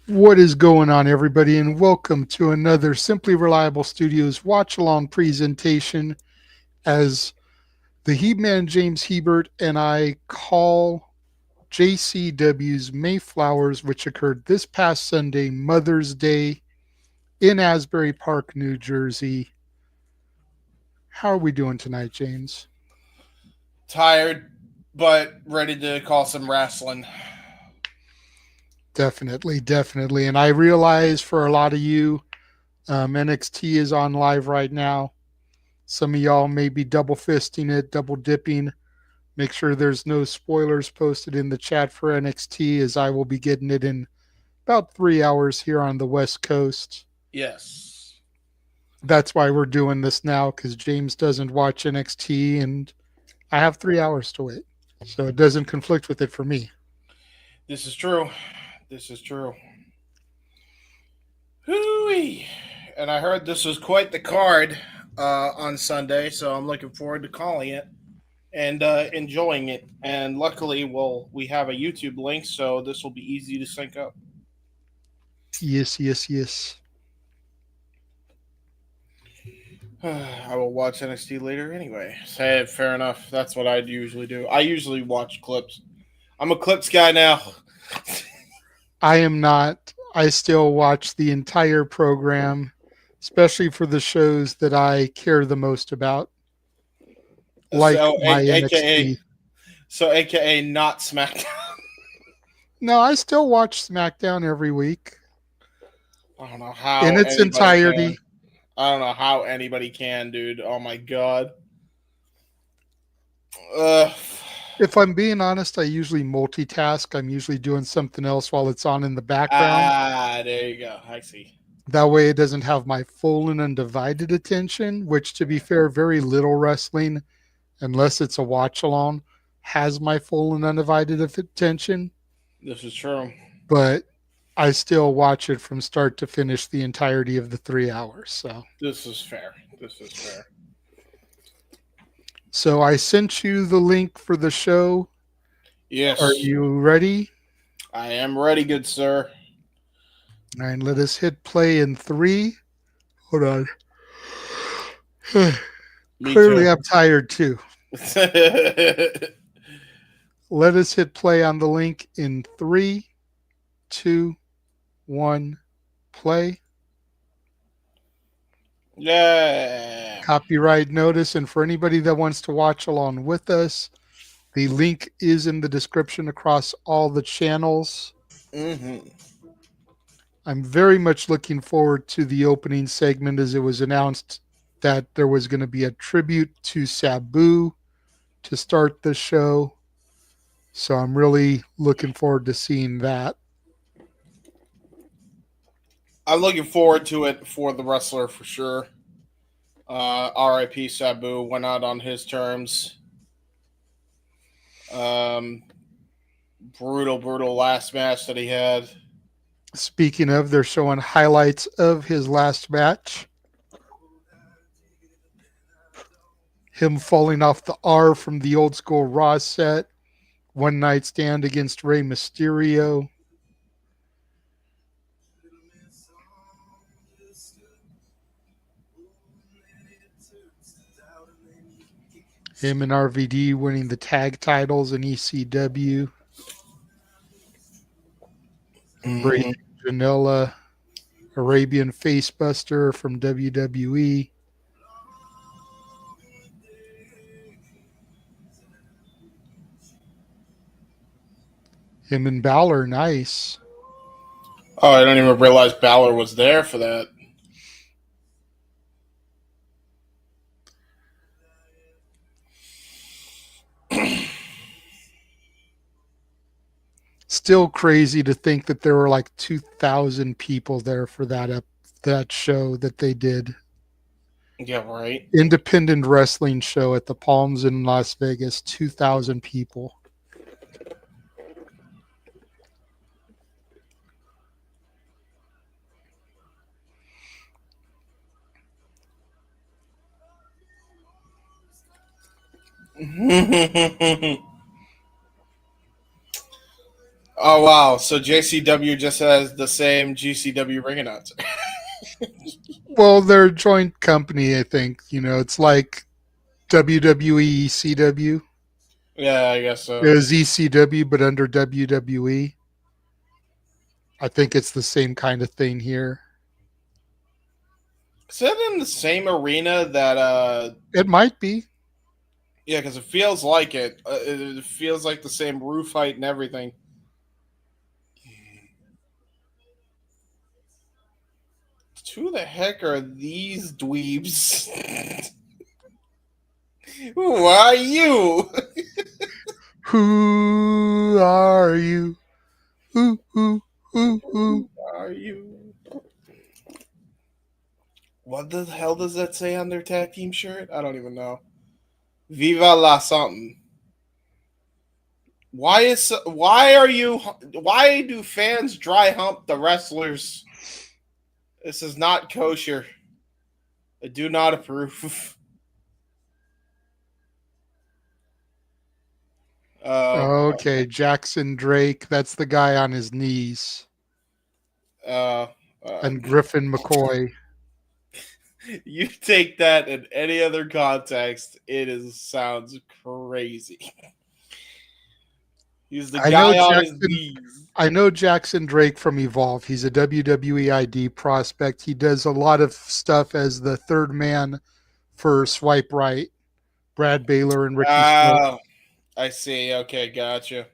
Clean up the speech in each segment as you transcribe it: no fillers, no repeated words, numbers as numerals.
What is going on, everybody, and welcome to another Simply Reliable Studios watch-along presentation as the Heb Man James Hebert and I call JCW's Mayflowers, which occurred this past Sunday, Mother's Day, in Asbury Park, New Jersey. How are we doing tonight, James? Tired, but ready to call some wrestling. Definitely. And I realize for a lot of you, NXT is on live right now. Some of y'all may be double fisting it, double dipping. Make sure there's no spoilers posted in the chat for NXT, as I will be getting it in about 3 hours here on the West Coast. Yes. That's why we're doing this now, because James doesn't watch NXT and I have 3 hours to wait. So it doesn't conflict with it for me. This is true. Hooey. And I heard this was quite the card on Sunday, so I'm looking forward to calling it and enjoying it. And luckily, we have a YouTube link, so this will be easy to sync up. Yes. I will watch NXT later anyway. Say fair enough. That's what I'd usually do. I usually watch clips. I'm a clips guy now. I am not. I still watch the entire program, especially for the shows that I care the most about, like my NXT. AKA not SmackDown. No, I still watch SmackDown every week. I don't know how in its entirety. I don't know how anybody can, dude. Oh my god. If I'm being honest, I usually multitask. I'm usually doing something else while it's on in the background. There you go. I see. That way it doesn't have my full and undivided attention, which, to be fair, very little wrestling, unless it's a watch along, has my full and undivided attention. This is true. But I still watch it from start to finish the entirety of the 3 hours. So this is fair. So I sent you the link for the show. Yes. Are you ready? I am ready, good sir. All right, let us hit play in 3. Hold on. Clearly, I'm tired too. Let us hit play on the link in 3, 2, 1, play. Yeah. Copyright notice. And for anybody that wants to watch along with us, the link is in the description across all the channels. Mm-hmm. I'm very much looking forward to the opening segment, as it was announced that there was going to be a tribute to Sabu to start the show. So I'm really looking forward to seeing that. I'm looking forward to it for the wrestler for sure. RIP Sabu went out on his terms. Brutal last match that he had. Speaking of, they're showing highlights of his last match. Him falling off the R from the old school Raw set. One night stand against Rey Mysterio. Him and RVD winning the tag titles in ECW. Embracing Janela, Arabian Facebuster from WWE. Him and Balor, nice. Oh, I didn't even realize Balor was there for that. Still crazy to think that there were like 2,000 people there for that show that they did. Yeah, right. Independent wrestling show at the Palms in Las Vegas. 2,000 people. Oh wow! So JCW just has the same GCW ring announcer. Well, they're a joint company, I think. It's like WWE CW. Yeah, I guess It so. was ECW, but under WWE. I think it's the same kind of thing here. Is that in the same arena that? It might be. Yeah, because it feels like it. It feels like the same roof height and everything. Who the heck are these dweebs? Who are you? Who are you? Who? Who are you? What the hell does that say on their tag team shirt? I don't even know. Viva la something. Why do fans dry hump the wrestlers? This is not kosher. I do not approve. Oh, Okay, Jackson Drake. That's the guy on his knees. uh, uh, And Griffin McCoy. you take that in any other context, sounds crazy. He's the I know guy on his Jackson. knees. I know Jackson Drake from Evolve. He's a WWE ID prospect. He does a lot of stuff as the third man for Swipe Right. Brad Baylor and Ricky Stark. Ah, I see. Okay, gotcha.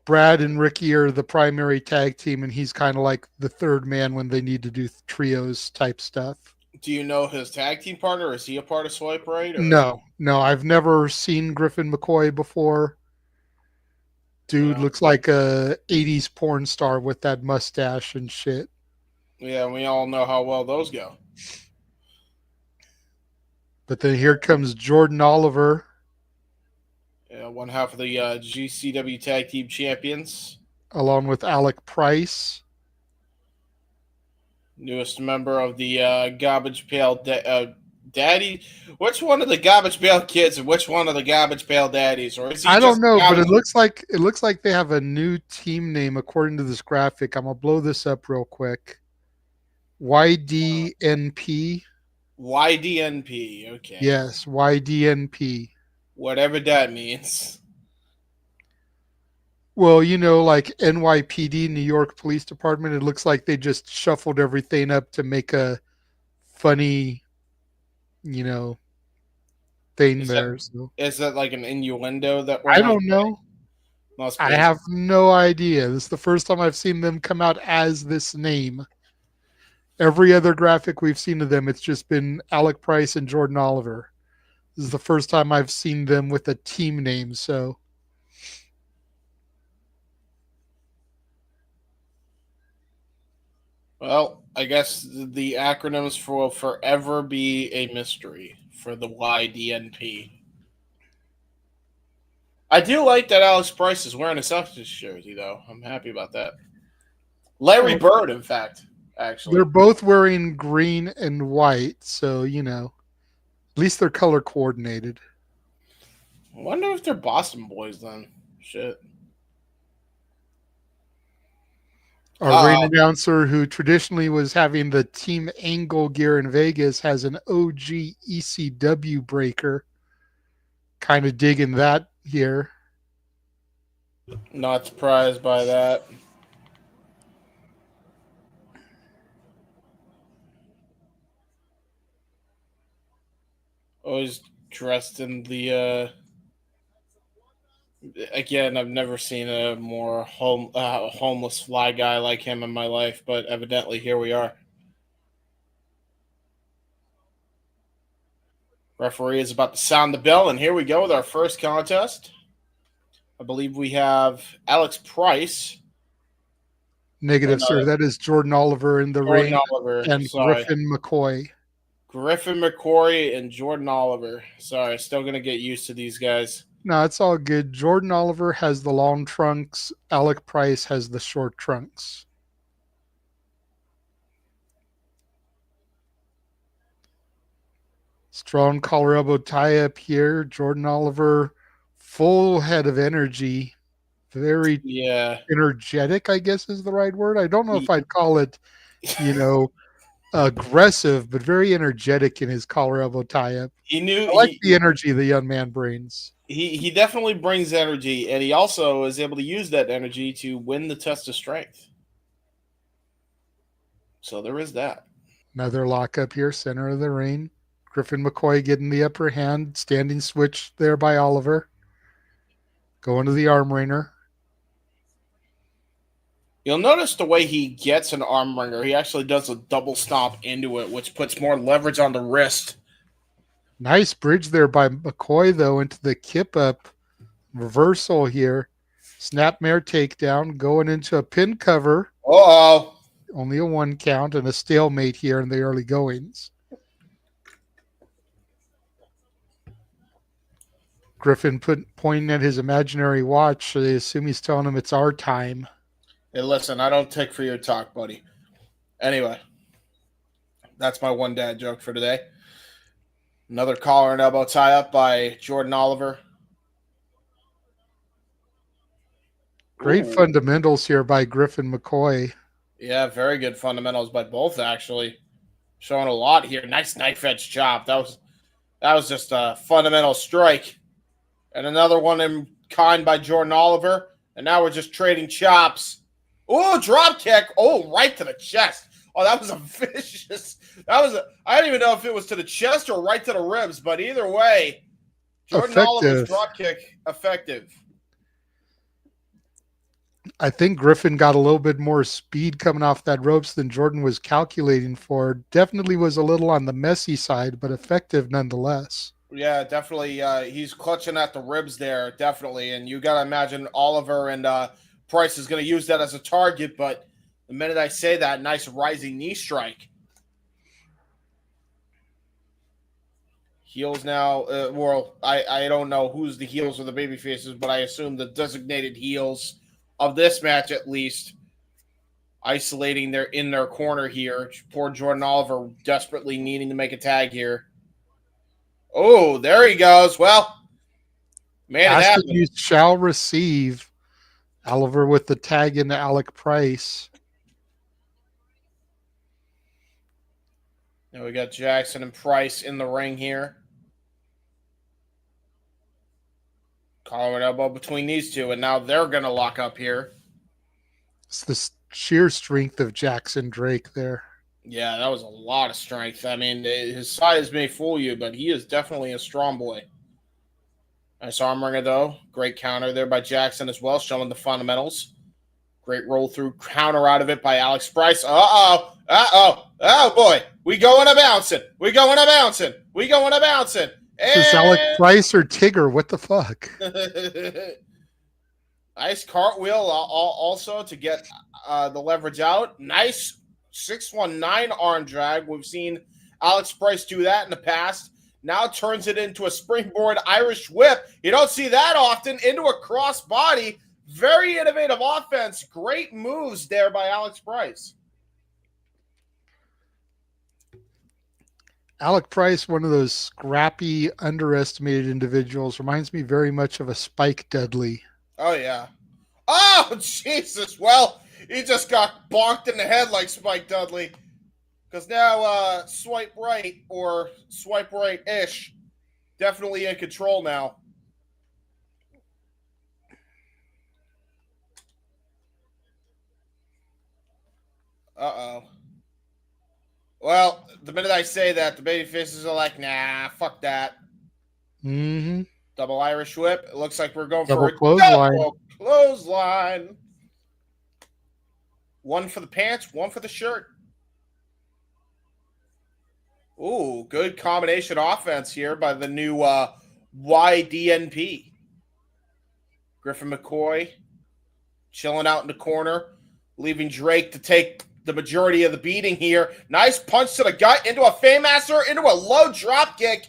Brad and Ricky are the primary tag team, and he's kind of like the third man when they need to do trios type stuff. Do you know his tag team partner? Is he a part of Swipe Right or? No, I've never seen Griffin McCoy before. Dude No. looks like a 80s porn star with that mustache and shit. Yeah, we all know how well those go. But then here comes Jordan Oliver, Yeah, one half of the GCW Tag Team Champions, along with Alec Price. newest member of the Garbage Pail Daddy. Which one of the Garbage Pail kids and which one of the Garbage Pail Daddies, or is he I don't just know, but garbage? it looks like they have a new team name according to this graphic. I'm gonna blow this up real quick. YDNP. YDNP? Okay, Yes, YDNP. whatever that means. Well, like NYPD, New York Police Department, it looks like they just shuffled everything up to make a funny, you know, thing Is that there. So is that like an innuendo that we're I not? don't know. Must I be. have no idea. This is the first time I've seen them come out as this name. Every other graphic we've seen of them, it's just been Alec Price and Jordan Oliver. This is the first time I've seen them with a team name. So Well, I guess the acronyms will forever be a mystery for the YDNP. I do like that Alex Price is wearing a Celtics jersey, though. I'm happy about that. Larry well, Bird, in fact, they're actually. both wearing green and white. So, at least they're color coordinated. I wonder if they're Boston boys then. Shit. Our ring Uh announcer, who traditionally was having the team angle gear in Vegas, has an OG ECW breaker. Kind of digging that here. Not surprised by that. Always dressed in the. Again, I've never seen a more homeless fly guy like him in my life, but evidently here we are. Referee is about to sound the bell, and here we go with our first contest. I believe we have Alex Price. Or Negative, no, sir. That is Jordan Oliver in the Jordan ring Oliver. and Sorry. Griffin McCoy. Griffin McCoy and Jordan Oliver. Sorry, still going to get used to these guys. No, it's all good. Jordan Oliver has the long trunks. Alec Price has the short trunks. Strong collar elbow tie up here. Jordan Oliver, full head of energy. very Yeah. energetic, I guess is the right word. I don't know if He, I'd call it, you know, aggressive, but very energetic in his collar elbow tie up. he knew I like the energy the young man brings. he definitely brings energy, and he also is able to use that energy to win the test of strength. So there is that. Another lockup here, center of the ring. Griffin McCoy getting the upper hand, standing switch there by Oliver. Going to the arm wringer. You'll notice the way he gets an arm wringer, he actually does a double stomp into it, which puts more leverage on the wrist. Nice bridge there by McCoy, though, into the kip up reversal here. Snapmare takedown, going into a pin cover. Uh-oh. Only a 1 count and a stalemate here in the early goings. Griffin pointing at his imaginary watch, so they assume he's telling him it's our time. Hey, listen, I don't take for your talk, buddy. Anyway, that's my one dad joke for today. Another collar and elbow tie up by Jordan Oliver. Great fundamentals here by Griffin McCoy. Yeah, very good fundamentals by both, actually. Showing a lot here. Nice knife edge chop. That was just a fundamental strike. And another one in kind by Jordan Oliver. And now we're just trading chops. Oh, drop kick. Oh, right to the chest. Oh, that was a vicious. I don't even know if it was to the chest or right to the ribs, but either way, Jordan Oliver's drop kick effective. I think Griffin got a little bit more speed coming off that ropes than Jordan was calculating for. Definitely was a little on the messy side, but effective nonetheless. Yeah, definitely. He's clutching at the ribs there, definitely. And you got to imagine Oliver and Price is going to use that as a target, but the minute I say that, nice rising knee strike. Heels now. Well, I don't know who's the heels or the baby faces, but I assume the designated heels of this match at least, isolating in their corner here. Poor Jordan Oliver desperately needing to make a tag here. Oh, there he goes. Well, man, it happened. You shall receive. Oliver with the tag into Alec Price. Now we got Jackson and Price in the ring here. Collar and elbow between these two, and now they're going to lock up here. It's the sheer strength of Jackson Drake there. Yeah, that was a lot of strength. I mean, his size may fool you, but he is definitely a strong boy. Nice arm wringer, though. Great counter there by Jackson as well, showing the fundamentals. Great roll-through counter out of it by Alex Price. Uh-oh. Uh-oh. Oh, boy. We going to bouncing. We going to bouncing. We going to bouncing. Is this Alec Price or Tigger? What the fuck? Nice cartwheel also to get the leverage out. Nice 619 arm drag. We've seen Alex Price do that in the past. Now turns it into a springboard Irish whip. You don't see that often. Into a cross body. Very innovative offense. Great moves there by Alex Price. Alec Price, one of those scrappy, underestimated individuals, reminds me very much of a Spike Dudley. Oh, yeah. Oh, Jesus. Well, he just got bonked in the head like Spike Dudley. Because now swipe right or swipe right-ish. Definitely in control now. Uh-oh. Well, the minute I say that, the baby faces are like, nah, fuck that. Mm-hmm. Double Irish whip. It looks like we're going double for a clothesline. Double clothesline. One for the pants, one for the shirt. Ooh, good combination offense here by the new YDNP. Griffin McCoy chilling out in the corner, leaving Drake to take the majority of the beating here. Nice punch to the gut, into a Faymaster, into a low drop kick.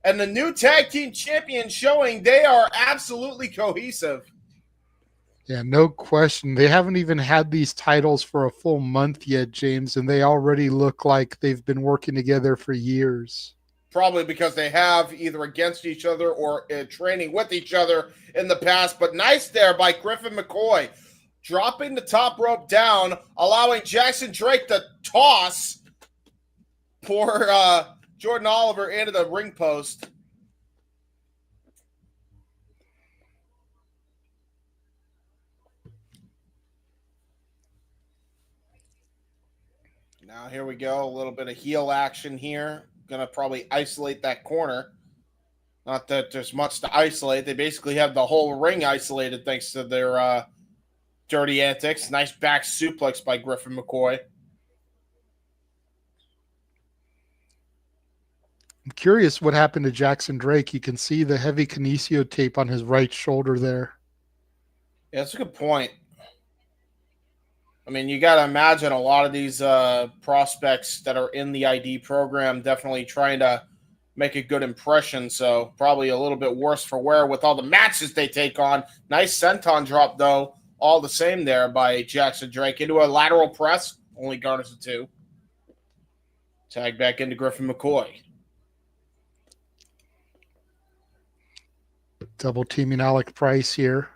And the new tag team champions showing they are absolutely cohesive. Yeah, no question. They haven't even had these titles for a full month yet, James, and they already look like they've been working together for years. probably because they have either against each other or training with each other in the past. But nice there by Griffin McCoy, dropping the top rope down, allowing Jackson Drake to toss poor Jordan Oliver into the ring post. Now here we go, a little bit of heel action here. Going to probably isolate that corner. Not that there's much to isolate. They basically have the whole ring isolated thanks to their dirty antics. Nice back suplex by Griffin McCoy. I'm curious what happened to Jackson Drake. You can see the heavy kinesio tape on his right shoulder there. Yeah, that's a good point. I mean, you got to imagine a lot of these prospects that are in the ID program definitely trying to make a good impression. So probably a little bit worse for wear with all the matches they take on. Nice senton drop, though, all the same there by Jackson Drake into a lateral press. Only garners a 2. Tag back into Griffin McCoy. Double teaming Alec Price here.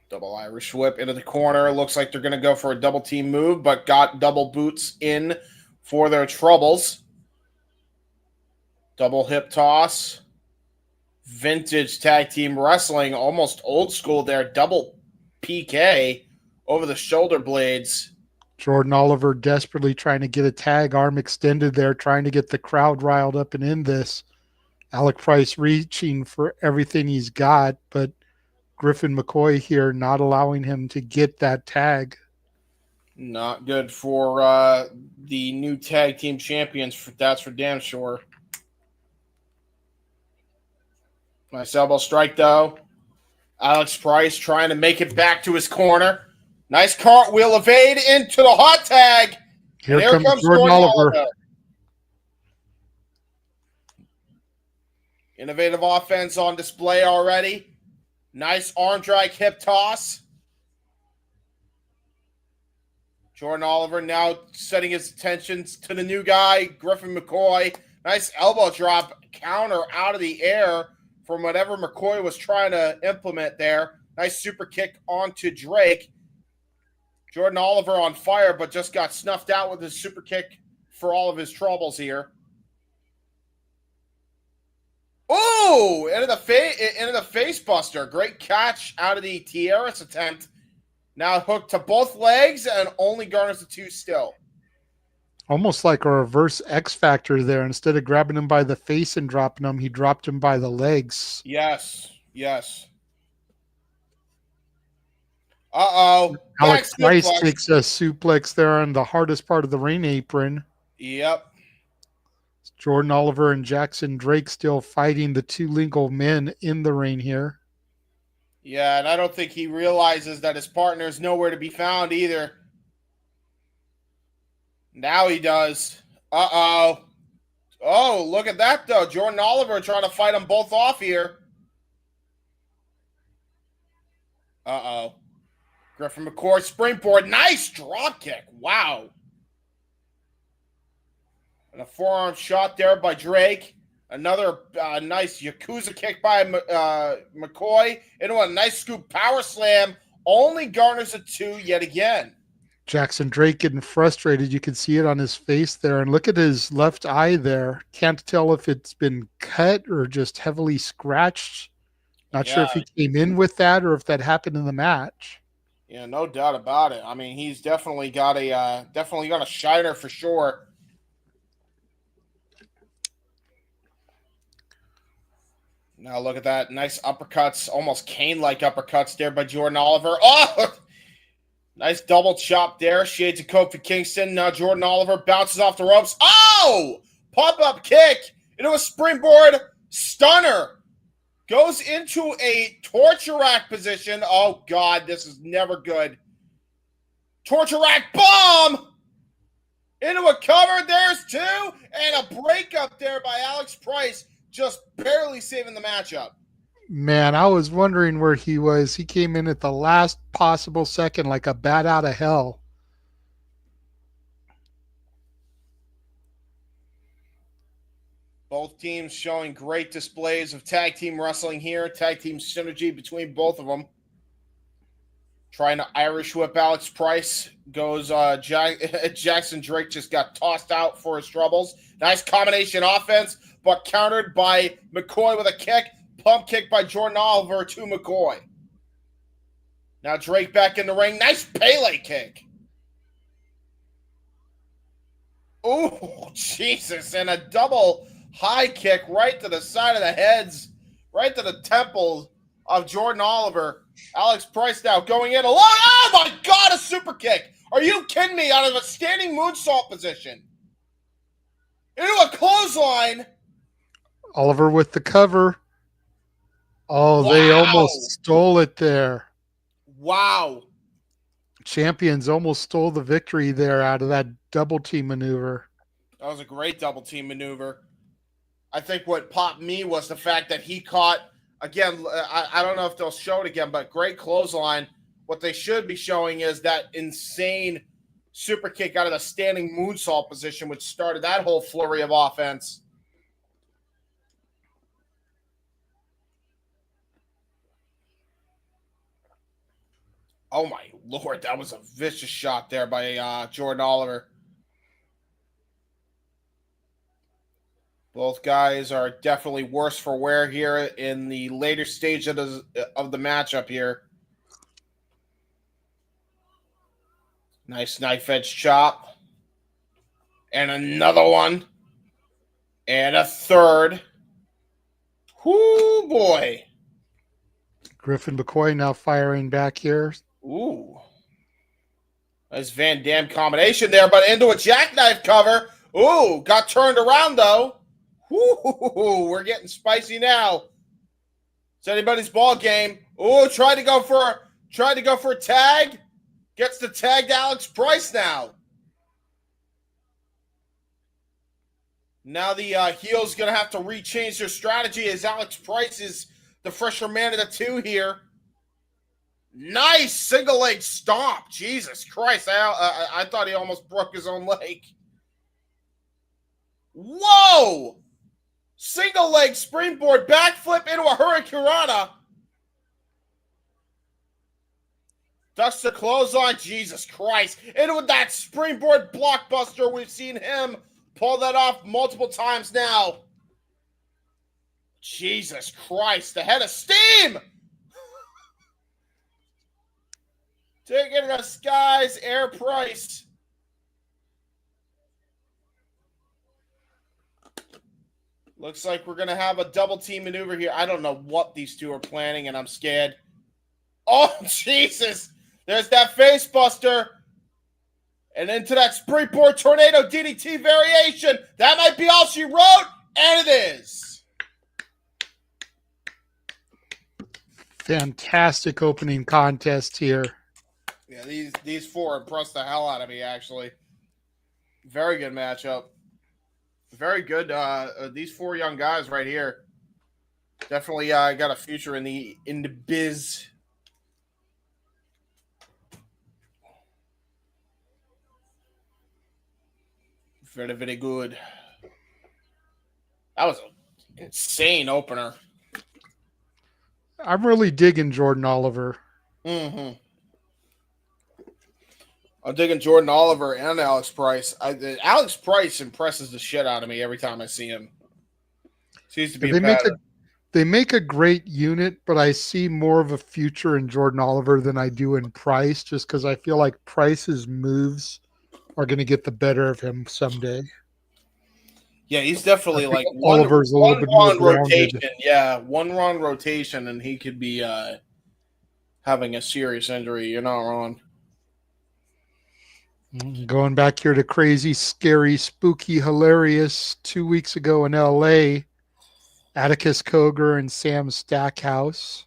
Double Irish whip into the corner. Looks like they're going to go for a double team move, but got double boots in for their troubles. Double hip toss. Vintage tag team wrestling. Almost old school there. Double PK over the shoulder blades. Jordan Oliver desperately trying to get a tag, arm extended there, trying to get the crowd riled up and in this. Alec Price reaching for everything he's got, but Griffin McCoy here not allowing him to get that tag. Not good for the new tag team champions. That's for damn sure. Nice elbow strike, though. Alex Price trying to make it back to his corner. Nice cartwheel evade into the hot tag. Here comes Jordan Oliver. Innovative offense on display already. Nice arm drag hip toss. Jordan Oliver now setting his attentions to the new guy, Griffin McCoy. Nice elbow drop counter out of the air from whatever McCoy was trying to implement there. Nice super kick onto Drake. Jordan Oliver on fire, but just got snuffed out with his super kick for all of his troubles here. Oh, into the face buster. Great catch out of the Tierras attempt. Now hooked to both legs and only garners a 2 still. Almost like a reverse X Factor there. Instead of grabbing him by the face and dropping him, he dropped him by the legs. Yes, yes. Uh-oh. Alex Price takes a suplex there on the hardest part of the ring apron. Yep. Jordan Oliver and Jackson Drake still fighting the two legal men in the ring here. Yeah, and I don't think he realizes that his partner is nowhere to be found either. Now he does. Uh-oh. Oh, look at that, though. Jordan Oliver trying to fight them both off here. Uh-oh. Griffin McCoy springboard. Nice drop kick. Wow. And a forearm shot there by Drake. Another nice Yakuza kick by McCoy. Into a nice scoop power slam. Only garners a 2 yet again. Jackson Drake getting frustrated. You can see it on his face there. And look at his left eye there. Can't tell if it's been cut or just heavily scratched. Not sure if he came in with that or if that happened in the match. Yeah, no doubt about it. I mean, he's definitely got a shiner for sure. Now look at that. Nice uppercuts, almost Kane-like uppercuts there by Jordan Oliver. Oh! Nice double chop there. Shades of Kofi Kingston. Now Jordan Oliver bounces off the ropes. Oh! Pop-up kick into a springboard stunner. Goes into a torture rack position. Oh, God, this is never good. Torture rack bomb! Into a cover. There's 2. And a breakup there by Alex Price. Just barely saving the matchup. Man, I was wondering where he was. He came in at the last possible second like a bat out of hell. Both teams showing great displays of tag team wrestling here. Tag team synergy between both of them. Trying to Irish whip Alex Price. Goes Jackson Drake just got tossed out for his troubles. Nice combination offense, but countered by McCoy with a kick. Pump kick by Jordan Oliver to McCoy. Now Drake back in the ring. Nice Pele kick. Oh, Jesus. And a double high kick right to the side of the heads, right to the temple of Jordan Oliver. Alex Price now going in alone. Oh, my God, a super kick. Are you kidding me? Out of a standing moonsault position. Into a clothesline. Oliver with the cover. Oh, Wow. They almost stole it there. Wow. Champions almost stole the victory there out of that double team maneuver. That was a great double team maneuver. I think what popped me was the fact that he caught, again, I don't know if they'll show it again, but great clothesline. What they should be showing is that insane super kick out of the standing moonsault position, which started that whole flurry of offense. Oh, my Lord, that was a vicious shot there by Jordan Oliver. Both guys are definitely worse for wear here in the later stage of the matchup here. Nice knife edge chop. And another one. And a third. Whoo, boy. Griffin McCoy now firing back here. Ooh. Nice Van Dam combination there, but into a jackknife cover. Ooh, got turned around though. Ooh, we're getting spicy now. It's anybody's ball game. Ooh, tried to go for a tag. Gets the tag to Alex Price now. Now the heel's going to have to rechange their strategy as Alex Price is the fresher man of the two here. Nice single leg stomp. Jesus Christ. I thought he almost broke his own leg. Whoa! Single leg springboard backflip into a hurricanrana. Ducks the clothesline. Jesus Christ. Into that springboard blockbuster. We've seen him pull that off multiple times now. Jesus Christ. The head of steam. Taking the skies, Air Price. Looks like we're going to have a double team maneuver here. I don't know what these two are planning, and I'm scared. Oh, Jesus. There's that face buster. And into that springboard tornado DDT variation. That might be all she wrote, and it is. Fantastic opening contest here. Yeah, these four impressed the hell out of me, actually. Very good matchup. Very good. These four young guys right here definitely got a future in the biz. Very, very good. That was an insane opener. I'm really digging Jordan Oliver. Mm-hmm. I'm digging Jordan Oliver and Alex Price. Alex Price impresses the shit out of me every time I see him. Seems to be They make a great unit, but I see more of a future in Jordan Oliver than I do in Price, just because I feel like Price's moves are going to get the better of him someday. Yeah, he's definitely like Oliver's a little bit more rotation. grounded. Yeah, one wrong rotation, and he could be having a serious injury. You're not wrong. Going back here to crazy, scary, spooky, hilarious 2 weeks ago in LA, Atticus Cogar and Sam Stackhouse.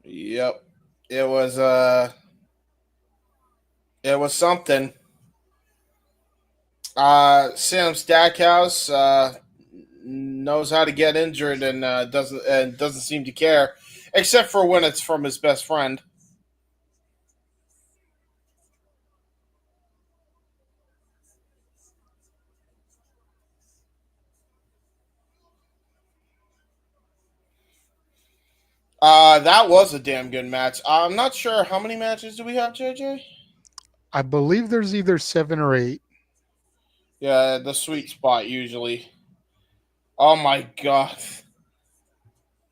Yep. It was something. Sam Stackhouse knows how to get injured and doesn't seem to care, except for when it's from his best friend. That was a damn good match. I'm not sure how many matches do we have, JJ? I believe there's either 7 or 8. Yeah, the sweet spot usually. Oh my god.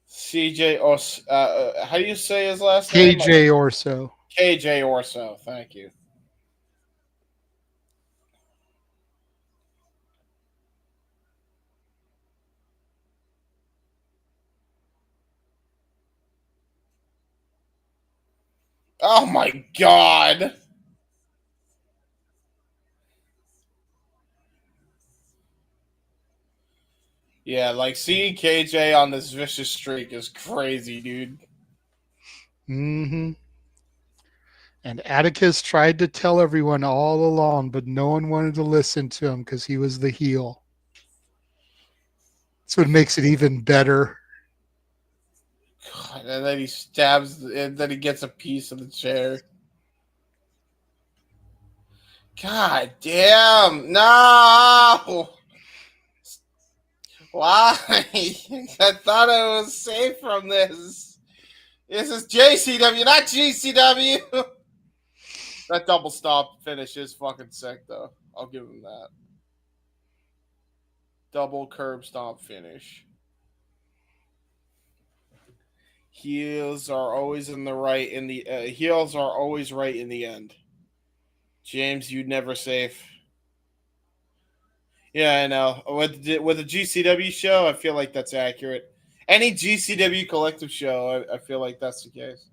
CJ Os how do you say his last name? KJ or so. KJ Orso. Thank you. Oh my god. Yeah, like seeing KJ on this vicious streak is crazy, dude. Mm-hmm. And Atticus tried to tell everyone all along, but no one wanted to listen to him because he was the heel. That's what makes it even better. God, and then he stabs, and then he gets a piece of the chair. God damn, no! Why? I thought I was safe from this. This is JCW, not GCW. That double stop finish is fucking sick, though. I'll give him that. Double curb stomp finish. Heels are always in the right. In the heels are always right in the end. James, you never safe. Yeah, I know. With a GCW show, I feel like that's accurate. Any GCW collective show, I feel like that's the case.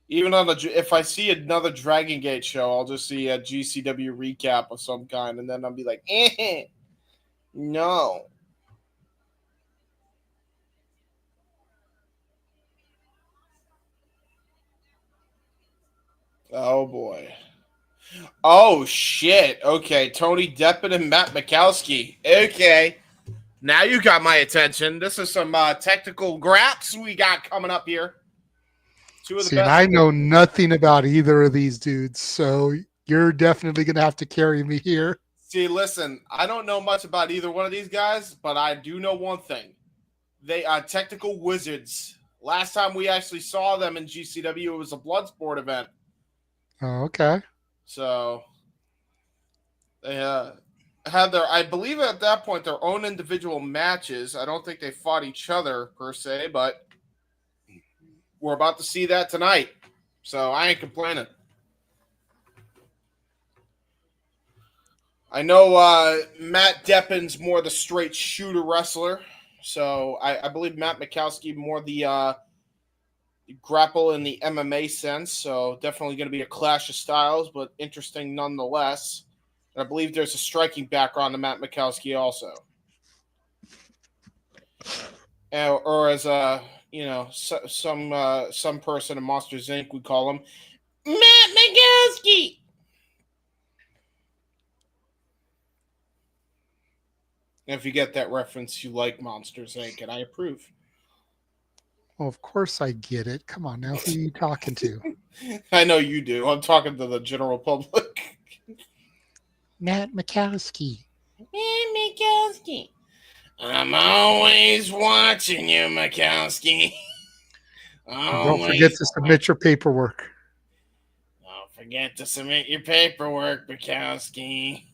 Even on if I see another Dragon Gate show, I'll just see a GCW recap of some kind, and then I'll be like, no. Oh boy. Oh shit. Okay, Tony Deppen and Matt Makowski. Okay. Now you got my attention. This is some technical graps we got coming up here. Two of the See, best. and I know nothing about either of these dudes, so you're definitely going to have to carry me here. See, listen, I don't know much about either one of these guys, but I do know one thing. They are technical wizards. Last time we actually saw them in GCW, it was a Bloodsport event. Oh, okay. So they had their, I believe at that point, their own individual matches. I don't think they fought each other per se, but we're about to see that tonight. So I ain't complaining. I know Matt Deppen's more the straight shooter wrestler. So I believe Matt Makowski more the grapple in the MMA sense. So definitely going to be a clash of styles, but interesting nonetheless. And I believe there's a striking background to Matt Makowski also. Or as a some person in Monsters Inc. would call him Matt Makowski. If you get that reference, you like Monsters Inc., and I approve. Well, of course I get it. Come on now. Who are you talking to? I know you do. I'm talking to the general public. Matt Makowski. Matt Makowski. I'm always watching you, Makowski. Don't forget to submit your paperwork. Don't forget to submit your paperwork, Makowski.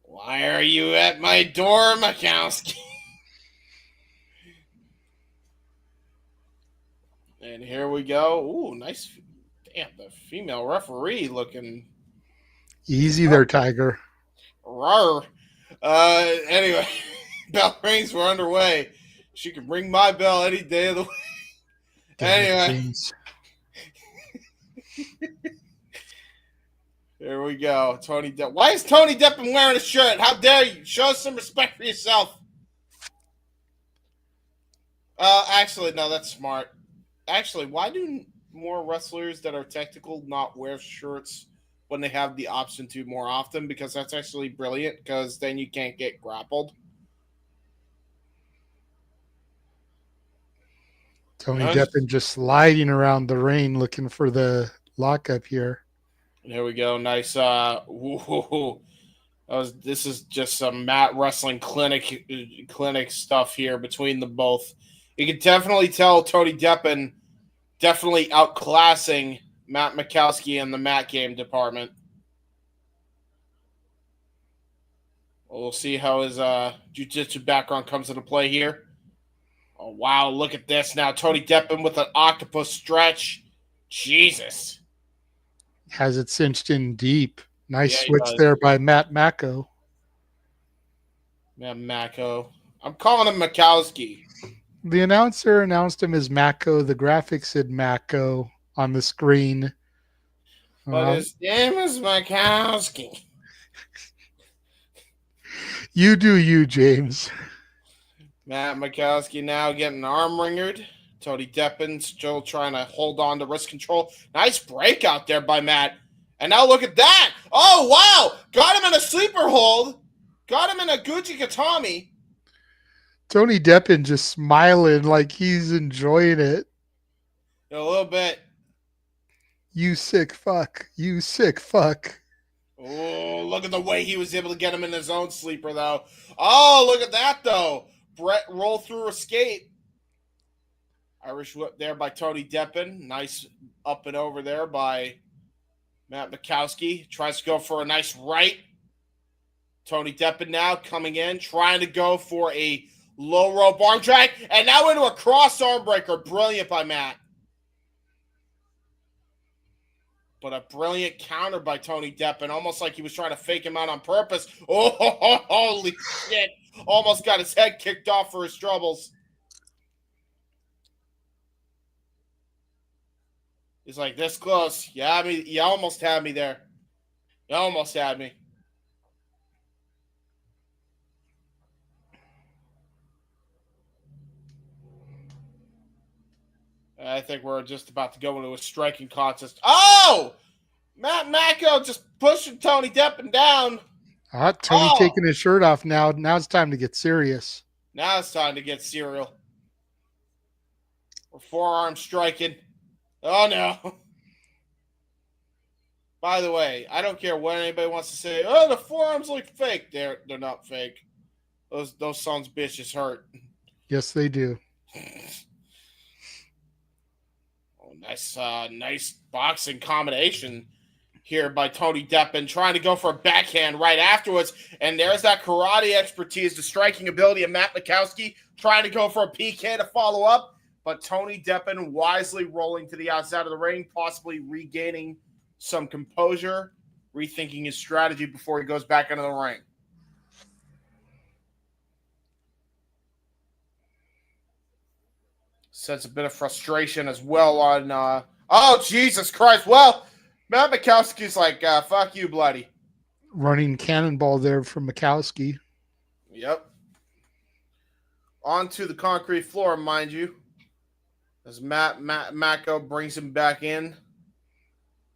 Why are you at my door, Makowski? And here we go. Ooh, nice. Damn, the female referee looking. Easy there, Tiger. Rawr. Anyway, bell rings. We're underway. She can ring my bell any day of the week. Anyway. Here we go. Tony Depp. Why is Tony Deppen wearing a shirt? How dare you? Show some respect for yourself. Actually, no, that's smart. Actually, why do more wrestlers that are technical not wear shirts when they have the option to more often? Because that's actually brilliant, because then you can't get grappled. Tony Deppen just sliding around the ring looking for the lockup here. There we go. Nice. This is just some mat wrestling clinic stuff here between them both. You can definitely tell Tony Deppen definitely outclassing Matt Makowski in the mat game department. We'll see how his jiu-jitsu background comes into play here. Oh, wow, look at this now. Tony Deppen with an octopus stretch. Jesus. Has it cinched in deep. Nice Yeah, switch there by Matt Mako. Matt Mako. I'm calling him Makowski. The announcer announced him as Mako. The graphics said Mako on the screen. But his name is Makowski. You do you, James. Matt Makowski now getting arm ringered. Tony Deppen still trying to hold on to wrist control. Nice breakout there by Matt. And now look at that. Oh, wow. Got him in a sleeper hold. Got him in a Gucci Katami. Tony Deppen just smiling like he's enjoying it. A little bit. You sick fuck. You sick fuck. Oh, look at the way he was able to get him in his own sleeper, though. Oh, look at that, though. Brett roll through escape. Irish whip there by Tony Deppen. Nice up and over there by Matt Makowski. Tries to go for a nice right. Tony Deppen now coming in, trying to go for a low rope arm drag. And now into a cross arm breaker. Brilliant by Matt. But a brilliant counter by Tony Deppen, almost like he was trying to fake him out on purpose. Oh, holy shit. Almost got his head kicked off for his troubles. He's like, this close. You almost had me there. You almost had me. I think we're just about to go into a striking contest. Oh! Matt Mako just pushing Tony Deppen down. Tony taking his shirt off now. Now it's time to get serious. Now it's time to get serial. We're forearm striking. Oh, no. By the way, I don't care what anybody wants to say. Oh, the forearms look fake. They're not fake. Those sons bitches hurt. Yes, they do. Nice boxing combination here by Tony Deppen, trying to go for a backhand right afterwards. And there's that karate expertise, the striking ability of Matt Makowski, trying to go for a PK to follow up. But Tony Deppen wisely rolling to the outside of the ring, possibly regaining some composure, rethinking his strategy before he goes back into the ring. Sense a bit of frustration as well on oh, Jesus Christ. Well, Matt Makowski's like, fuck you, bloody. Running cannonball there from Makowski. Yep. Onto the concrete floor, mind you. As Mako brings him back in.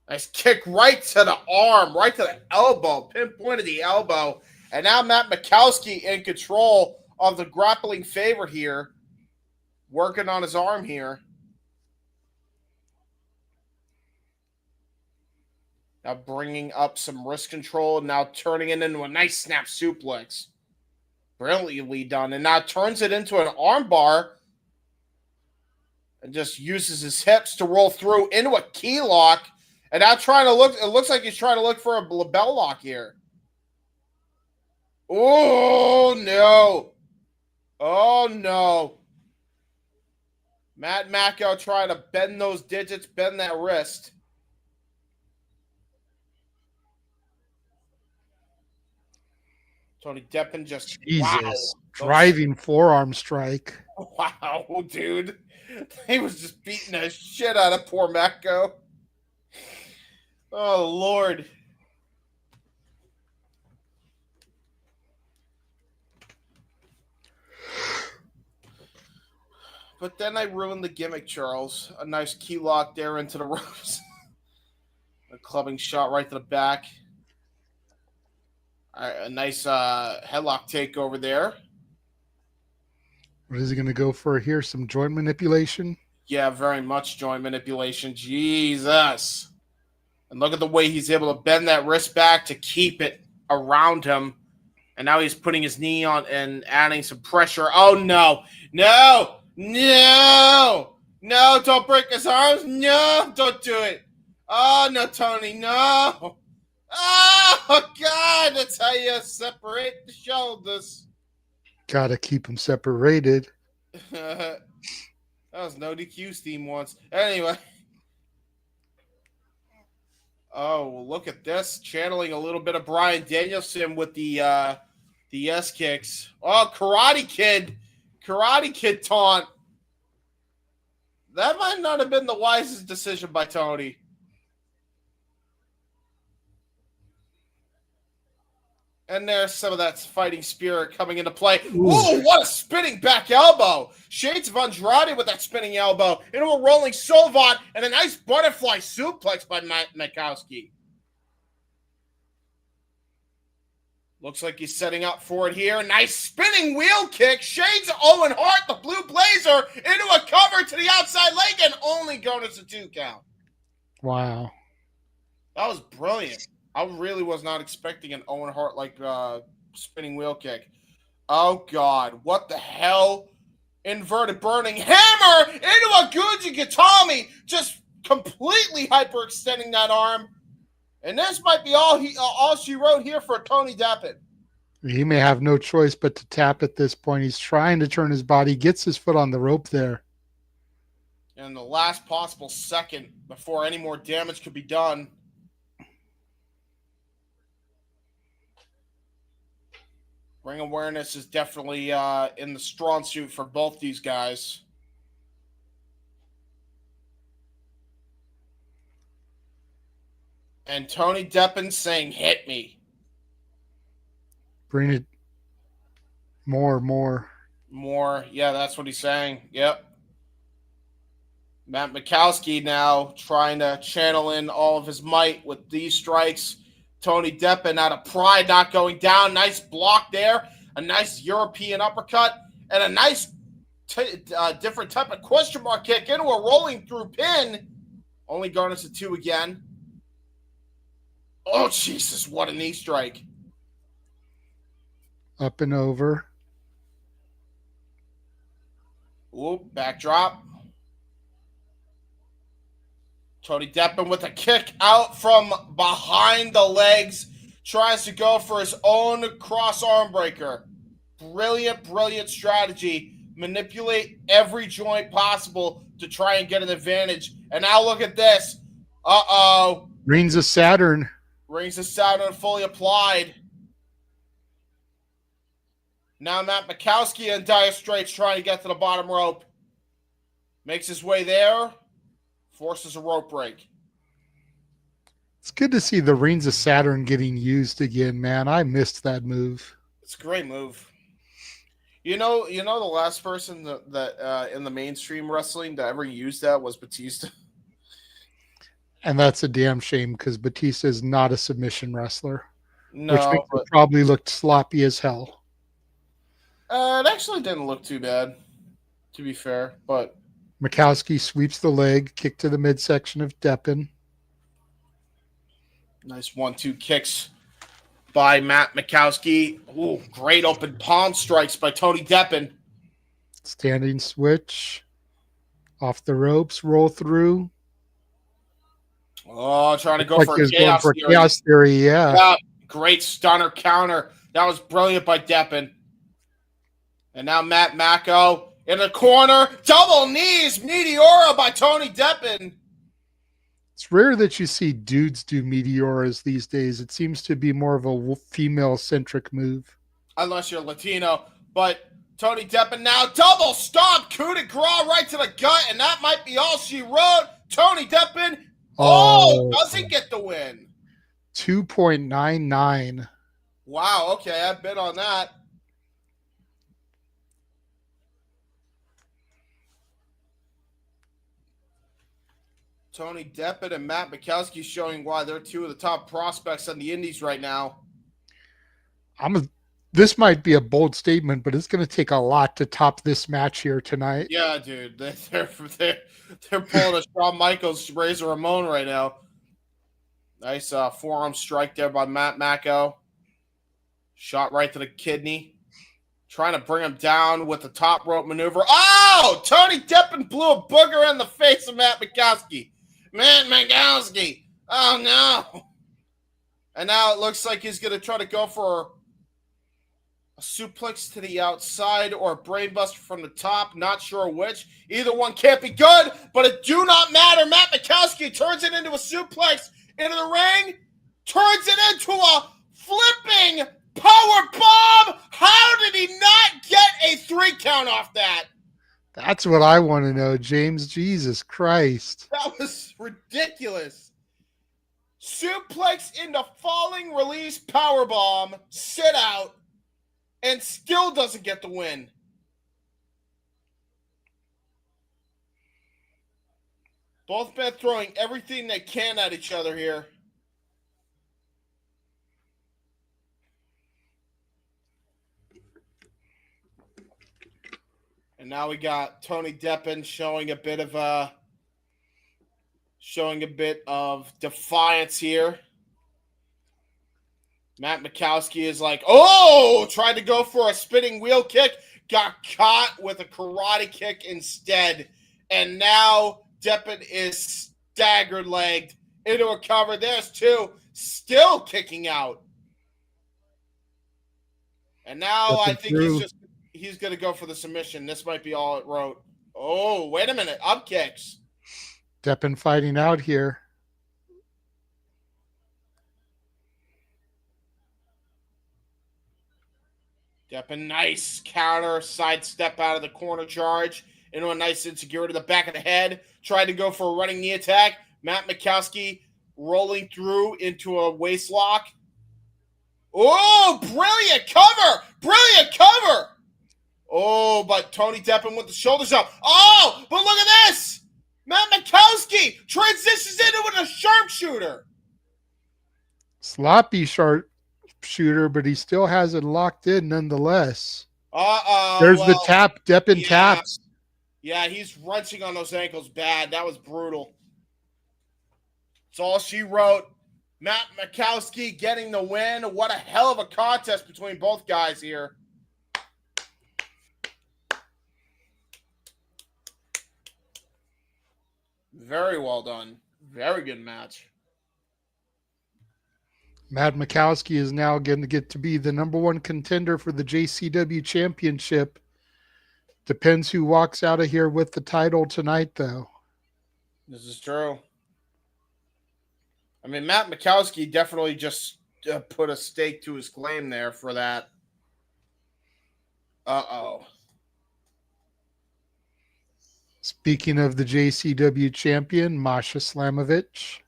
Nice kick right to the arm, right to the elbow, pinpointed the elbow. And now Matt Makowski in control of the grappling favorite here. Working on his arm here. Now bringing up some wrist control. Now turning it into a nice snap suplex. Brilliantly done. And now turns it into an arm bar. And just uses his hips to roll through into a key lock. And now trying to look. It looks like he's trying to look for a label lock here. Oh, no. Oh, no. Matt Mako trying to bend those digits, bend that wrist. Tony Deppen just, Jesus. Wow. Driving forearm strike. Wow, dude. He was just beating the shit out of poor Mako. Oh, Lord. But then I ruined the gimmick, Charles. A nice key lock there into the ropes. A clubbing shot right to the back. A nice headlock takeover there. What is he going to go for here? Some joint manipulation? Yeah, very much joint manipulation. Jesus. And look at the way he's able to bend that wrist back to keep it. around him. And now he's putting his knee on and adding some pressure. Oh, no. No. No. No, don't break his arms. No, don't do it. Oh, no, Tony. No. Oh, God. That's how you separate the shoulders. Gotta keep them separated. That was no DQ theme once. Anyway. Oh, look at this. Channeling a little bit of Bryan Danielson with the S kicks. Oh, Karate Kid taunt. That might not have been the wisest decision by Tony. And there's some of that fighting spirit coming into play. Ooh, what a spinning back elbow. Shades of Andrade with that spinning elbow. Into a rolling Sullivan and a nice butterfly suplex by Makowski. Looks like he's setting up for it here. Nice spinning wheel kick. Shades of Owen Hart, the blue blazer, into a cover to the outside leg and only going as a 2 count. Wow. That was brilliant. I really was not expecting an Owen Hart like spinning wheel kick. Oh, God. What the hell? Inverted burning hammer into a Guji Gatami. Just completely hyperextending that arm. And this might be all she wrote here for Tony Deppen. He may have no choice but to tap at this point. He's trying to turn his body, gets his foot on the rope there. And the last possible second before any more damage could be done. Ring awareness is definitely in the strong suit for both these guys. And Tony Deppen saying, hit me. Bring it more. Yeah, that's what he's saying. Yep. Matt Makowski now trying to channel in all of his might with these strikes. Tony Deppen out of pride not going down. Nice block there. A nice European uppercut. And a nice different type of question mark kick into a rolling through pin. Only going as a 2 again. Oh, Jesus, what a knee strike. Up and over. Ooh, backdrop. Tony Deppen with a kick out from behind the legs. Tries to go for his own cross arm breaker. Brilliant strategy. Manipulate every joint possible to try and get an advantage. And now look at this. Uh-oh. Rings of Saturn. Rings of Saturn fully applied. Now Matt Makowski in dire straits trying to get to the bottom rope. Makes his way there. Forces a rope break. It's good to see the Rings of Saturn getting used again, man. I missed that move. It's a great move. You know the last person that in the mainstream wrestling that ever used that was Batista. And that's a damn shame because Batista is not a submission wrestler. No, which makes it probably looked sloppy as hell. It actually didn't look too bad, to be fair. But Makowski sweeps the leg, kick to the midsection of Deppen. Nice 1-2 kicks by Matt Makowski. Ooh, great open palm strikes by Tony Deppen. Standing switch. Off the ropes, roll through. Oh, trying to go like for a chaos theory. Chaos theory, yeah. Great stunner counter. That was brilliant by Deppen. And now Matt Mako in the corner. Double knees, Meteora by Tony Deppen. It's rare that you see dudes do Meteoras these days. It seems to be more of a female-centric move. Unless you're Latino. But Tony Deppen now double stomp, coup de grace right to the gut, and that might be all she wrote. Tony Deppen, does he get the win? 2.99. Wow, okay, I bet on that. Tony Deppen and Matt Makowski showing why they're two of the top prospects on the Indies right now. This might be a bold statement, but it's going to take a lot to top this match here tonight. Yeah, dude. They're pulling a Shawn Michaels, Razor Ramon right now. Nice forearm strike there by Matt Mako. Shot right to the kidney. Trying to bring him down with the top rope maneuver. Oh! Tony Deppen blew a booger in the face of Matt Makowski. Matt Makowski. Oh, no. And now it looks like he's going to try to go for a suplex to the outside or a brainbuster from the top. Not sure which. Either one can't be good, but it do not matter. Matt Makowski turns it into a suplex into the ring. Turns it into a flipping power bomb. How did he not get a 3 count off that? That's what I want to know, James. Jesus Christ. That was ridiculous. Suplex into falling release power bomb, sit out, and still doesn't get the win. Both men throwing everything they can at each other here. And now we got Tony Deppen showing a bit of defiance here. Matt Makowski is like, oh, tried to go for a spinning wheel kick, got caught with a karate kick instead. And now Deppen is staggered legged into a cover. There's 2, still kicking out. And now I think he's going to go for the submission. This might be all it wrote. Oh, wait a minute. Up kicks. Deppen fighting out here. Deppen, nice counter, sidestep out of the corner charge into a nice insecurity to the back of the head. Tried to go for a running knee attack. Matt Makowski rolling through into a waist lock. Oh, brilliant cover! Brilliant cover! Oh, but Tony Deppen with the shoulders up. Oh, but look at this! Matt Makowski transitions into a sharpshooter. Sloppy sharpshooter, but he still has it locked in nonetheless. Uh-oh. There's the tap. Deppen taps. Yeah, he's wrenching on those ankles bad. That was brutal. That's all she wrote. Matt Makowski getting the win. What a hell of a contest between both guys here. Very well done. Very good match. Matt Makowski is now going to get to be the #1 contender for the JCW Championship. Depends who walks out of here with the title tonight, though. This is true. I mean, Matt Makowski definitely just put a stake to his claim there for that. Uh-oh. Speaking of the JCW champion, Masha Slamovich.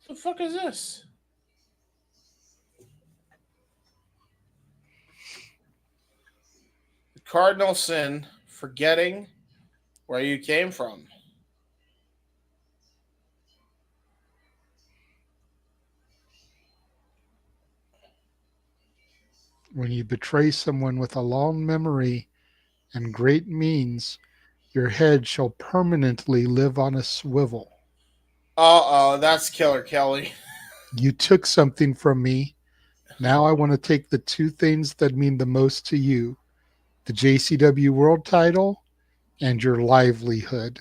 What the fuck is this? The cardinal sin, forgetting where you came from. When you betray someone with a long memory and great means, your head shall permanently live on a swivel. Uh-oh, that's Killer Kelly. You took something from me. Now I want to take the 2 things that mean the most to you: the JCW World Title and your livelihood.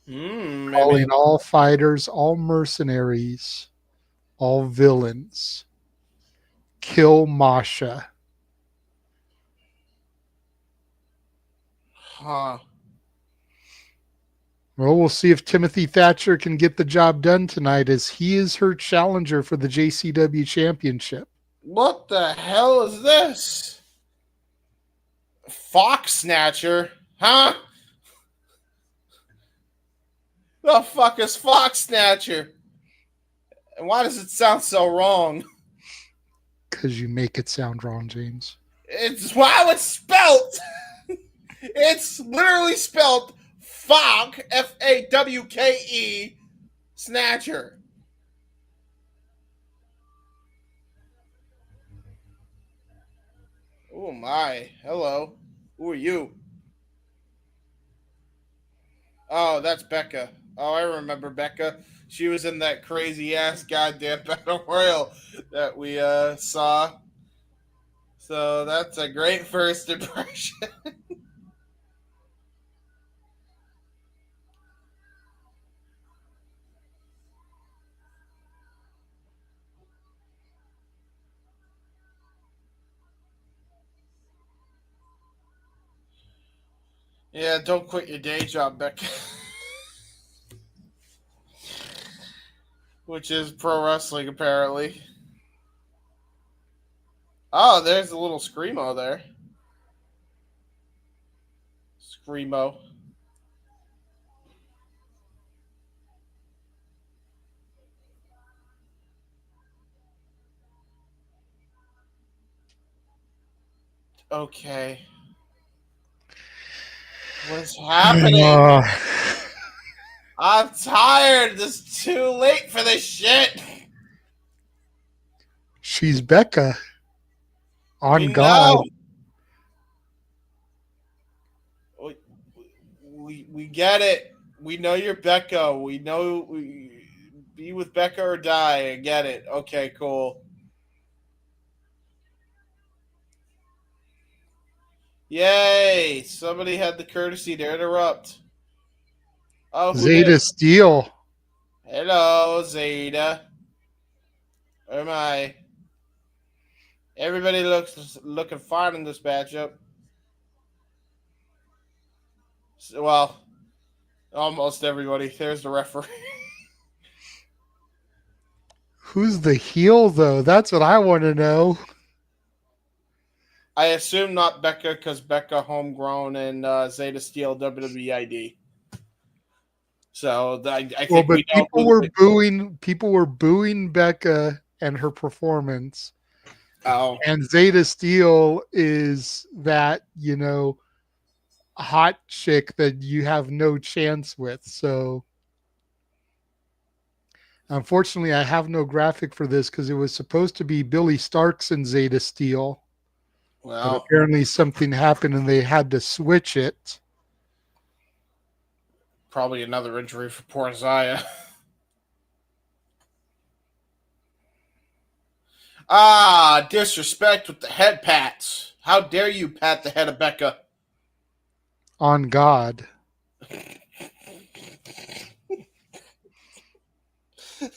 Calling all fighters, all mercenaries, all villains. Kill Masha. Huh. Well, we'll see if Timothy Thatcher can get the job done tonight, as he is her challenger for the JCW Championship. What the hell is this? Fox Snatcher? Huh? The fuck is Fox Snatcher? And why does it sound so wrong? Because you make it sound wrong, James. It's how it's spelt. It's literally spelled Fawke, Fawke, Snatcher. Oh my. Hello. Who are you? Oh, that's Becca. Oh, I remember Becca. She was in that crazy ass goddamn battle royal that we saw. So that's a great first impression. Yeah, don't quit your day job, Becca. Which is pro wrestling, apparently. Oh, there's a little screamo there. Screamo. Okay. What's happening? Uh, I'm tired. It's too late for this shit. she's Becca. We On God. know. We, we get it. We know you're Becca. We know be with Becca or die. I get it. Okay, cool. Yay! Somebody had the courtesy to interrupt. Oh, who did? Zayda Steel. Hello, Zayda. Where am I? Everybody looks looking fine in this matchup. Well, almost everybody. There's the referee. Who's the heel, though? That's what I want to know. I assume not Becca because Becca homegrown and Zeta Steel WWE ID. So I Well, think but we know who. people were booing Becca and her performance. Oh, And Zayda Steel is that, hot chick that you have no chance with. So unfortunately, I have no graphic for this because it was supposed to be Billie Starkz and Zayda Steel, but well, apparently something happened and they had to switch it. probably another injury for poor Zaya. Ah, disrespect with the head pats. How dare you pat the head of Becca? On God.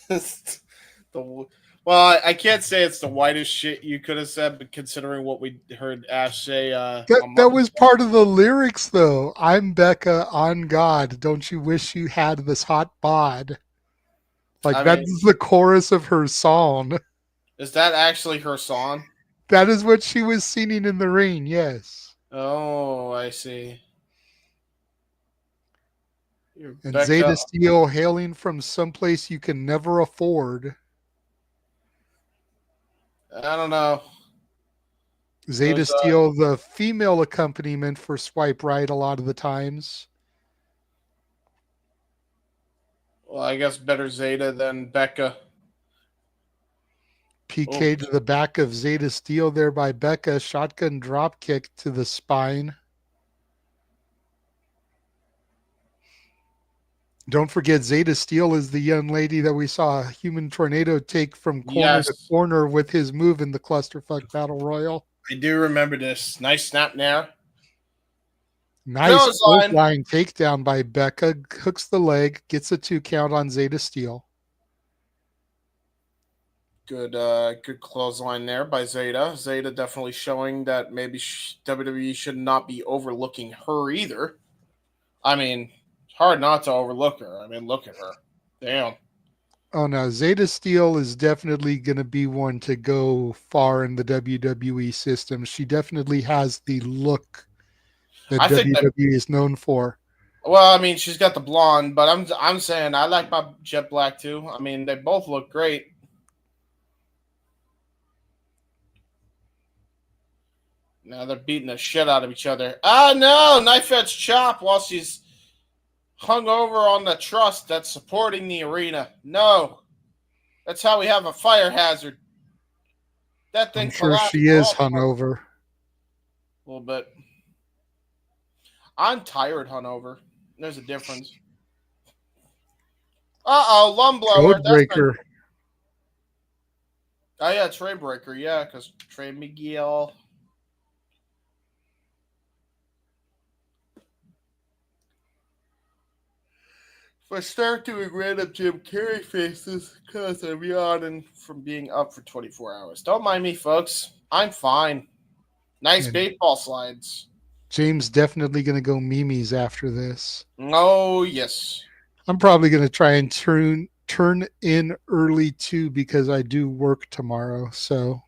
the well, I can't say it's the whitest shit you could have said, but considering what we heard Ash say That a month that was ago, part of the lyrics though. I'm Becca on God. Don't you wish you had this hot bod? Like I that mean, is the chorus of her song. is that actually her song? That is what she was singing in the rain, yes. Oh, I see. You're And Becca. Zayda Steel hailing from someplace you can never afford. I don't know. Zayda Those Steel, the female accompaniment for Swipe Right a lot of the times. well, I guess better Zeta than Becca. PK to Oops. the back of Zayda Steel there by Becca. Shotgun drop kick to the spine. Don't forget, Zayda Steel is the young lady that we saw a human tornado take from corner to Yes, corner with his move in the clusterfuck battle royal. I do remember this. Nice snap now. Nice Clothesline. clothesline takedown by Becca. Hooks the leg, gets a 2 count on Zayda Steel. Good clothesline there by Zeta. Zeta definitely showing that maybe WWE should not be overlooking her either. I mean, it's hard not to overlook her. I mean, look at her. Damn. Oh no, Zayda Steel is definitely going to be one to go far in the WWE system. She definitely has the look that I think that. WWE is known for. Well, I mean, she's got the blonde, but I'm saying I like my jet black too. I mean, they both look great. Now they're beating the shit out of each other. Ah, no! Knife edge chop while she's hung over on the truss that's supporting the arena. No. That's how we have a fire hazard. That I'm thing sure collapsed. she We're is all hungover. a little bit. I'm tired, hungover. There's a difference. Lum blower. Code That's my. breaker. Oh yeah, Trey breaker. Yeah, because Trey McGill. If I start doing random Jim Carrey faces, because I'm yawning from being up for 24 hours. Don't mind me, folks. I'm fine. Nice And baseball slides. James definitely going to go Mimi's after this. Oh yes. I'm probably going to try and turn in early too because I do work tomorrow. So,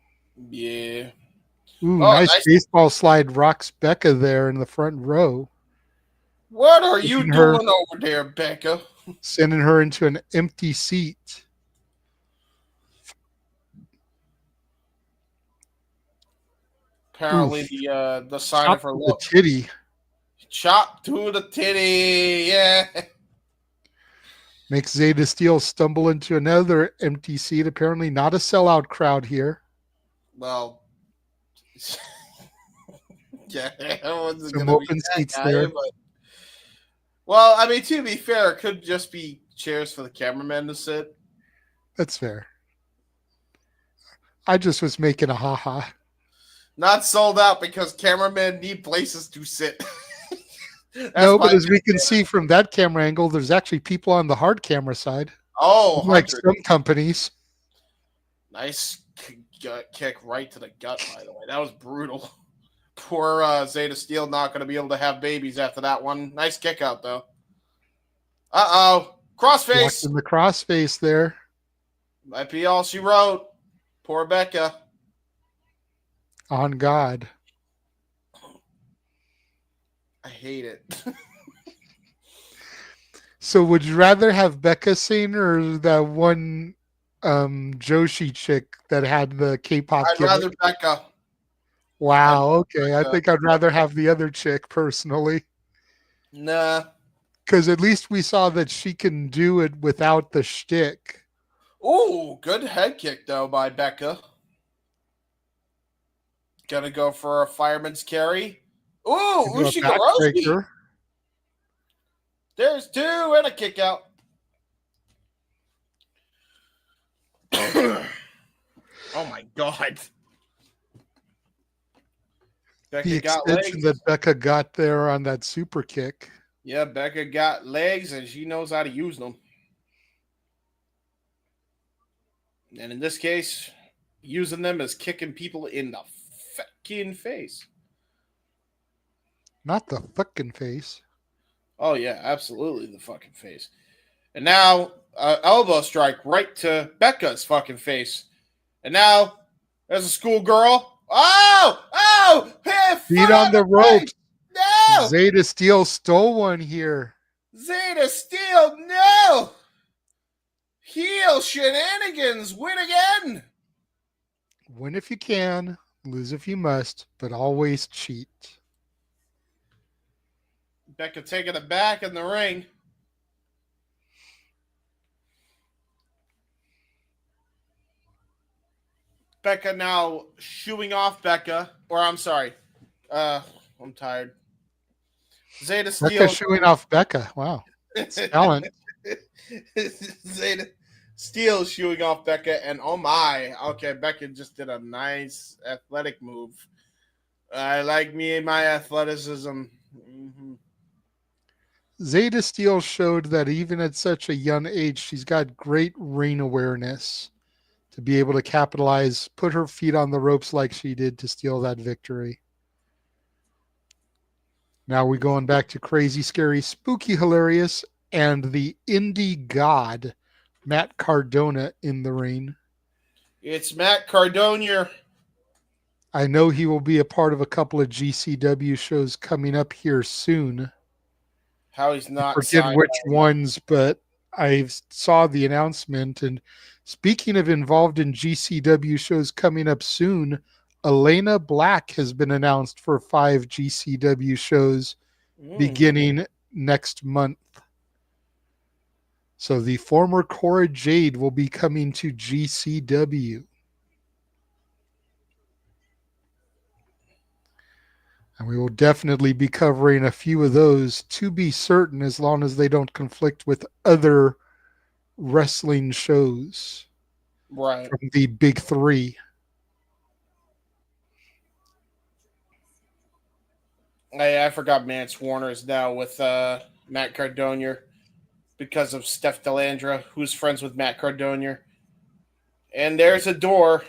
Yeah. ooh, Oh, nice nice. baseball slide rocks Becca there in the front row. What are you Sending her, doing over there, Becca? sending her into an empty seat. Apparently, Oof. the sign Chop of her to the look. titty. Chop to the titty. Yeah. Makes Zayda Steele stumble into another empty seat. Apparently not a sellout crowd here. Well, yeah, it wasn't Some gonna be open that seats guy, there. but well, I mean, to be fair, it could just be chairs for the cameraman to sit. That's fair. I just was making a haha. Not sold out because cameramen need places to sit. That's No, but my as we can see from that camera angle, there's actually people on the hard camera side. Like 100. some companies. Nice kick right to the gut, by the way. That was brutal. Poor Zayda Steele not going to be able to have babies after that one. Nice kick out, though. Uh-oh. Crossface. Walking the crossface there. Might be all she wrote. Poor Becca. On God. I hate it. So would you rather have Becca sing or that one Joshi chick that had the K-pop I'd gimmick? rather Becca. Wow, okay. I think I'd rather have the other chick personally. Nah. Because at least we saw that she can do it without the shtick. Ooh, good head kick, though, by Becca. Gonna go for a fireman's carry. Ooh, Ushigoroshi. There's two and a kick out. Oh my God. Becca The got extension legs. that Becca got there on that super kick. Yeah, Becca got legs and she knows how to use them. And in this case, using them is kicking people in the fucking face. Not the fucking face. Oh, yeah, absolutely the fucking face. And now, elbow strike right to Becca's fucking face. And now, there's a schoolgirl. Oh! Oh! Hey, Feet on the ropes. No! Zayda Steele stole one here. Zayda Steele, no! Heel shenanigans, win again! Win if you can, lose if you must, but always cheat. Becca taking it back in the ring. Becca now shooing off Becca. Or I'm sorry. I'm tired. Zayda Steele. Becca shooing off Becca. Wow. It's talent. Zayda Steele shooing off Becca. And oh my. Okay, Becca just did a nice athletic move. I like me and my athleticism. Mm-hmm. Zayda Steele showed that even at such a young age, she's got great ring awareness to be able to capitalize, put her feet on the ropes like she did to steal that victory. Now we're going back to crazy, scary, spooky, hilarious, and the indie god, Matt Cardona, in the ring. It's Matt Cardona. I know he will be a part of a couple of GCW shows coming up here soon. How he's not I forget signed which by ones, but I saw the announcement. And speaking of involved in GCW shows coming up soon, Elena Black has been announced for 5 GCW shows beginning next month. So the former Cora Jade will be coming to GCW. And we will definitely be covering a few of those to be certain, as long as they don't conflict with other wrestling shows Right. from the big three. I forgot Mance Warner is now with Matt Cardona because of Steph Delandra, who's friends with Matt Cardona. And there's a door.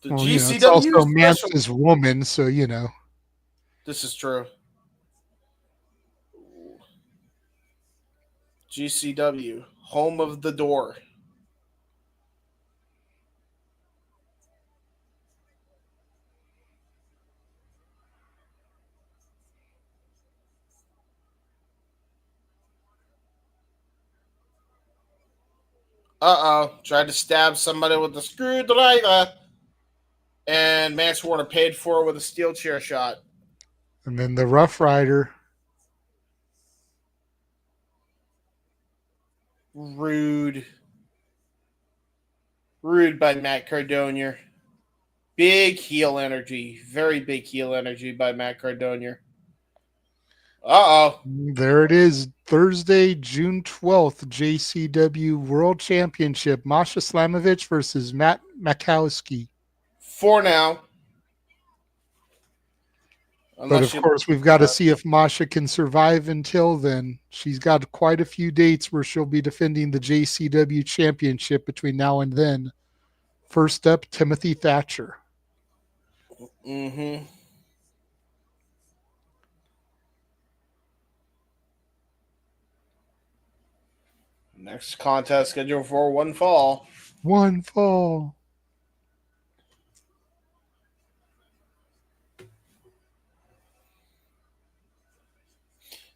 The Well, you know, it's GCW also special. Mance's woman, so you know. This is true. GCW, home of the door. Uh-oh. Tried to stab somebody with a screwdriver. And Mance Warner paid for it with a steel chair shot. And then the Rough Rider. Rude. Rude by Matt Cardona. Big heel energy. Very big heel energy by Matt Cardona. Uh-oh. There it is. Thursday, June 12th, JCW World Championship. Masha Slamovich versus Matt Makowski. For now. But Unless of you... course, we've got to see if Masha can survive until then. She's got quite a few dates where she'll be defending the JCW Championship between now and then. First up, Timothy Thatcher. Mm-hmm. Next contest scheduled for one fall. One fall.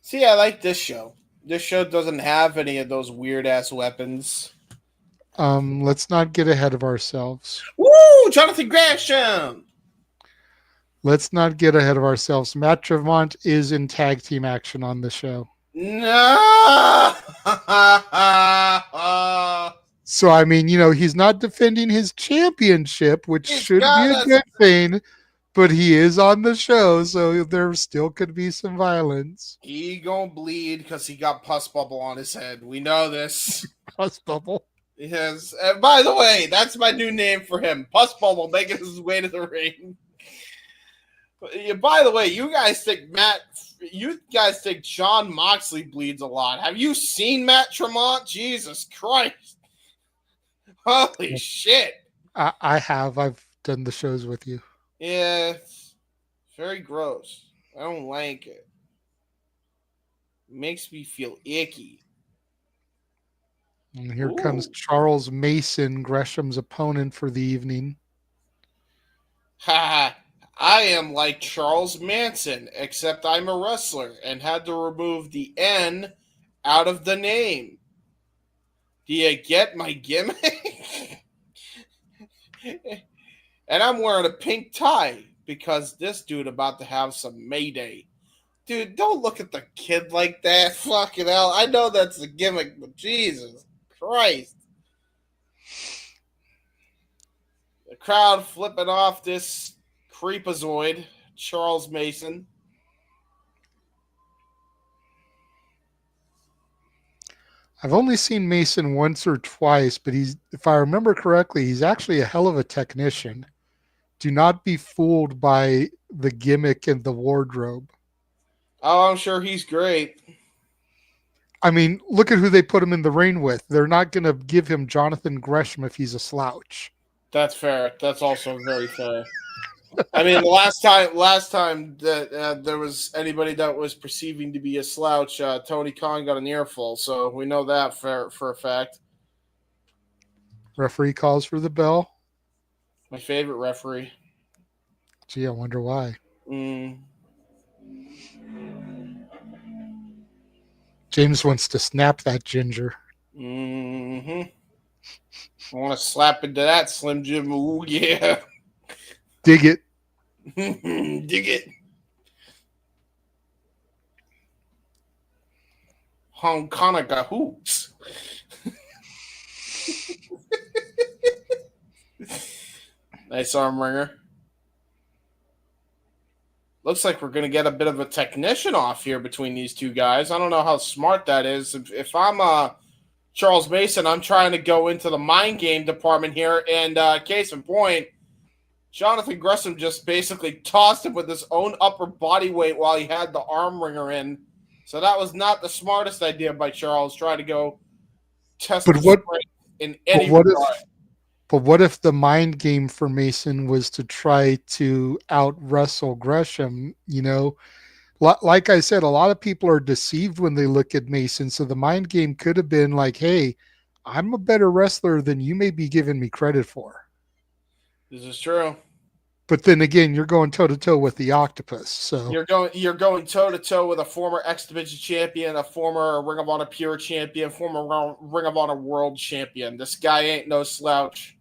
See, I like this show. This show doesn't have any of those weird-ass weapons. Let's not get ahead of ourselves. Woo! Jonathan Gresham! Let's not get ahead of ourselves. Matt Tremont is in tag team action on the show. No! So, I mean, you know, he's not defending his championship, which He's should be a got good thing, but he is on the show, so there still could be some violence. He gonna bleed because he got pus bubble on his head. We know this. Pus bubble. Yes. And by the way, that's my new name for him. Pus bubble making his way to the ring. By the way, you guys think John Moxley bleeds a lot. Have you seen Matt Tremont? Jesus Christ. Holy shit. I have. I've done the shows with you. Yeah, it's very gross. I don't like it. Makes me feel icky. And here comes Charles Mason, Gresham's opponent for the evening. Ha! I am like Charles Manson, except I'm a wrestler and had to remove the N out of the name. Do you get my gimmick? And I'm wearing a pink tie because this dude about to have some Mayday. Dude, don't look at the kid like that. Fucking hell. I know that's the gimmick, but Jesus Christ. The crowd flipping off this creepazoid, Charles Mason. I've only seen Mason once or twice, but if I remember correctly, he's actually a hell of a technician. Do not be fooled by the gimmick and the wardrobe. Oh, I'm sure he's great. I mean, look at who they put him in the ring with. They're not going to give him Jonathan Gresham if he's a slouch. That's fair. That's also very fair. I mean, the last time that there was anybody that was perceiving to be a slouch, Tony Khan got an earful, so we know that for a fact. Referee calls for the bell. My favorite referee. Gee, I wonder why. James wants to snap that ginger. Mm-hmm. I want to slap into that, Slim Jim. Ooh, yeah. Dig it. Dig it. Hong Konaga hoops. Nice arm wringer. looks like we're going to get a bit of a technician off here between these two guys. I don't know how smart that is. If I'm Charles Mason, I'm trying to go into the mind game department here. And case in point, Jonathan Gresham just basically tossed him with his own upper body weight while he had the arm wringer in. So that was not the smartest idea by Charles, trying to go test But the what? strength in any But what regard. if? But what if the mind game for Mason was to try to out wrestle Gresham? Like I said, a lot of people are deceived when they look at Mason. So the mind game could have been like, "Hey, I'm a better wrestler than you may be giving me credit for." This is true. But then again, you're going toe to toe with the octopus. So You're going toe to toe with a former X Division champion, a former Ring of Honor Pure champion, former Ring of Honor World champion. This guy ain't no slouch.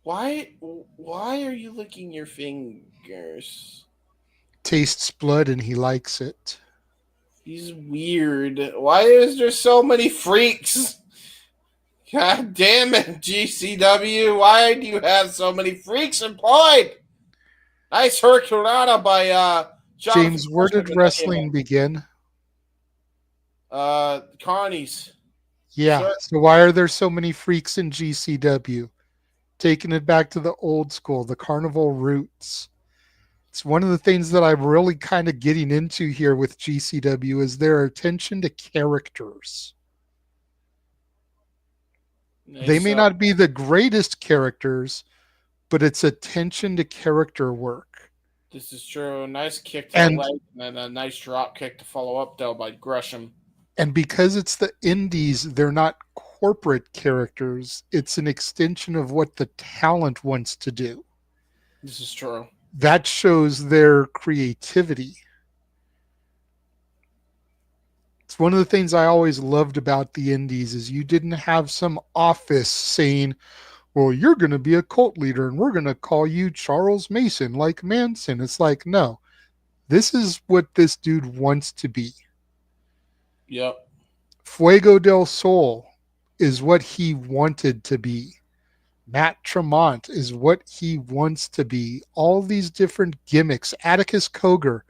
Why are you licking your fingers? tastes blood and he likes it. He's weird. Why is there so many freaks? God damn it, GCW. Why do you have so many freaks employed? Nice hurricanrana by James, where did wrestling begin? Carnies. Yeah. Sure. So why are there so many freaks in GCW? Taking it back to the old school, the carnival roots. It's one of the things that I'm really kind of getting into here with GCW is their attention to characters. They may not be the greatest characters, but it's attention to character work. This is true. Nice kick to the leg and then a nice drop kick to follow up, though, by Gresham. And because it's the indies, they're not corporate characters. It's an extension of what the talent wants to do. This is true. That shows their creativity. It's one of the things I always loved about the indies is you didn't have some office saying, well, you're going to be a cult leader and we're going to call you Charles Mason like Manson. It's like, no, this is what this dude wants to be. Yep. Fuego del Sol is what he wanted to be. Matt Tremont is what he wants to be. All these different gimmicks. Atticus Cogar,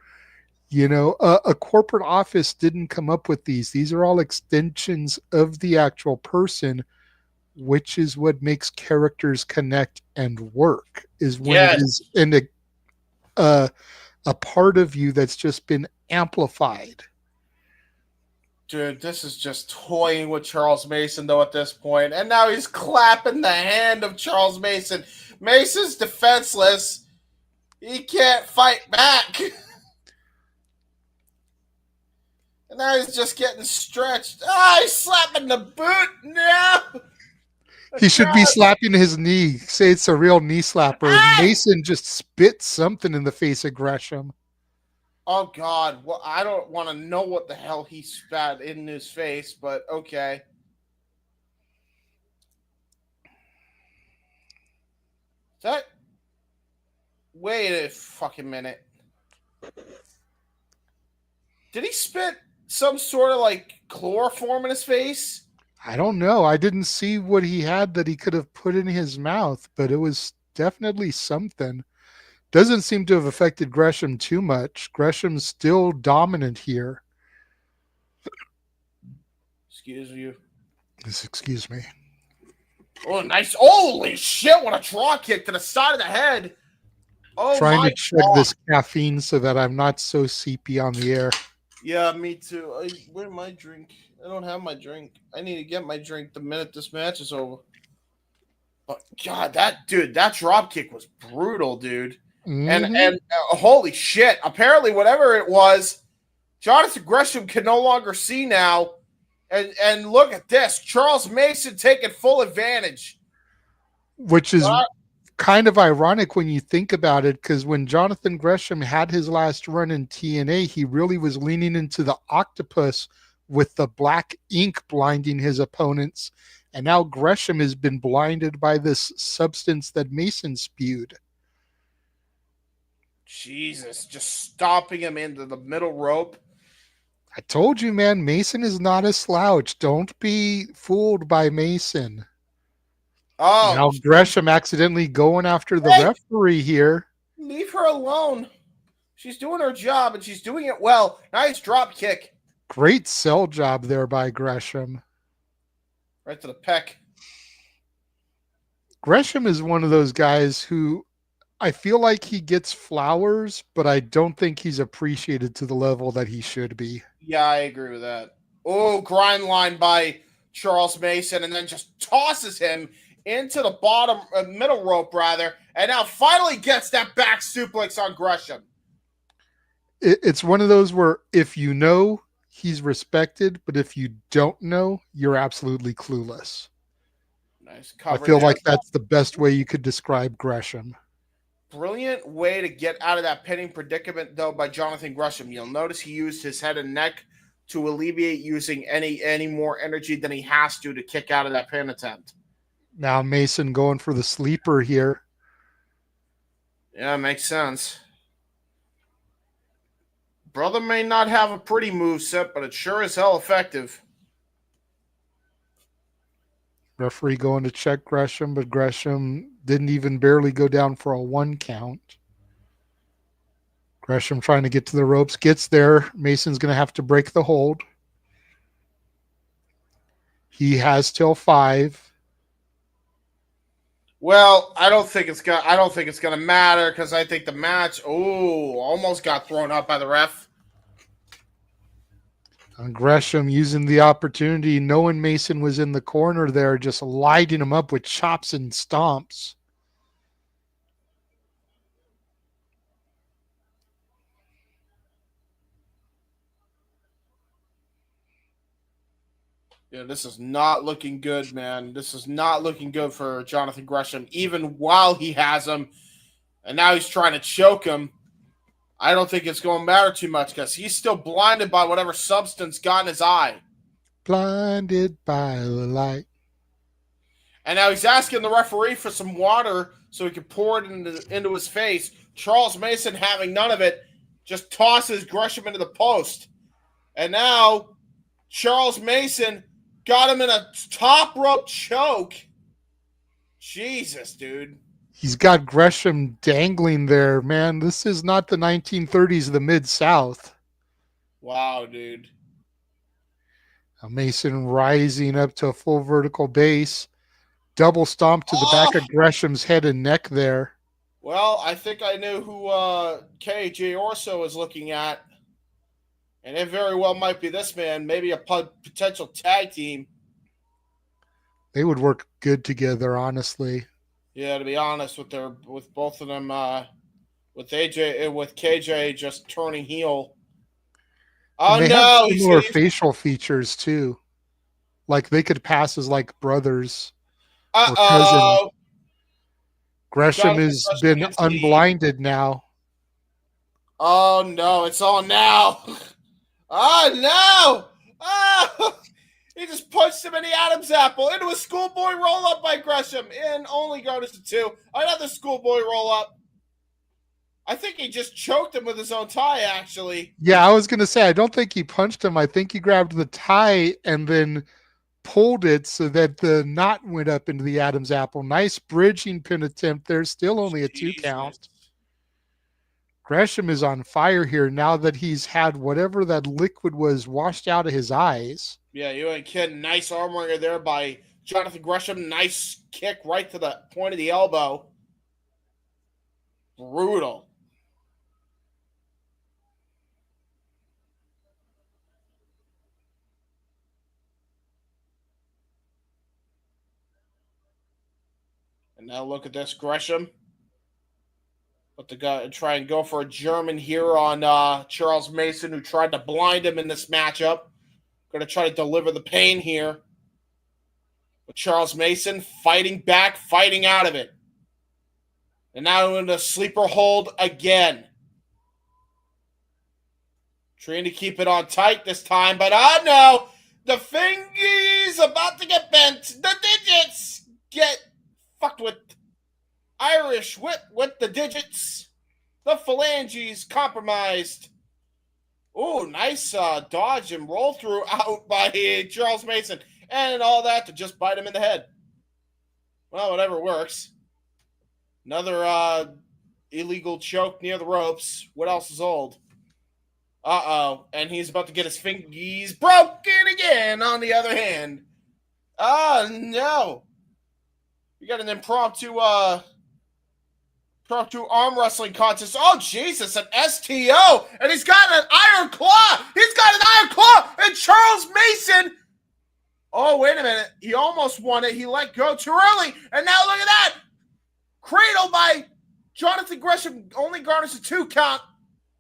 a corporate office didn't come up with these. These are all extensions of the actual person, which is what makes characters connect and work. Is when it is in a part of you that's just been amplified. Dude, this is just toying with Charles Mason, though, at this point. And now he's clapping the hand of Charles Mason. Mason's defenseless. He can't fight back. And now he's just getting stretched. He's slapping the boot. No. He should be slapping his knee. Say it's a real knee slapper. Mason just spit something in the face of Gresham. Oh, God. Well, I don't want to know what the hell he spat in his face, but okay. Wait a fucking minute. Did he spit some sort of like chloroform in his face? I don't know. I didn't see what he had that he could have put in his mouth, but it was definitely something. Doesn't seem to have affected Gresham too much. Gresham's still dominant here. Excuse you. Excuse me. Oh, nice. Holy shit, what a drop kick to the side of the head. Oh, trying to chug this caffeine so that I'm not so seepy on the air. Yeah, me too. Where's my drink? I don't have my drink. I need to get my drink the minute this match is over. But God, that drop kick was brutal, dude. Mm-hmm. And holy shit! Apparently, whatever it was, Jonathan Gresham can no longer see now. And look at this, Charles Mason taking full advantage, which is kind of ironic when you think about it, because when Jonathan Gresham had his last run in TNA, he really was leaning into the octopus with the black ink blinding his opponents, and now Gresham has been blinded by this substance that Mason spewed. Jesus, just stomping him into the middle rope. I told you, man, Mason is not a slouch. Don't be fooled by Mason. Oh, Now Gresham accidentally going after the hey, referee here. leave her alone. She's doing her job and she's doing it well. Nice drop kick. Great sell job there by Gresham. Right to the pec. Gresham is one of those guys who I feel like he gets flowers, but I don't think he's appreciated to the level that he should be. Yeah, I agree with that. Oh, grind line by Charles Mason, and then just tosses him into the bottom, middle rope, rather, and now finally gets that back suplex on Gresham. It's one of those where if you know, he's respected, but if you don't know, you're absolutely clueless. Nice I cover feel there. like that's the best way you could describe Gresham. Brilliant way to get out of that pinning predicament, though, by Jonathan Gresham. You'll notice he used his head and neck to alleviate using any more energy than he has to kick out of that pin attempt. Now Mason going for the sleeper here. Yeah, makes sense. Brother may not have a pretty move set, but it's sure as hell effective. Referee going to check Gresham, but Gresham didn't even barely go down for a 1 count. Gresham trying to get to the ropes, gets there. Mason's going to have to break the hold. He has till 5. Well, I don't think it's gonna matter because I think the match almost got thrown up by the ref. And Gresham using the opportunity, knowing Mason was in the corner there, just lighting him up with chops and stomps. Yeah, this is not looking good, man. This is not looking good for Jonathan Gresham, even while he has him. And now he's trying to choke him. I don't think it's going to matter too much because he's still blinded by whatever substance got in his eye. Blinded by the light. And now he's asking the referee for some water so he can pour it into his face. Charles Mason, having none of it, just tosses Gresham into the post. And now Charles Mason got him in a top rope choke. Jesus, dude. He's got Gresham dangling there, man. This is not the 1930s of the Mid-South. Wow, dude. Mason rising up to a full vertical base. Double stomp to the back of Gresham's head and neck there. Well, I think I knew who KJ Orso is looking at. And it very well might be this man. Maybe a potential tag team. They would work good together, honestly. Yeah, to be honest, with both of them, with KJ just turning heel. Oh they no, have similar facial features too. Like they could pass as like brothers or cousins. Gresham has been unblinded now. Oh no, it's on now. Oh no! Oh! He just punched him in the Adam's apple into a schoolboy roll up by Gresham. And only goes to 2. Another schoolboy roll up. I think he just choked him with his own tie, actually. Yeah, I was going to say, I don't think he punched him. I think he grabbed the tie and then pulled it so that the knot went up into the Adam's apple. Nice bridging pin attempt there. Still only a 2 count. Gresham is on fire here now that he's had whatever that liquid was washed out of his eyes. Yeah, you ain't kidding. Nice arm wringer there by Jonathan Gresham. Nice kick right to the point of the elbow. Brutal. And now look at this, Gresham. But the guy try and go for a German here on Charles Mason, who tried to blind him in this matchup. Going to try to deliver the pain here. But Charles Mason fighting back, fighting out of it. And now in the sleeper hold again. Trying to keep it on tight this time, but oh no! The fingies about to get bent. The digits get fucked with. Irish whip with the digits. The phalanges compromised. Oh, nice dodge and roll through out by Charles Mason. And all that to just bite him in the head. Well, whatever works. Another illegal choke near the ropes. What else is old? Uh-oh. And he's about to get his fingies broken again on the other hand. Oh, no. We got an impromptu arm wrestling contest. Oh, Jesus, an STO. And he's got an iron claw. He's got an iron claw. And Charles Mason. Oh, wait a minute. He almost won it. He let go too early. And now look at that. Cradled by Jonathan Gresham. Only garners a 2 count.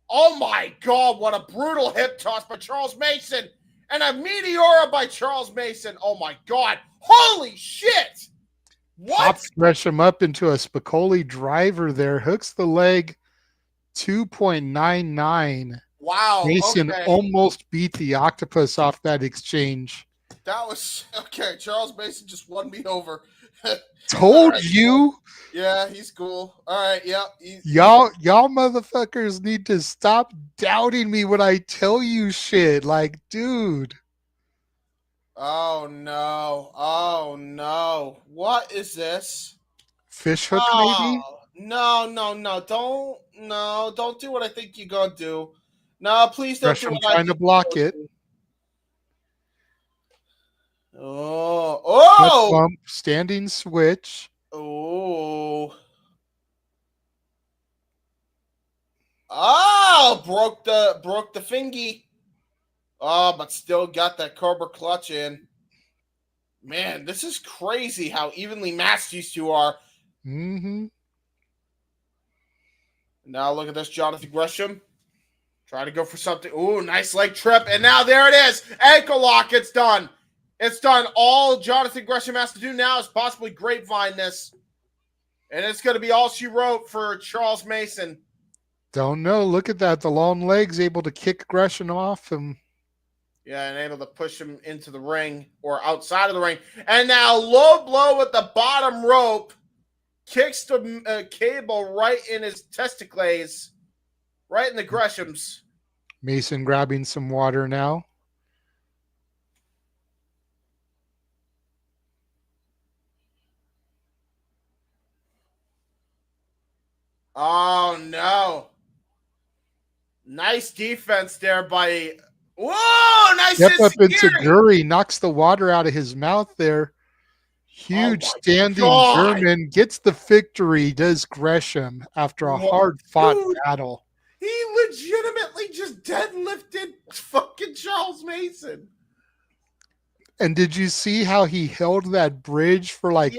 Oh, my God. What a brutal hip toss by Charles Mason. And a Meteora by Charles Mason. Oh, my God. Holy shit. What? Pops Gresham up into a Spicoli driver there. Hooks the leg 2.99. Wow. Mason okay. almost beat the octopus off that exchange. That was okay. Charles Mason just won me over. Told right, you. Cool. Yeah, he's cool. All right. Yep. Y'all motherfuckers need to stop doubting me when I tell you shit. Like, dude. Oh no. Oh no. What is this? Fish hook, maybe? No. Don't do what I think you're gonna do. No, please don't Gresham do what I trying to block it. Oh! Bump, standing switch. Oh! Broke the fingy. Oh, but still got that Cobra clutch in. Man, this is crazy how evenly matched these two are. Mm-hmm. Now look at this, Jonathan Gresham. Try to go for something. Ooh, nice leg trip. And now there it is. Ankle lock. It's done. It's done. All Jonathan Gresham has to do now is possibly grapevine this. And it's going to be all she wrote for Charles Mason. Don't know. Look at that. The long legs able to kick Gresham off him. Yeah, and able to push him into the ring or outside of the ring. And now low blow with the bottom rope. Kicks the cable right in his testicles. Right in the Greshams. Mason grabbing some water now. Oh, no. Nice defense there by... Whoa, nice Step up into Guri. Knocks the water out of his mouth there. Huge standing German. Gets the victory, does Gresham, after a hard-fought battle. He legitimately just deadlifted fucking Charles Mason. And did you see how he held that bridge for like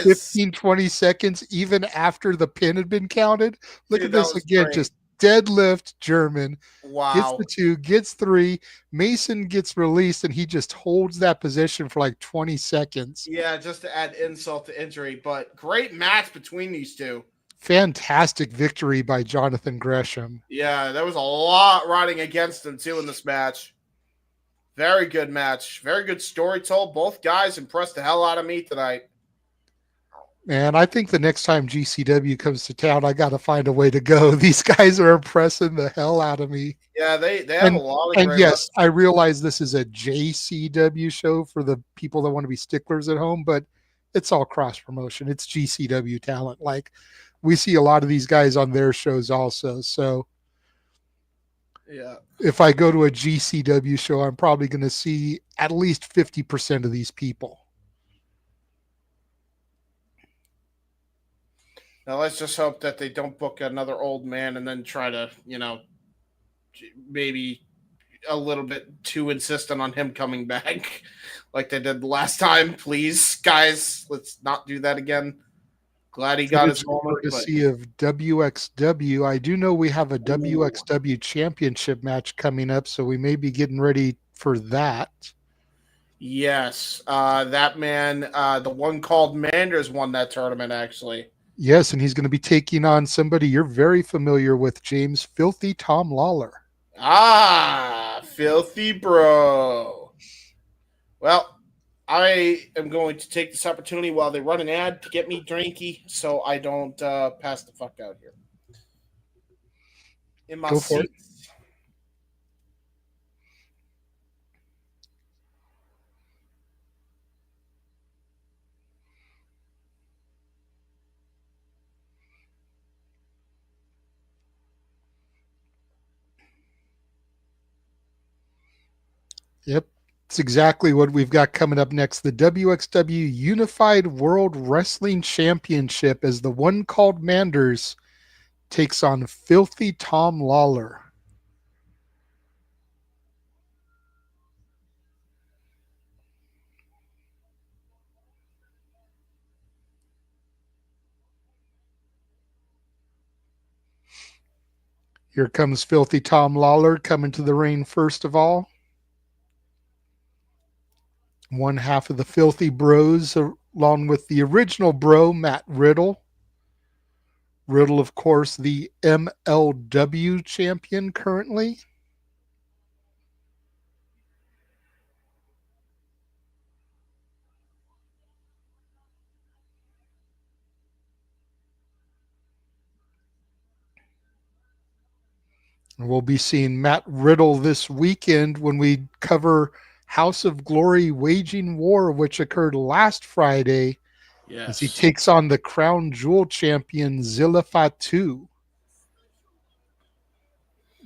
15, 20 seconds, even after the pin had been counted? Look at this again, just deadlift German. Wow. Gets the 2, gets 3. Mason gets released, and he just holds that position for like 20 seconds. Yeah, just to add insult to injury, but great match between these two. Fantastic victory by Jonathan Gresham. Yeah, there was a lot riding against him, too, in this match. Very good match. Very good story told. Both guys impressed the hell out of me tonight. And I think the next time GCW comes to town, I got to find a way to go. These guys are impressing the hell out of me. Yeah, they have a lot of great. And yes, I realize this is a JCW show for the people that want to be sticklers at home, but it's all cross promotion. It's GCW talent. Like, we see a lot of these guys on their shows also. So yeah, if I go to a GCW show, I'm probably going to see at least 50% of these people. Now let's just hope that they don't book another old man and then try to, maybe a little bit too insistent on him coming back like they did the last time. Please, guys, let's not do that again. Glad he got his moment. Courtesy of WXW. I do know we have a WXW championship match coming up, so we may be getting ready for that. Yes, that man, the one called Manders, won that tournament, actually. Yes, and he's going to be taking on somebody you're very familiar with, James Filthy Tom Lawlor. Filthy bro. Well, I am going to take this opportunity while they run an ad to get me drinky so I don't pass the fuck out here. In my seat. Yep. It's exactly what we've got coming up next. The WXW Unified World Wrestling Championship as the one called Manders takes on Filthy Tom Lawlor. Here comes Filthy Tom Lawlor coming to the ring first of all. One half of the Filthy Bros, along with the original bro, Matt Riddle. Riddle, of course, the MLW champion currently. And we'll be seeing Matt Riddle this weekend when we cover House of Glory Waging War, which occurred last Friday, as he Yes. takes on the Crown Jewel champion Zilla Fatu.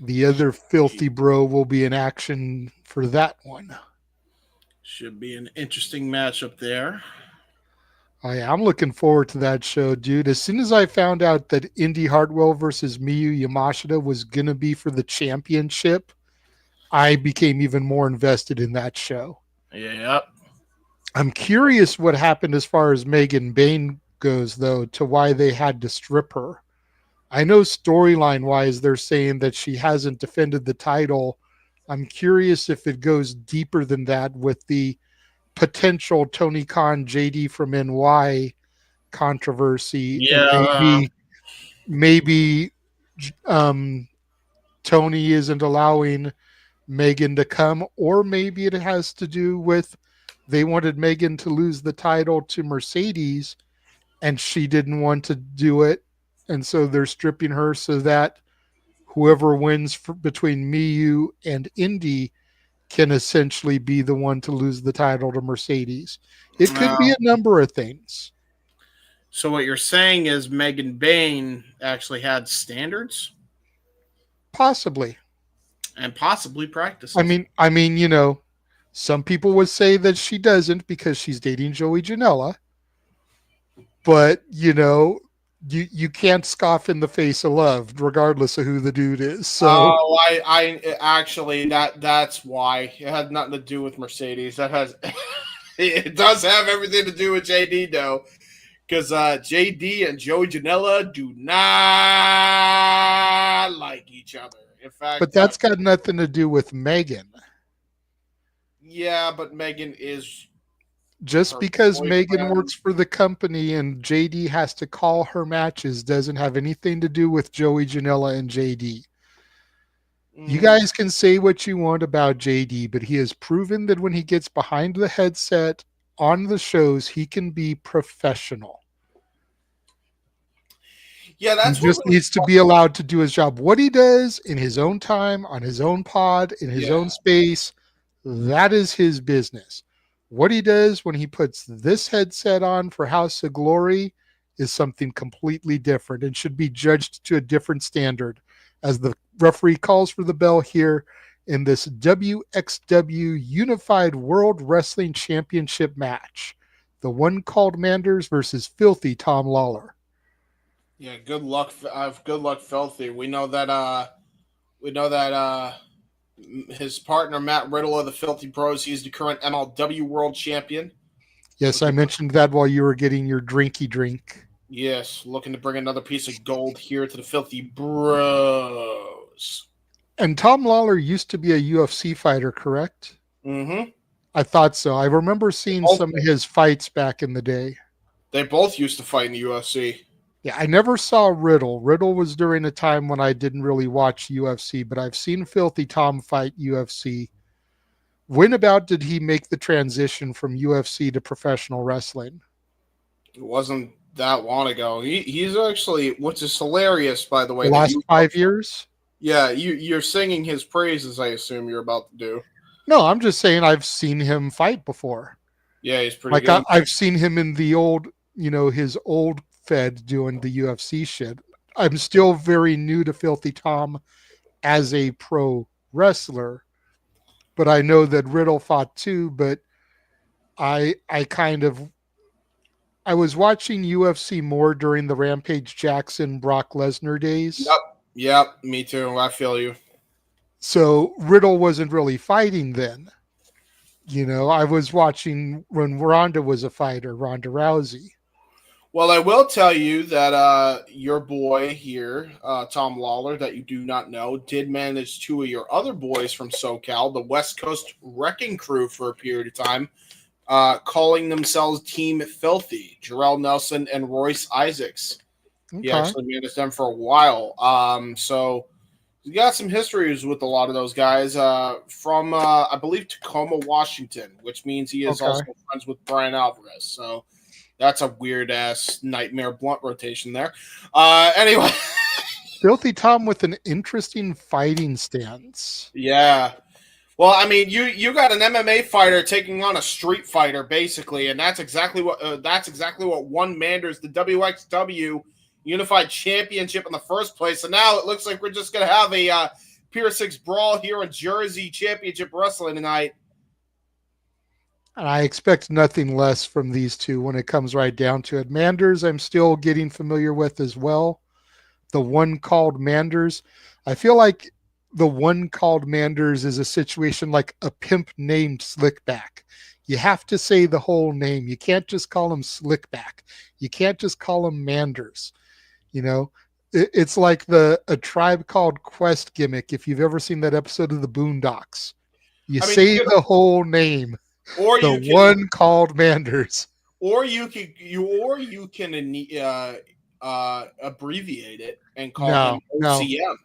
The other Filthy Bro will be in action for that one. Should be an interesting matchup there. I'm looking forward to that show, dude. As soon as I found out that Indy Hartwell versus Miyu Yamashita was going to be for the championship, I became even more invested in that show. Yep. I'm curious what happened as far as Megan Bain goes, though, to why they had to strip her. I know storyline wise, they're saying that she hasn't defended the title. I'm curious if it goes deeper than that with the potential Tony Khan JD from NY controversy, and Yeah. maybe Tony isn't allowing Megan to come, or maybe it has to do with they wanted Megan to lose the title to Mercedes and she didn't want to do it, and so they're stripping her so that whoever wins between Miyu and Indy can essentially be the one to lose the title to Mercedes. It could be a number of things. So what you're saying is Megan Bain actually had standards Possibly. and possibly practices. I mean, some people would say that she doesn't because she's dating Joey Janela. But, you can't scoff in the face of love, regardless of who the dude is. So, I actually that's why it had nothing to do with Mercedes. That has it does have everything to do with JD though, because JD and Joey Janela do not like each other. In fact, but that's got nothing to do with Megan. Yeah, but Megan is Just because Megan boyfriend. works for the company and JD has to call her matches doesn't have anything to do with Joey Janela and JD. You guys can say what you want about JD, but he has proven that when he gets behind the headset on the shows, he can be professional. Yeah, He that's just needs to be allowed to do his job. What he does in his own time, on his own pod, in his own space, that is his business. What he does when he puts this headset on for House of Glory is something completely different and should be judged to a different standard. As the referee calls for the bell here in this WXW Unified World Wrestling Championship match, the one called Manders versus Filthy Tom Lawlor. Yeah, good luck. Good luck, Filthy. We know that his partner Matt Riddle of the Filthy Bros. He's the current MLW World Champion. Yes, I mentioned that while you were getting your drinky drink. Yes, looking to bring another piece of gold here to the Filthy Bros. And Tom Lawlor used to be a UFC fighter, correct? Mm-hmm. I thought so. I remember seeing some of his fights back in the day. They both used to fight in the UFC. Yeah, I never saw Riddle. Riddle was during a time when I didn't really watch UFC, but I've seen Filthy Tom fight UFC. When about did he make the transition from UFC to professional wrestling? It wasn't that long ago. He's actually, which is hilarious, by the way. The last 5 years? Yeah, you're singing his praises, I assume you're about to do. No, I'm just saying I've seen him fight before. Yeah, he's pretty good. I've seen him in the old, his old Fed doing the UFC shit. I'm still very new to Filthy Tom as a pro wrestler. but I know that Riddle fought too. But I kind of I was watching UFC more during the Rampage Jackson Brock Lesnar days. Yep, me too. I feel you. So Riddle wasn't really fighting then. I was watching when Ronda was a fighter, Ronda Rousey. Well, I will tell you that your boy here, Tom Lawlor, that you do not know, did manage two of your other boys from SoCal, the West Coast Wrecking Crew, for a period of time, calling themselves Team Filthy, Jarrell Nelson and Royce Isaacs. He Okay. actually managed them for a while. So we got some histories with a lot of those guys from, I believe, Tacoma, Washington, which means he is also friends with Brian Alvarez. So that's a weird ass nightmare blunt rotation there. Anyway, Filthy Tom with an interesting fighting stance. yeah. Well, I mean, you got an MMA fighter taking on a street fighter, basically, and that's exactly what won Manders the WXW Unified Championship in the first place. And now it looks like we're just gonna have a Pier 6 brawl here in Jersey Championship Wrestling tonight. And I expect nothing less from these two when it comes right down to it. Manders, I'm still getting familiar with as well. The one called Manders. I feel like the one called Manders is a situation like a pimp named Slickback. You have to say the whole name. You can't just call him Slickback. You can't just call him Manders. It's like a Tribe Called Quest gimmick. If you've ever seen that episode of the Boondocks, you say the whole name. Or the one called Manders. Or you can abbreviate it and call him OCM.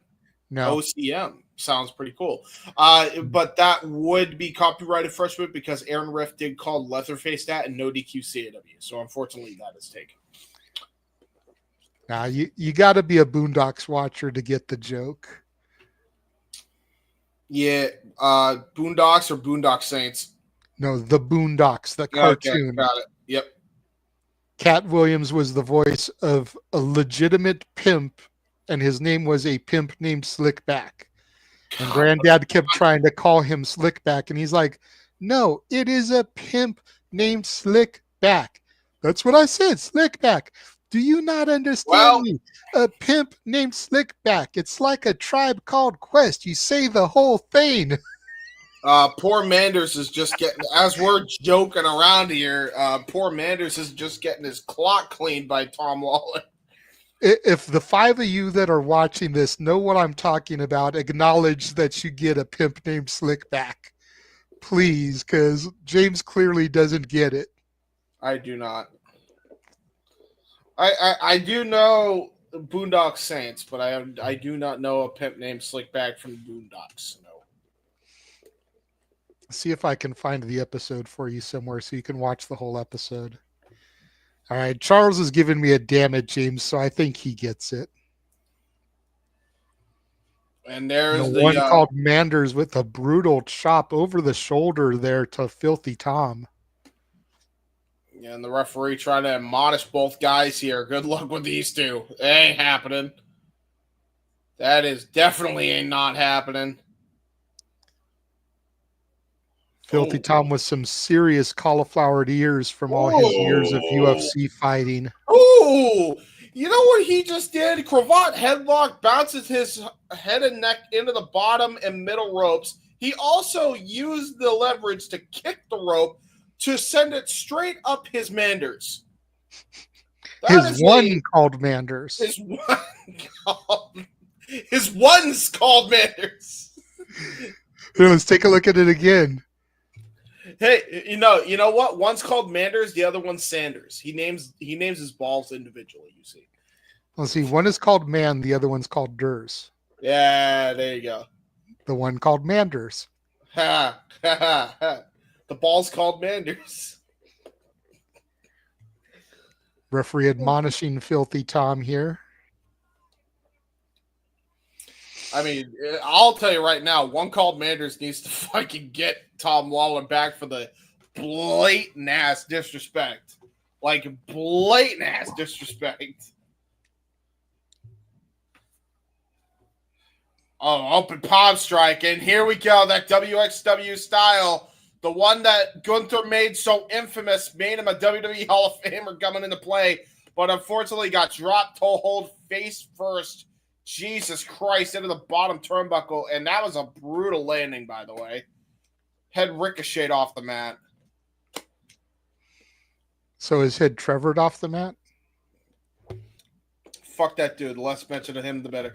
No. OCM sounds pretty cool. But that would be copyrighted first week because Aaron Riff did call Leatherface that and no DQ CAW. So unfortunately that is taken. Now you got to be a Boondocks watcher to get the joke. Yeah, Boondocks or Boondock Saints? No, the Boondocks, the cartoon. Okay, got it. Yep. Cat Williams was the voice of a legitimate pimp, and his name was a pimp named Slickback. And Granddad kept trying to call him Slickback, and he's like, no, it is a pimp named Slickback. That's what I said, Slickback. Do you not understand me? A pimp named Slickback. It's like a Tribe Called Quest. You say the whole thing. Poor Manders is just getting, as we're joking around here, poor Manders is just getting his clock cleaned by Tom Lawlor. If the five of you that are watching this know what I'm talking about, acknowledge that you get a pimp named Slickback. Please, because James clearly doesn't get it. I do not. I do know Boondock Saints, but I do not know a pimp named Slickback from Boondocks. No. See if I can find the episode for you somewhere so you can watch the whole episode. All right, Charles has given me a damn it, James, so I think he gets it. And there's the one called Manders with a brutal chop over the shoulder there to Filthy Tom. And the referee trying to admonish both guys here. Good luck with these two. It ain't happening. That is definitely not happening. Filthy Tom with some serious cauliflowered ears from all his years of UFC fighting. Oh, you know what he just did? Cravat headlock, bounces his head and neck into the bottom and middle ropes. He also used the leverage to kick the rope to send it straight up his Manders. His one called Manders. His one's called Manders. Here, let's take a look at it again. Hey, you know what? One's called Manders, the other one's Sanders. He names his balls individually, you see. Let's see. One is called Man, the other one's called Durs. Yeah, there you go. The one called Manders. Ha, ha, ha, ha. The ball's called Manders. Referee admonishing Filthy Tom here. I mean, I'll tell you right now, one called Manders needs to fucking get Tom Lawlor back for the blatant ass disrespect. Like, blatant ass disrespect. Oh, open palm strike. And here we go. That WXW style. The one that Gunther made so infamous, made him a WWE Hall of Famer coming into play, but unfortunately got dropped toe hold face first. Jesus Christ, into the bottom turnbuckle. And that was a brutal landing, by the way. Head ricocheted off the mat. So his head trevored off the mat? Fuck that dude. The less mention of him, the better.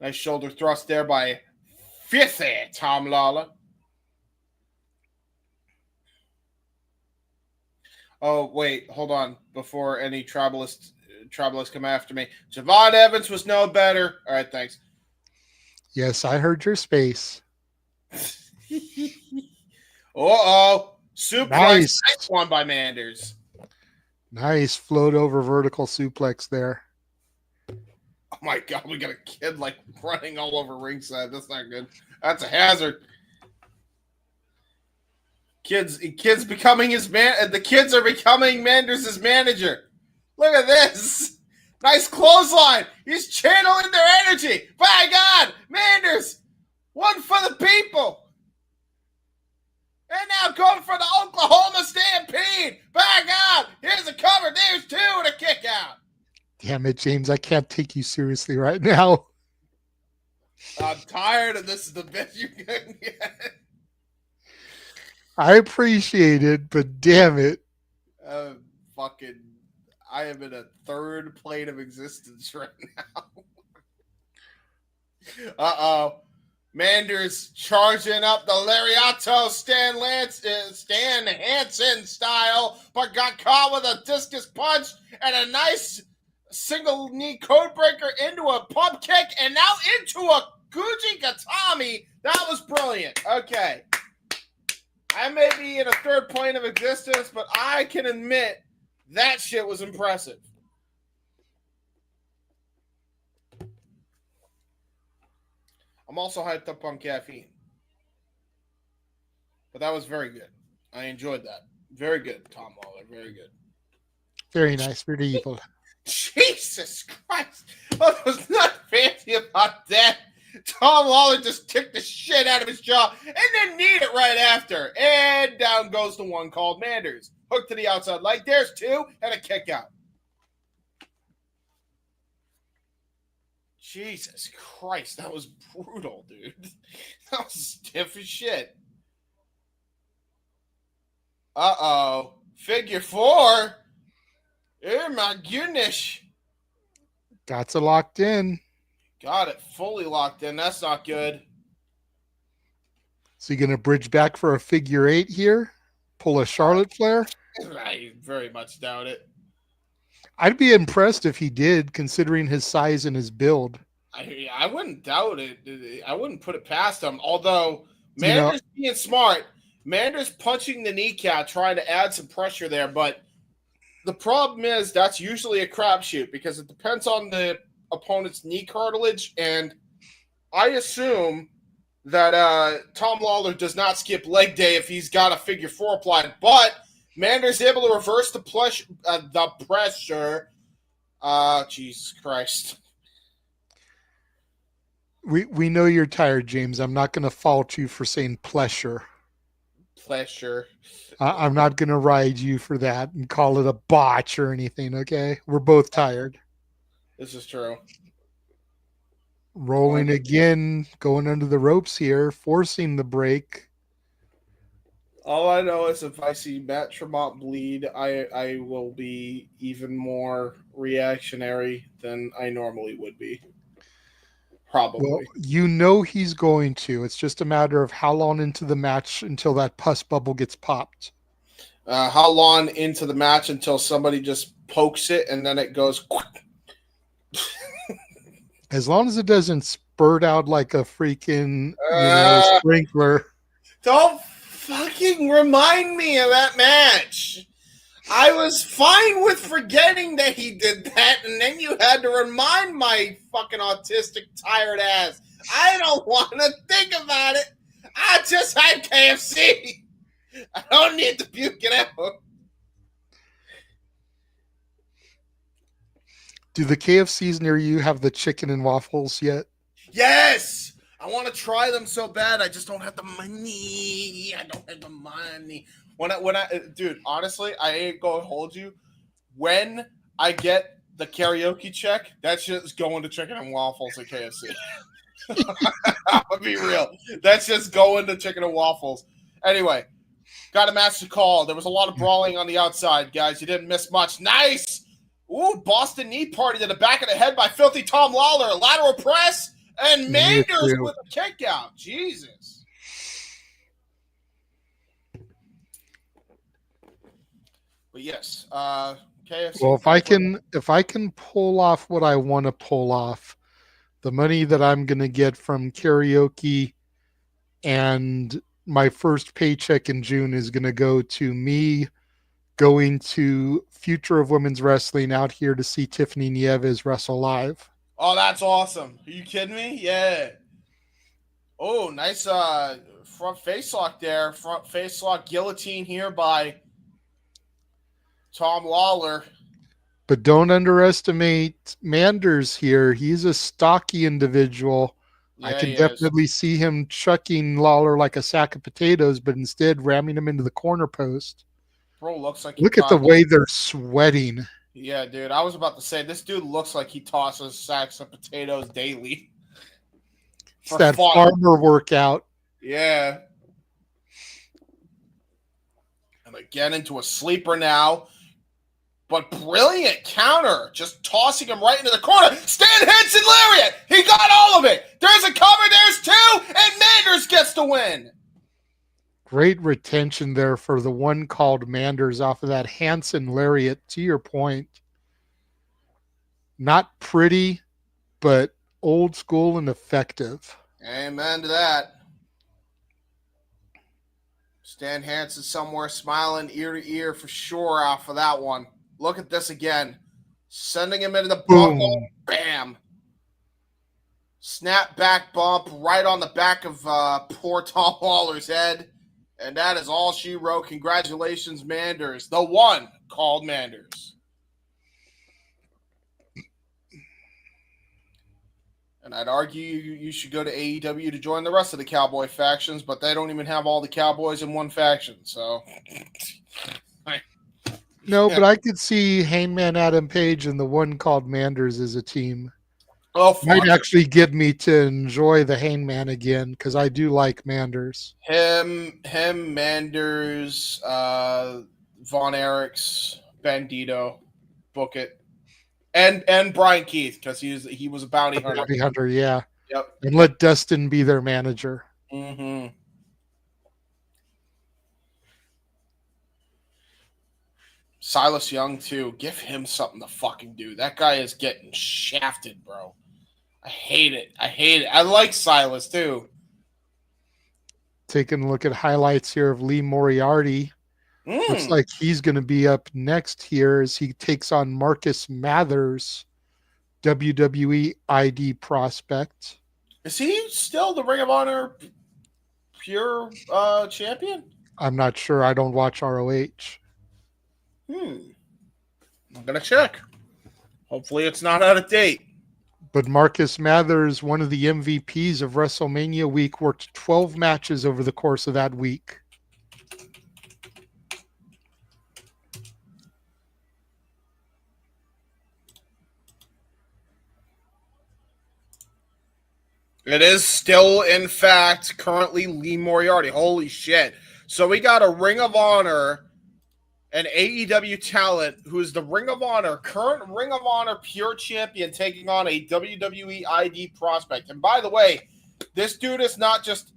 Nice shoulder thrust there by Fifty Tom Lawlor. Oh, wait. Hold on. Before any tribalists come after me. Javon Evans was no better. All right, thanks. Yes, I heard your space. Uh-oh. Suplex. Nice one by Manders. Nice float over vertical suplex there. Oh my God, we got a kid like running all over ringside. That's not good. That's a hazard. Kids becoming his man. The kids are becoming Manders' manager. Look at this. Nice clothesline. He's channeling their energy. By God, Manders, one for the people. And now going for the Oklahoma Stampede. By God, here's a cover. There's two and a kick out. Damn it, James. I can't take you seriously right now. I'm tired of this. Is the best you can get. I appreciate it, but damn it. I am in a third plane of existence right now. Uh-oh. Manders charging up the Lariato Stan Hansen style, but got caught with a discus punch and a nice single knee codebreaker into a pump kick and now into a Guji Gatami. That was brilliant. Okay. I may be in a third plane of existence, but I can admit that shit was impressive. I'm also hyped up on caffeine. But that was very good. I enjoyed that. Very good, Tom Lawlor. Very good. Very nice. Very evil. Jesus Christ. I was not fancy about that. Tom Lawlor just kicked the shit out of his jaw and then kneed it right after. And down goes the one called Manders. Hook to the outside leg. There's two and a kick out. Jesus Christ, that was brutal, dude. That was stiff as shit. Uh-oh. Figure four. Oh, my goodness. Got it locked in. Got it fully locked in. That's not good. So you going to bridge back for a figure eight here? Pull a Charlotte Flair? I very much doubt it. I'd be impressed if he did, considering his size and his build. I wouldn't doubt it. I wouldn't put it past him. Although Manders being smart, Manders punching the kneecap, trying to add some pressure there. But the problem is that's usually a crapshoot because it depends on the opponent's knee cartilage. And I assume that Tom Lawlor does not skip leg day if he's got a figure four applied. But Manders able to reverse the pressure. Jesus Christ. We know you're tired, James. I'm not going to fault you for saying pleasure. Pleasure. I'm not going to ride you for that and call it a botch or anything, okay? We're both tired. This is true. Rolling again, going under the ropes here, forcing the break. All I know is if I see Matt Tremont bleed, I will be even more reactionary than I normally would be. Probably. Well, you know he's going to. It's just a matter of how long into the match until that pus bubble gets popped. How long into the match until somebody just pokes it and then it goes... As long as it doesn't spurt out like a freaking sprinkler. Don't fucking remind me of that match. I was fine with forgetting that he did that, and then you had to remind my fucking autistic, tired ass. I don't want to think about it. I just had KFC. I don't need to puke it out. Do the KFCs near you have the chicken and waffles yet? Yes, I want to try them so bad. I just don't have the money. I don't have the money. Dude, honestly, I ain't gonna hold you. When I get the karaoke check, that's just going to chicken and waffles at KFC. I'll be real. That's just going to chicken and waffles. Anyway, got a match to call. There was a lot of brawling on the outside, guys. You didn't miss much. Nice. Ooh, Boston knee party to the back of the head by Filthy Tom Lawlor. Lateral press and Manders with a kick out. Jesus. But yes, KFC. Well, if I can pull off what I want to pull off, the money that I'm going to get from karaoke and my first paycheck in June is going to go to me going to Future of Women's Wrestling out here to see Tiffany Nieves wrestle live. Oh, that's awesome. Are you kidding me? Yeah. Oh, nice front face lock there. Front face lock guillotine here by Tom Lawlor. But don't underestimate Manders here. He's a stocky individual. Yeah, I can definitely see him chucking Lawlor like a sack of potatoes, but instead ramming him into the corner post. Bro, looks like look at the way they're sweating. Yeah, dude. I was about to say this dude looks like he tosses sacks of potatoes daily. It's that farmer workout. Yeah. And again into a sleeper now. But brilliant counter. Just tossing him right into the corner. Stand hits and lariat. He got all of it. There's a cover. There's two. And Manders gets the win. Great retention there for the one called Manders off of that Hansen lariat, to your point. Not pretty, but old school and effective. Amen to that. Stan Hansen somewhere smiling ear to ear for sure off of that one. Look at this again. Sending him into the buckle. Bam. Snap back bump right on the back of poor Tom Lawlor's head. And that is all she wrote. Congratulations, Manders. The one called Manders. And I'd argue you should go to AEW to join the rest of the Cowboy factions, but they don't even have all the Cowboys in one faction. So, no, but I could see Hangman Adam Page and the one called Manders as a team. Oh, might actually get me to enjoy the Hangman again because I do like Manders. Him, Manders, Von Erichs, Bandito, book it, and Brian Keith because he was a bounty hunter. Bounty hunter, yeah. Yep. And let Dustin be their manager. Mm-hmm. Silas Young too. Give him something to fucking do. That guy is getting shafted, bro. I hate it. I like Silas too. Taking a look at highlights here of Lee Moriarty. Looks like he's going to be up next here as he takes on Marcus Mathers, WWE ID prospect. Is he still the Ring of Honor pure champion? I'm not sure. I don't watch ROH. I'm going to check. Hopefully it's not out of date. But Marcus Mathers, one of the MVPs of WrestleMania week, worked 12 matches over the course of that week. It is still, in fact, currently Lee Moriarty. Holy shit. So we got a Ring of Honor, an AEW talent who is the current Ring of Honor pure champion taking on a WWE ID prospect. And by the way, this dude is not just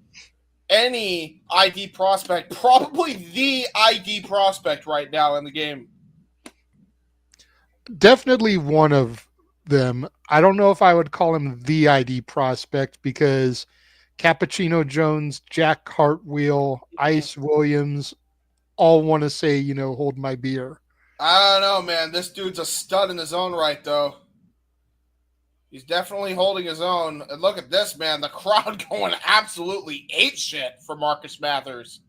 any ID prospect, probably the ID prospect right now in the game. Definitely one of them. I don't know if I would call him the ID prospect because Cappuccino Jones, Jack Cartwheel, Ice Williams all want to say, hold my beer. I don't know, man. This dude's a stud in his own right, though. He's definitely holding his own. And look at this, man. The crowd going absolutely apeshit for Marcus Mathers.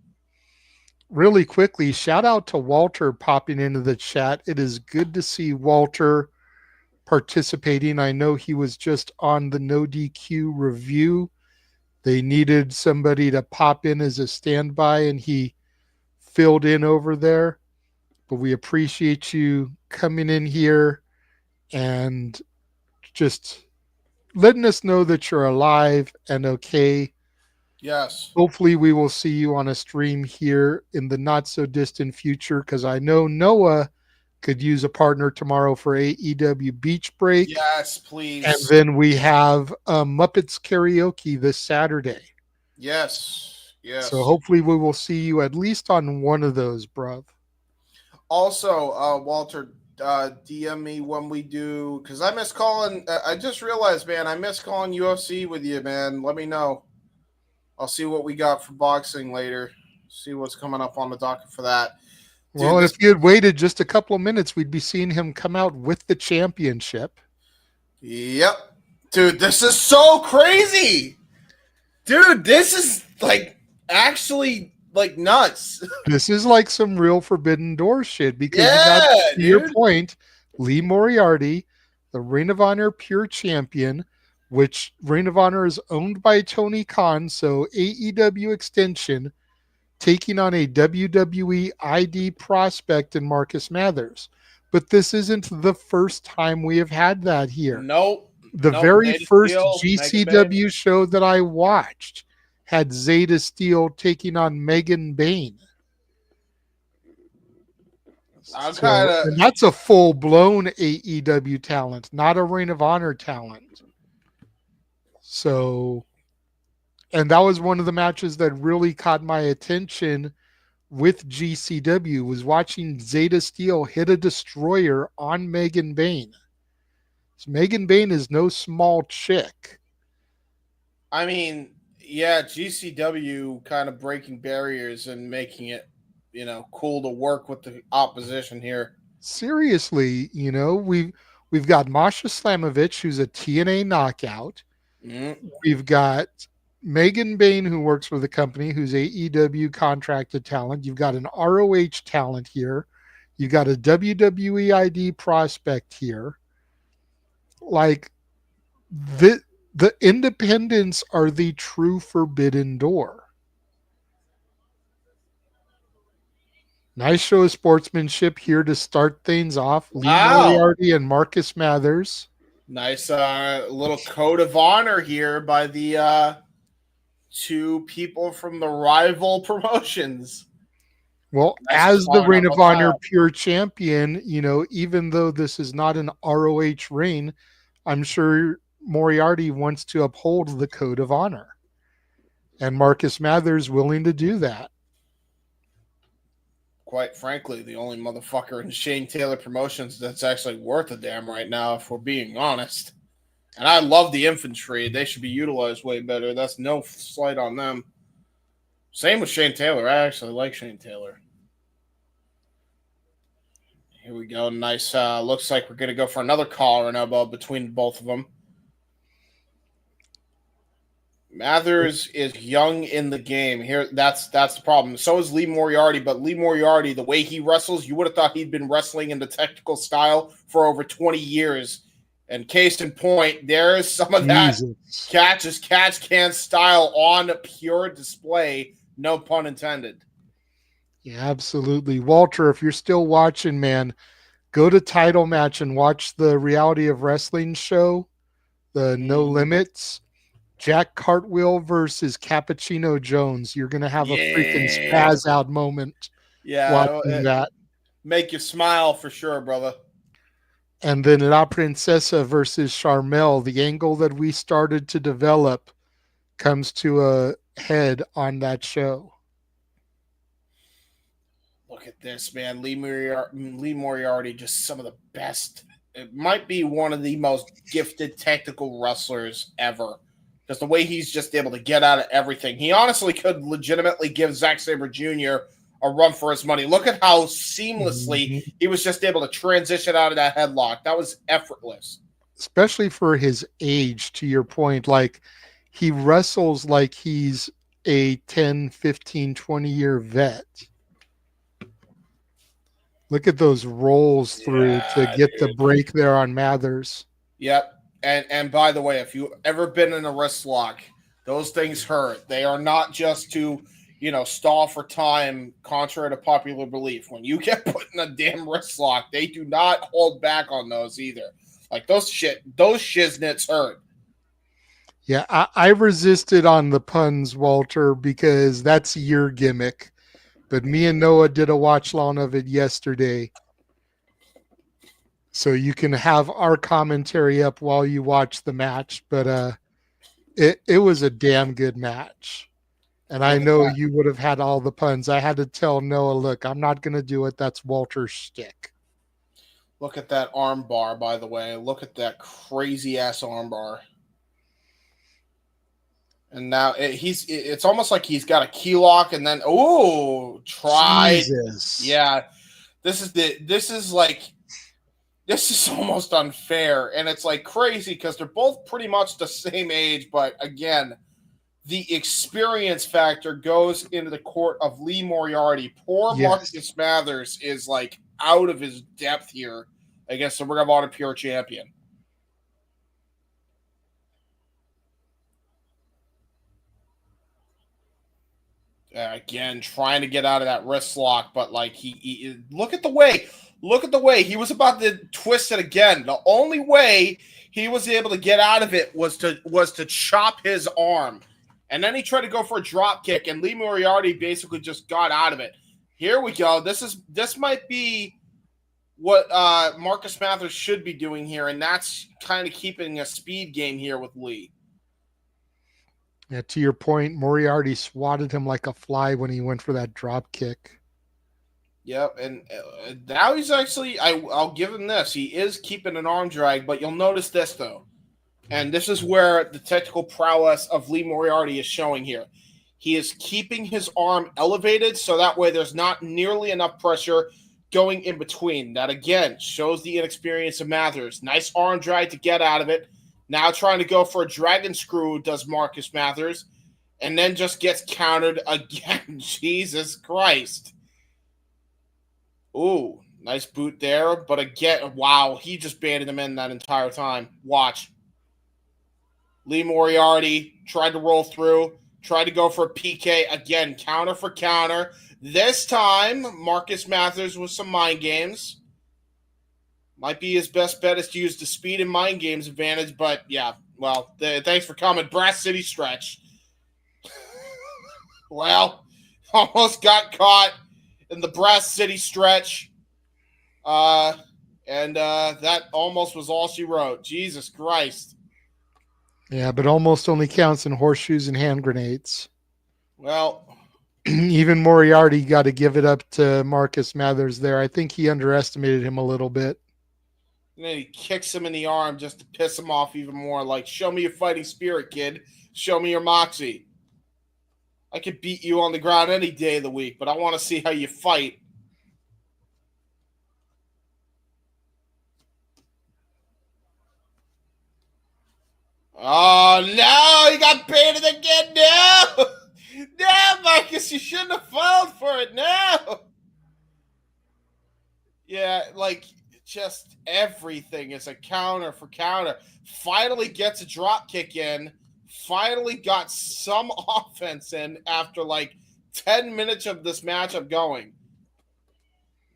Really quickly, shout out to Walter popping into the chat. It is good to see Walter participating. I know he was just on the No DQ review. They needed somebody to pop in as a standby, and he filled in over there. But we appreciate you coming in here and just letting us know that you're alive and okay. Yes. Hopefully, we will see you on a stream here in the not so distant future, because I know Noah could use a partner tomorrow for AEW Beach Break. Yes, And please. then we have Muppets Karaoke this Saturday. Yes. So Yes. hopefully we will see you at least on one of those, bruv. Also, Walter, DM me when we do, because I miss calling. I just realized, man, I miss calling UFC with you, man. Let me know. I'll see what we got for boxing later. See what's coming up on the docket for that. Dude, Well, if you had waited just a couple of minutes, we'd be seeing him come out with the championship. Yep. Dude, this is so crazy. Dude, this is like actually like nuts. This is like some real Forbidden Door shit, because you got, Yeah, to your dude. point, Lee Moriarty, the Ring of Honor Pure Champion, which Ring of Honor is owned by Tony Khan, so AEW extension, taking on a WWE ID prospect in Marcus Mathers. But this isn't the first time we have had that here. Nope. The Nope. very Zayda first Steel, Megan GCW show that I watched had Zayda Steel taking on Megan Bain. I'm So, kind of. and that's a full-blown AEW talent, not a Ring of Honor talent. So, and that was one of the matches that really caught my attention with GCW, was watching Zayda Steel hit a destroyer on Megan Bain. So Megan Bain is no small chick. I mean, yeah, GCW kind of breaking barriers and making it, cool to work with the opposition here. Seriously, we've got Masha Slamovich, who's a TNA knockout. Mm-hmm. We've got Megan Bain, who works for the company, who's AEW contracted talent. You've got an ROH talent here. You've got a WWE ID prospect here. Like, the independents are the true Forbidden Door. Nice show of sportsmanship here to start things off. Wow. Lee Moriarty and Marcus Mathers. Nice little code of honor here by the two people from the rival promotions. Well, Nice as the Ring of Honor style. Pure Champion, even though this is not an ROH reign, I'm sure Moriarty wants to uphold the code of honor. And Marcus Mathers willing to do that. Quite frankly, the only motherfucker in Shane Taylor Promotions that's actually worth a damn right now, if we're being honest. And I love the infantry. They should be utilized way better. That's no slight on them. Same with Shane Taylor. I actually like Shane Taylor. Here we go. Nice. Looks like we're going to go for another collar and elbow between both of them. Mathers is young in the game. Here, that's the problem. So is Lee Moriarty, but Lee Moriarty, the way he wrestles, you would have thought he'd been wrestling in the technical style for over 20 years. And case in point, there is some of that catch can style on pure display. No pun intended. Yeah, absolutely. Walter, if you're still watching, man, go to Title Match and watch the Reality of Wrestling show, the No Limits. Jack Cartwheel versus Cappuccino Jones. You're going to have a freaking spaz out moment watching that. Make you smile for sure, brother. And then La Princesa versus Charmel. The angle that we started to develop comes to a head on that show. Look at this, man. Lee Moriarty, just some of the best. It might be one of the most gifted technical wrestlers ever. Just the way he's just able to get out of everything. He honestly could legitimately give Zack Sabre Jr. a run for his money. Look at how seamlessly he was just able to transition out of that headlock. That was effortless. Especially for his age, to your point. Like, he wrestles like he's a 10, 15, 20-year vet. Look at those rolls through to Yeah, get the dude. break there on Mathers. Yep. And by the way, if you've ever been in a wrist lock, those things hurt. They are not just to, stall for time, contrary to popular belief. When you get put in a damn wrist lock, they do not hold back on those either. Like those shiznits hurt. Yeah, I resisted on the puns, Walter, because that's your gimmick. But me and Noah did a watch long of it yesterday. So you can have our commentary up while you watch the match. But it was a damn good match. And I Look at know that. you would have had all the puns. I had to tell Noah, look, I'm not going to do it. That's Walter's shtick. Look at that arm bar, by the way. Look at that crazy ass arm bar. And now it's almost like he's got a key lock and then tried. Jesus. Yeah. This is almost unfair, and it's like crazy because they're both pretty much the same age, but again, the experience factor goes into the court of Lee Moriarty. Poor Yes. Marcus Mathers is like out of his depth here against the Ring of Honor Pure Champion. Again, trying to get out of that wrist lock, but like he look at the way he was about to twist it again. The only way he was able to get out of it was to chop his arm, and then he tried to go for a drop kick, and Lee Moriarty basically just got out of it. Here we go. This might be what Marcus Mathers should be doing here, and that's kind of keeping a speed game here with Lee. Yeah, to your point, Moriarty swatted him like a fly when he went for that drop kick. Yep, and now he's actually, I'll give him this. He is keeping an arm drag, but you'll notice this, though. And this is where the technical prowess of Lee Moriarty is showing here. He is keeping his arm elevated, so that way there's not nearly enough pressure going in between. That, again, shows the inexperience of Mathers. Nice arm drag to get out of it. Now trying to go for a dragon screw does Marcus Mathers, and then just gets countered again. Jesus Christ. Ooh, nice boot there. But again, wow, he just banded him in that entire time. Watch. Lee Moriarty tried to roll through, tried to go for a PK. Again, counter for counter. This time, Marcus Mathers with some mind games. Might be his best bet is to use the speed and mind games advantage, but yeah, well, thanks for coming. Brass City stretch. Well, almost got caught in the Brass City stretch. And that almost was all she wrote. Jesus Christ. Yeah, but almost only counts in horseshoes and hand grenades. Well, even Moriarty got to give it up to Marcus Mathers there. I think he underestimated him a little bit. And then he kicks him in the arm just to piss him off even more. Like, show me your fighting spirit, kid. Show me your moxie. I could beat you on the ground any day of the week, but I want to see how you fight. Oh, no! He got baited again! No! No, Marcus, you shouldn't have fallen for it! No! Yeah, like, just everything is a counter for counter. Finally gets a drop kick in. Finally got some offense in after like 10 minutes of this matchup going.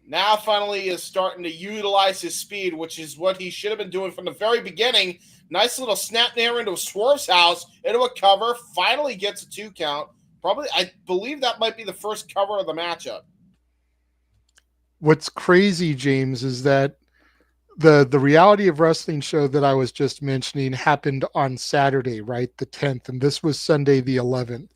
Now finally is starting to utilize his speed, which is what he should have been doing from the very beginning. Nice little snap nair into a Swerve's house, into a cover. Finally gets a 2 count. Probably, I believe that might be the first cover of the matchup. What's crazy, James, is that the Reality of Wrestling show that I was just mentioning happened on Saturday, right? The 10th, and this was Sunday, the 11th.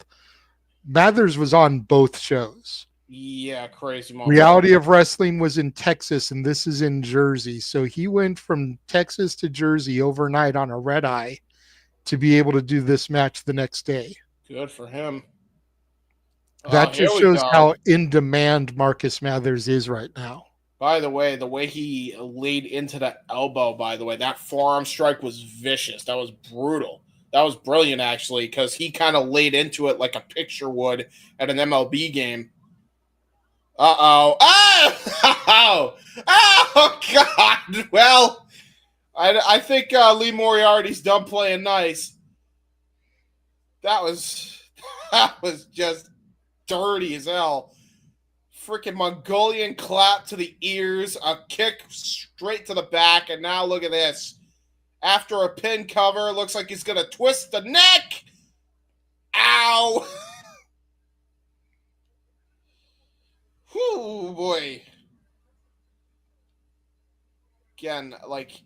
Mathers was on both shows. Yeah, crazy moment. Reality of Wrestling was in Texas, and this is in Jersey. So he went from Texas to Jersey overnight on a red eye to be able to do this match the next day. Good for him. That just shows how in demand Marcus Mathers is right now. By the way he laid into that elbow, by the way, that forearm strike was vicious. That was brutal. That was brilliant, actually, because he kind of laid into it like a picture would at an MLB game. Uh-oh. Oh, oh God. Well, I think Lee Moriarty's done playing nice. That was just dirty as hell. Freaking Mongolian clap to the ears, a kick straight to the back, and now look at this. After a pin cover, looks like he's gonna twist the neck. Ow! Whew, boy. Again, like,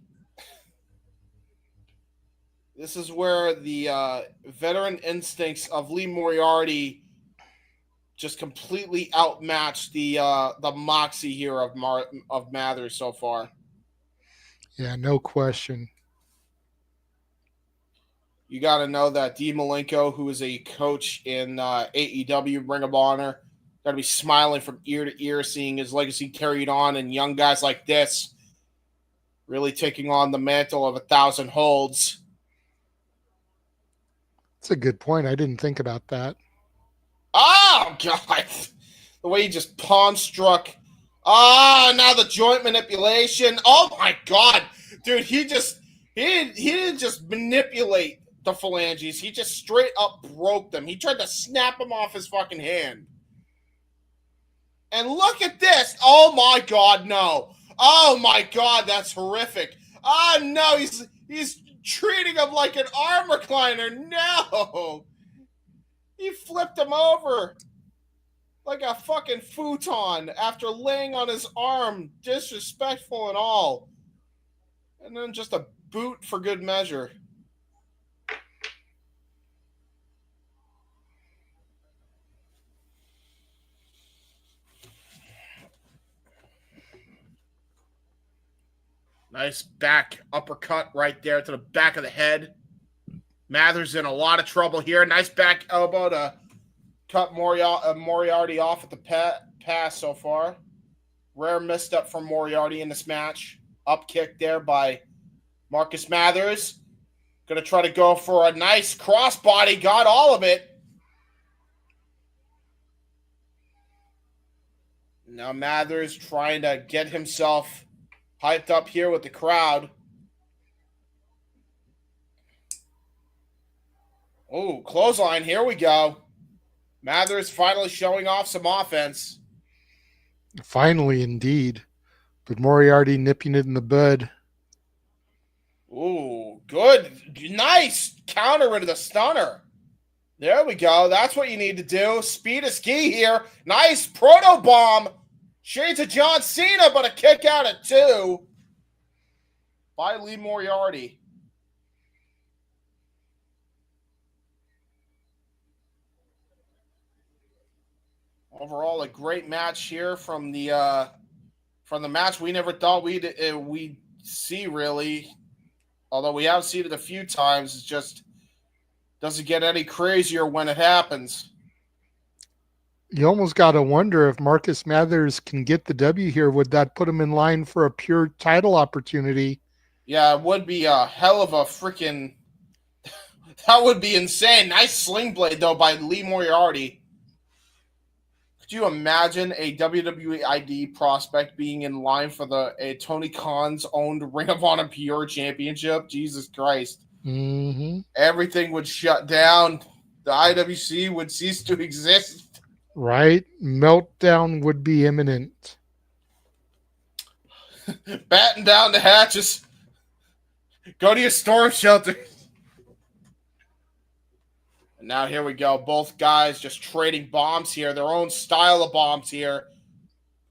this is where the veteran instincts of Lee Moriarty just completely outmatched the moxie here of Mathers so far. Yeah, no question. You got to know that D. Malenko, who is a coach in AEW Ring of Honor, got to be smiling from ear to ear, seeing his legacy carried on, and young guys like this really taking on the mantle of 1,000 holds. That's a good point. I didn't think about that. Oh, God. The way he just palm struck. Oh, now the joint manipulation. Oh, my God. Dude, he didn't just manipulate the phalanges. He just straight up broke them. He tried to snap them off his fucking hand. And look at this. Oh, my God, no. Oh, my God, that's horrific. Oh, no, he's treating him like an arm recliner. No. He flipped him over like a fucking futon after laying on his arm, disrespectful and all. And then just a boot for good measure. Nice back uppercut right there to the back of the head. Mathers in a lot of trouble here. Nice back elbow to cut Moriarty off at the pass so far. Rare misstep from Moriarty in this match. Up kick there by Marcus Mathers. Going to try to go for a nice crossbody. Got all of it. Now Mathers trying to get himself hyped up here with the crowd. Oh, clothesline. Here we go. Mathers finally showing off some offense. Finally, indeed. But Moriarty nipping it in the bud. Ooh, good. Nice counter into the stunner. There we go. That's what you need to do. Speed is key here. Nice proto bomb. Shades of John Cena, but a kick out at 2 by Lee Moriarty. Overall, a great match here from the match we never thought we'd see, really. Although we have seen it a few times, it just doesn't get any crazier when it happens. You almost got to wonder if Marcus Mathers can get the W here. Would that put him in line for a pure title opportunity? Yeah, it would be a hell of a freaking... That would be insane. Nice sling blade, though, by Lee Moriarty. Could you imagine a WWE ID prospect being in line for a Tony Khan's owned Ring of Honor Pure Championship? Jesus Christ. Mm-hmm. Everything would shut down. The IWC would cease to exist. Right? Meltdown would be imminent. Batten down the hatches. Go to your storm shelter. And now here we go. Both guys just trading bombs here. Their own style of bombs here.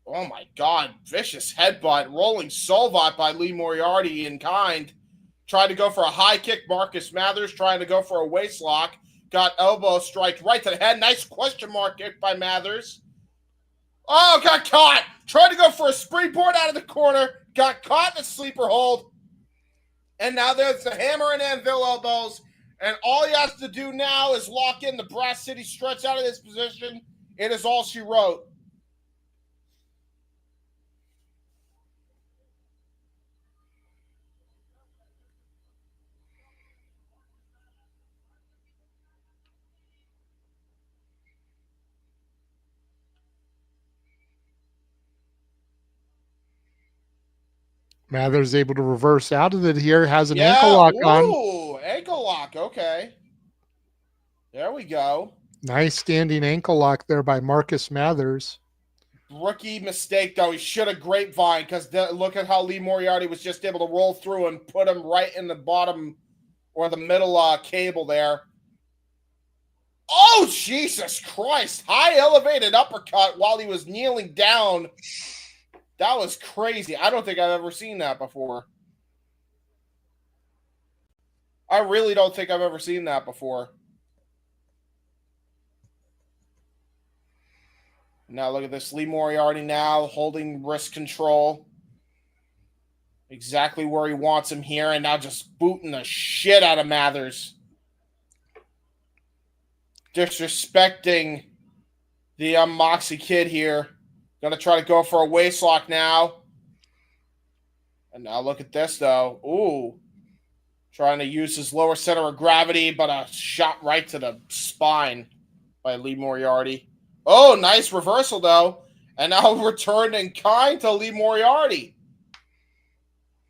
Oh my God. Vicious headbutt. Rolling Solvat by Lee Moriarty in kind. Tried to go for a high kick. Marcus Mathers trying to go for a waist lock. Got elbow strike right to the head. Nice question mark kick by Mathers. Oh, got caught. Tried to go for a springboard out of the corner. Got caught in a sleeper hold. And now there's the hammer and anvil elbows. And all he has to do now is lock in the Brass City stretch out of this position. It is all she wrote. Mathers able to reverse out of it here. Has an ankle Yeah. lock on. Ooh, ankle lock. Okay. There we go. Nice standing ankle lock there by Marcus Mathers. Rookie mistake, though. He should have grapevine because look at how Lee Moriarty was just able to roll through and put him right in the bottom or the middle cable there. Oh, Jesus Christ. High elevated uppercut while he was kneeling down. That was crazy. I don't think I've ever seen that before. I really don't think I've ever seen that before. Now look at this. Lee Moriarty now holding wrist control. Exactly where he wants him here. And now just booting the shit out of Mathers. Disrespecting the Moxie kid here. Going to try to go for a waist lock now. And now look at this, though. Ooh. Trying to use his lower center of gravity, but a shot right to the spine by Lee Moriarty. Oh, nice reversal, though. And now return in kind to Lee Moriarty.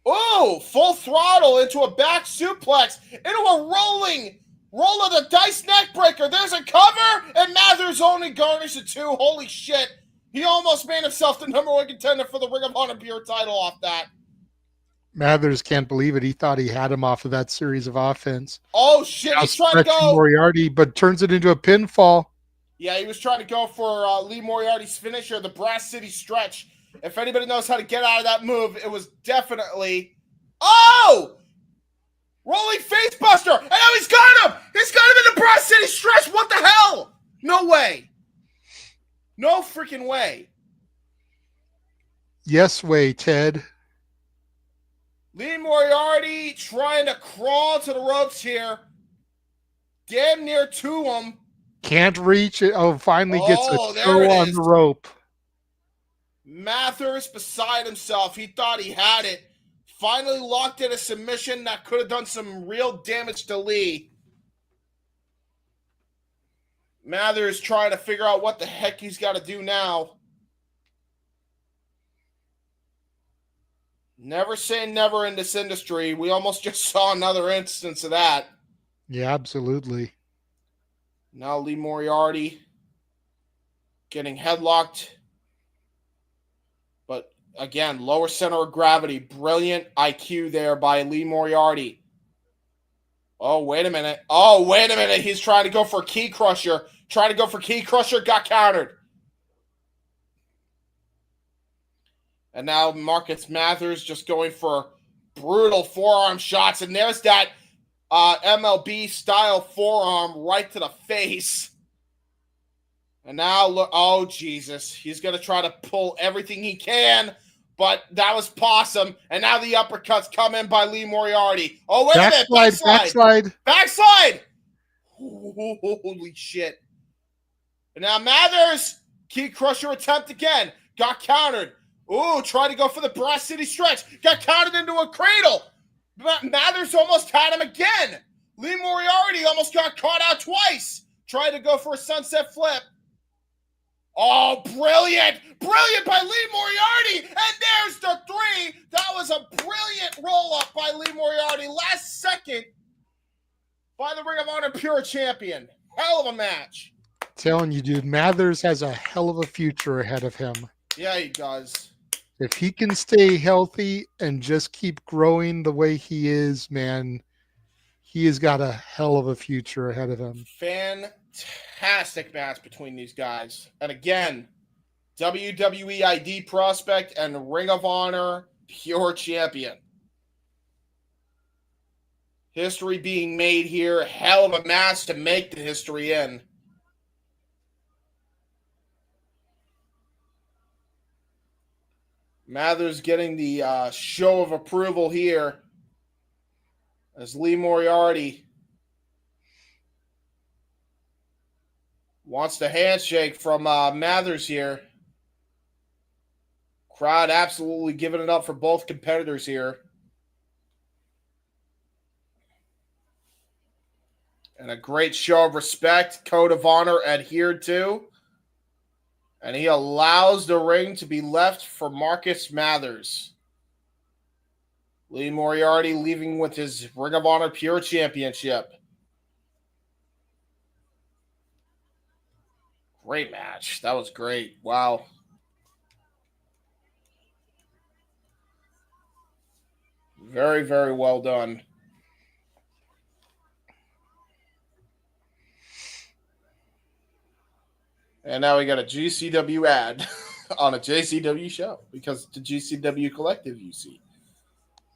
Oh, full throttle into a back suplex, into a rolling roll of the dice neck breaker. There's a cover, and Mathers only garnished a 2. Holy shit. He almost made himself the #1 contender for the Ring of Honor Pure title off that. Mathers can't believe it. He thought he had him off of that series of offense. Oh, shit. Now He's trying to go. Moriarty, but turns it into a pinfall. Yeah, he was trying to go for Lee Moriarty's finisher, the Brass City Stretch. If anybody knows how to get out of that move, it was definitely... Oh! Rolling face buster! And now he's got him! He's got him in the Brass City Stretch! What the hell? No way. No freaking way. Yes way, Ted. Lee Moriarty trying to crawl to the ropes here. Damn near to him. Can't reach it. Oh, finally gets a there toe it on is. the rope. Mathers beside himself. He thought he had it. Finally locked in a submission that could have done some real damage to Lee. Mathers trying to figure out what the heck he's got to do now. Never say never in this industry. We almost just saw another instance of that. Yeah, absolutely. Now Lee Moriarty getting headlocked. But again, lower center of gravity. Brilliant IQ there by Lee Moriarty. Oh, wait a minute. He's trying to go for a key crusher. Got countered. And now Marcus Mathers just going for brutal forearm shots. And there's that MLB style forearm right to the face. And now look, oh Jesus, he's going to try to pull everything he can, but that was possum. And now the uppercuts come in by Lee Moriarty. Oh, wait a minute, backslide. Holy shit. And now Mathers, key crusher attempt again, got countered. Ooh, tried to go for the Brass City Stretch, got counted into a cradle. Mathers almost had him again. Lee Moriarty almost got caught out twice. Tried to go for a sunset flip. Oh, brilliant. Brilliant by Lee Moriarty. And there's the 3. That was a brilliant roll-up by Lee Moriarty. Last second by the Ring of Honor Pure Champion. Hell of a match. Telling you, dude, Mathers has a hell of a future ahead of him. Yeah, he does. If he can stay healthy and just keep growing the way he is, man, he has got a hell of a future ahead of him. Fantastic match between these guys. And again, WWE ID prospect and Ring of Honor Pure Champion. History being made here. Hell of a match to make the history in. Mathers getting the show of approval here as Lee Moriarty wants the handshake from Mathers here. Crowd absolutely giving it up for both competitors here. And a great show of respect, code of honor adhered to. And he allows the ring to be left for Marcus Mathers. Lee Moriarty leaving with his Ring of Honor Pure Championship. Great match. That was great. Wow. Very, very well done. And now we got a GCW ad on a JCW show because the GCW Collective, you see.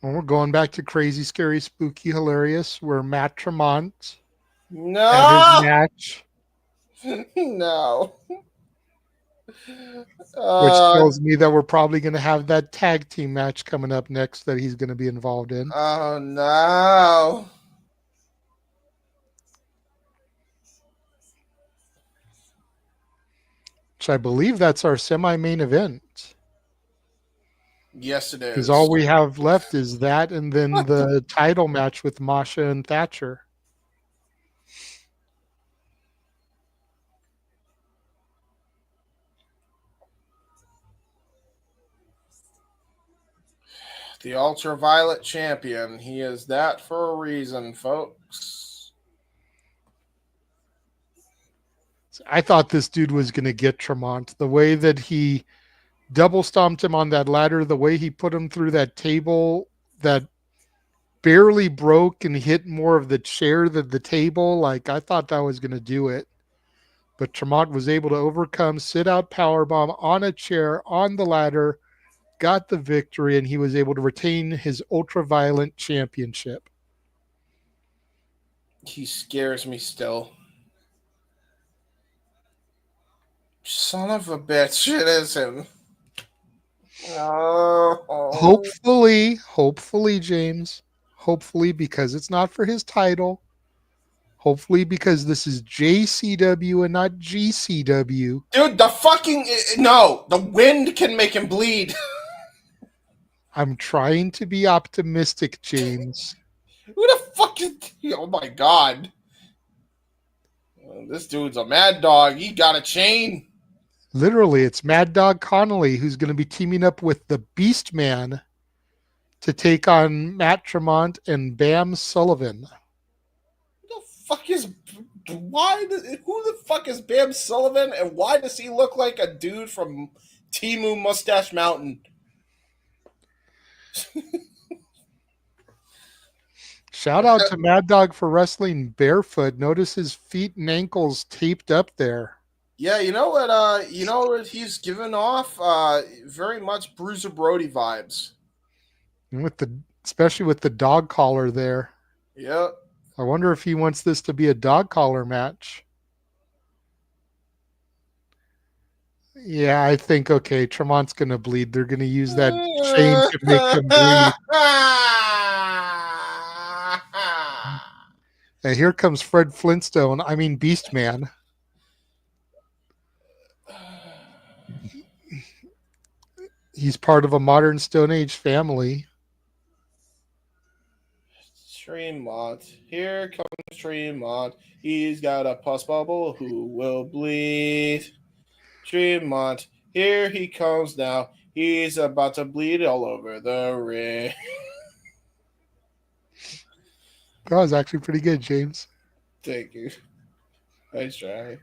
Well, we're going back to Crazy, Scary, Spooky, Hilarious, where Matt Tremont had his No! match, No. which tells me that we're probably going to have that tag team match coming up next that he's going to be involved in. Oh, no. Which I believe that's our semi-main event. Yes, it is. Because all we have left is that and then the title match with Masha and Thatcher. The Ultraviolet Champion. He is that for a reason, folks. I thought this dude was going to get Tremont. The way that he double stomped him on that ladder, the way he put him through that table that barely broke and hit more of the chair than the table, like I thought that was going to do it. But Tremont was able to overcome, sit out powerbomb on a chair, on the ladder, got the victory, and he was able to retain his ultraviolet championship. He scares me still. Son of a bitch, it is him. Oh. Hopefully, James. Hopefully, because it's not for his title. Hopefully, because this is JCW and not GCW. Dude, the wind can make him bleed. I'm trying to be optimistic, James. Who the fuck is... Oh, my God. This dude's a mad dog. He got a chain. Literally, it's Mad Dog Connelly who's going to be teaming up with the Beastman to take on Matt Tremont and Bam Sullivan. Who the fuck is Bam Sullivan, and why does he look like a dude from Timu Mustache Mountain? Shout out to Mad Dog for wrestling barefoot. Notice his feet and ankles taped up there. Yeah, you know what he's given off? Very much Bruiser Brody vibes. And especially with the dog collar there. Yep. I wonder if he wants this to be a dog collar match. Yeah, I think, okay, Tremont's going to bleed. They're going to use that chain to make him bleed. And here comes Fred Flintstone. I mean, Beastman. He's part of a modern Stone Age family. Tremont. Here comes Tremont. He's got a pus bubble who will bleed. Tremont. Here he comes now. He's about to bleed all over the ring. That was actually pretty good, James. Thank you. Nice try.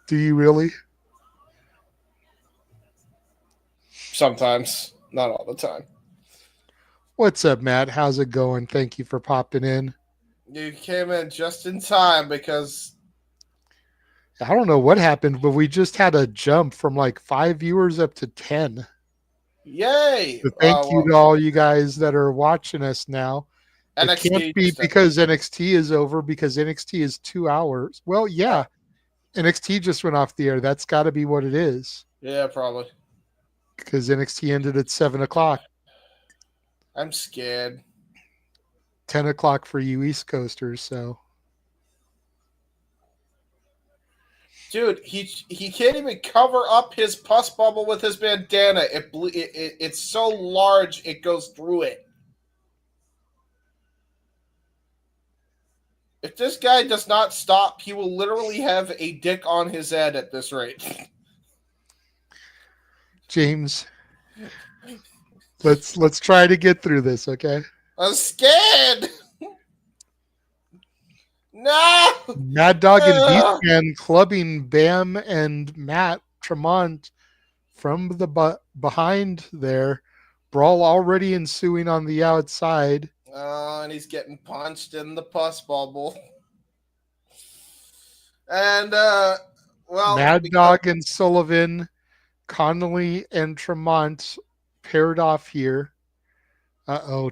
Do you really? Sometimes. Not all the time. What's up, Matt? How's it going? Thank you for popping in. You came in just in time because... I don't know what happened, but we just had a jump from like 5 viewers up to 10. Yay! So thank you to all you guys that are watching us now. It can't be because NXT is over, because NXT is 2 hours. Well, yeah. NXT just went off the air. That's got to be what it is. Yeah, probably. Because NXT ended at 7 o'clock. I'm scared. 10 o'clock for you East Coasters, so. Dude, he can't even cover up his pus bubble with his bandana. It's so large, it goes through it. If this guy does not stop, he will literally have a dick on his head at this rate. James, Let's try to get through this, okay? I'm scared. No. Mad Dog and Ugh. Beastman clubbing Bam and Matt Tremont from the behind there. Brawl already ensuing on the outside. Oh, and he's getting punched in the pus bubble. And well, Mad because Dog and Sullivan, Connelly and Tremont paired off here.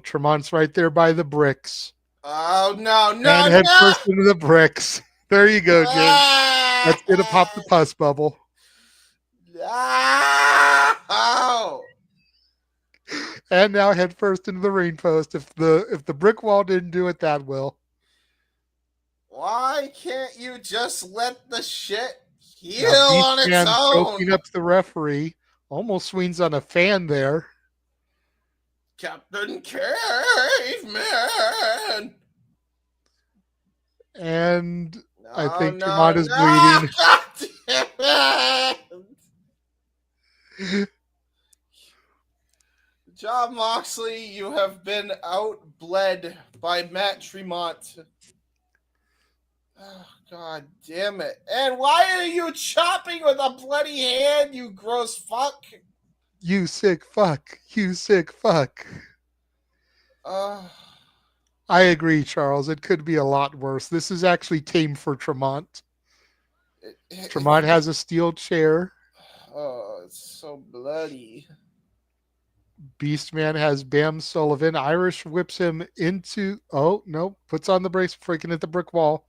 Tremont's right there by the bricks. oh no, And no, head no! first into the bricks. There you go, James. That's going to pop the pus bubble. No! And now head first into the ring post. If the brick wall didn't do it, that will. Why can't you just let the shit heal Now on its Beastman choking own? up the referee. Almost swings on a fan there. Captain Caveman! And No, I think no, Tremont is no! bleeding. God damn it! John Moxley, you have been outbled by Matt Tremont. Oh, God damn it. And why are you chopping with a bloody hand, you gross fuck? You sick fuck. You sick fuck. Uh, I agree, Charles. It could be a lot worse. This is actually tame for Tremont. Tremont has a steel chair. Oh, it's so bloody. Beastman has Bam Sullivan. Irish whips him into. Oh, no. Puts on the brace before he can hit the brick wall.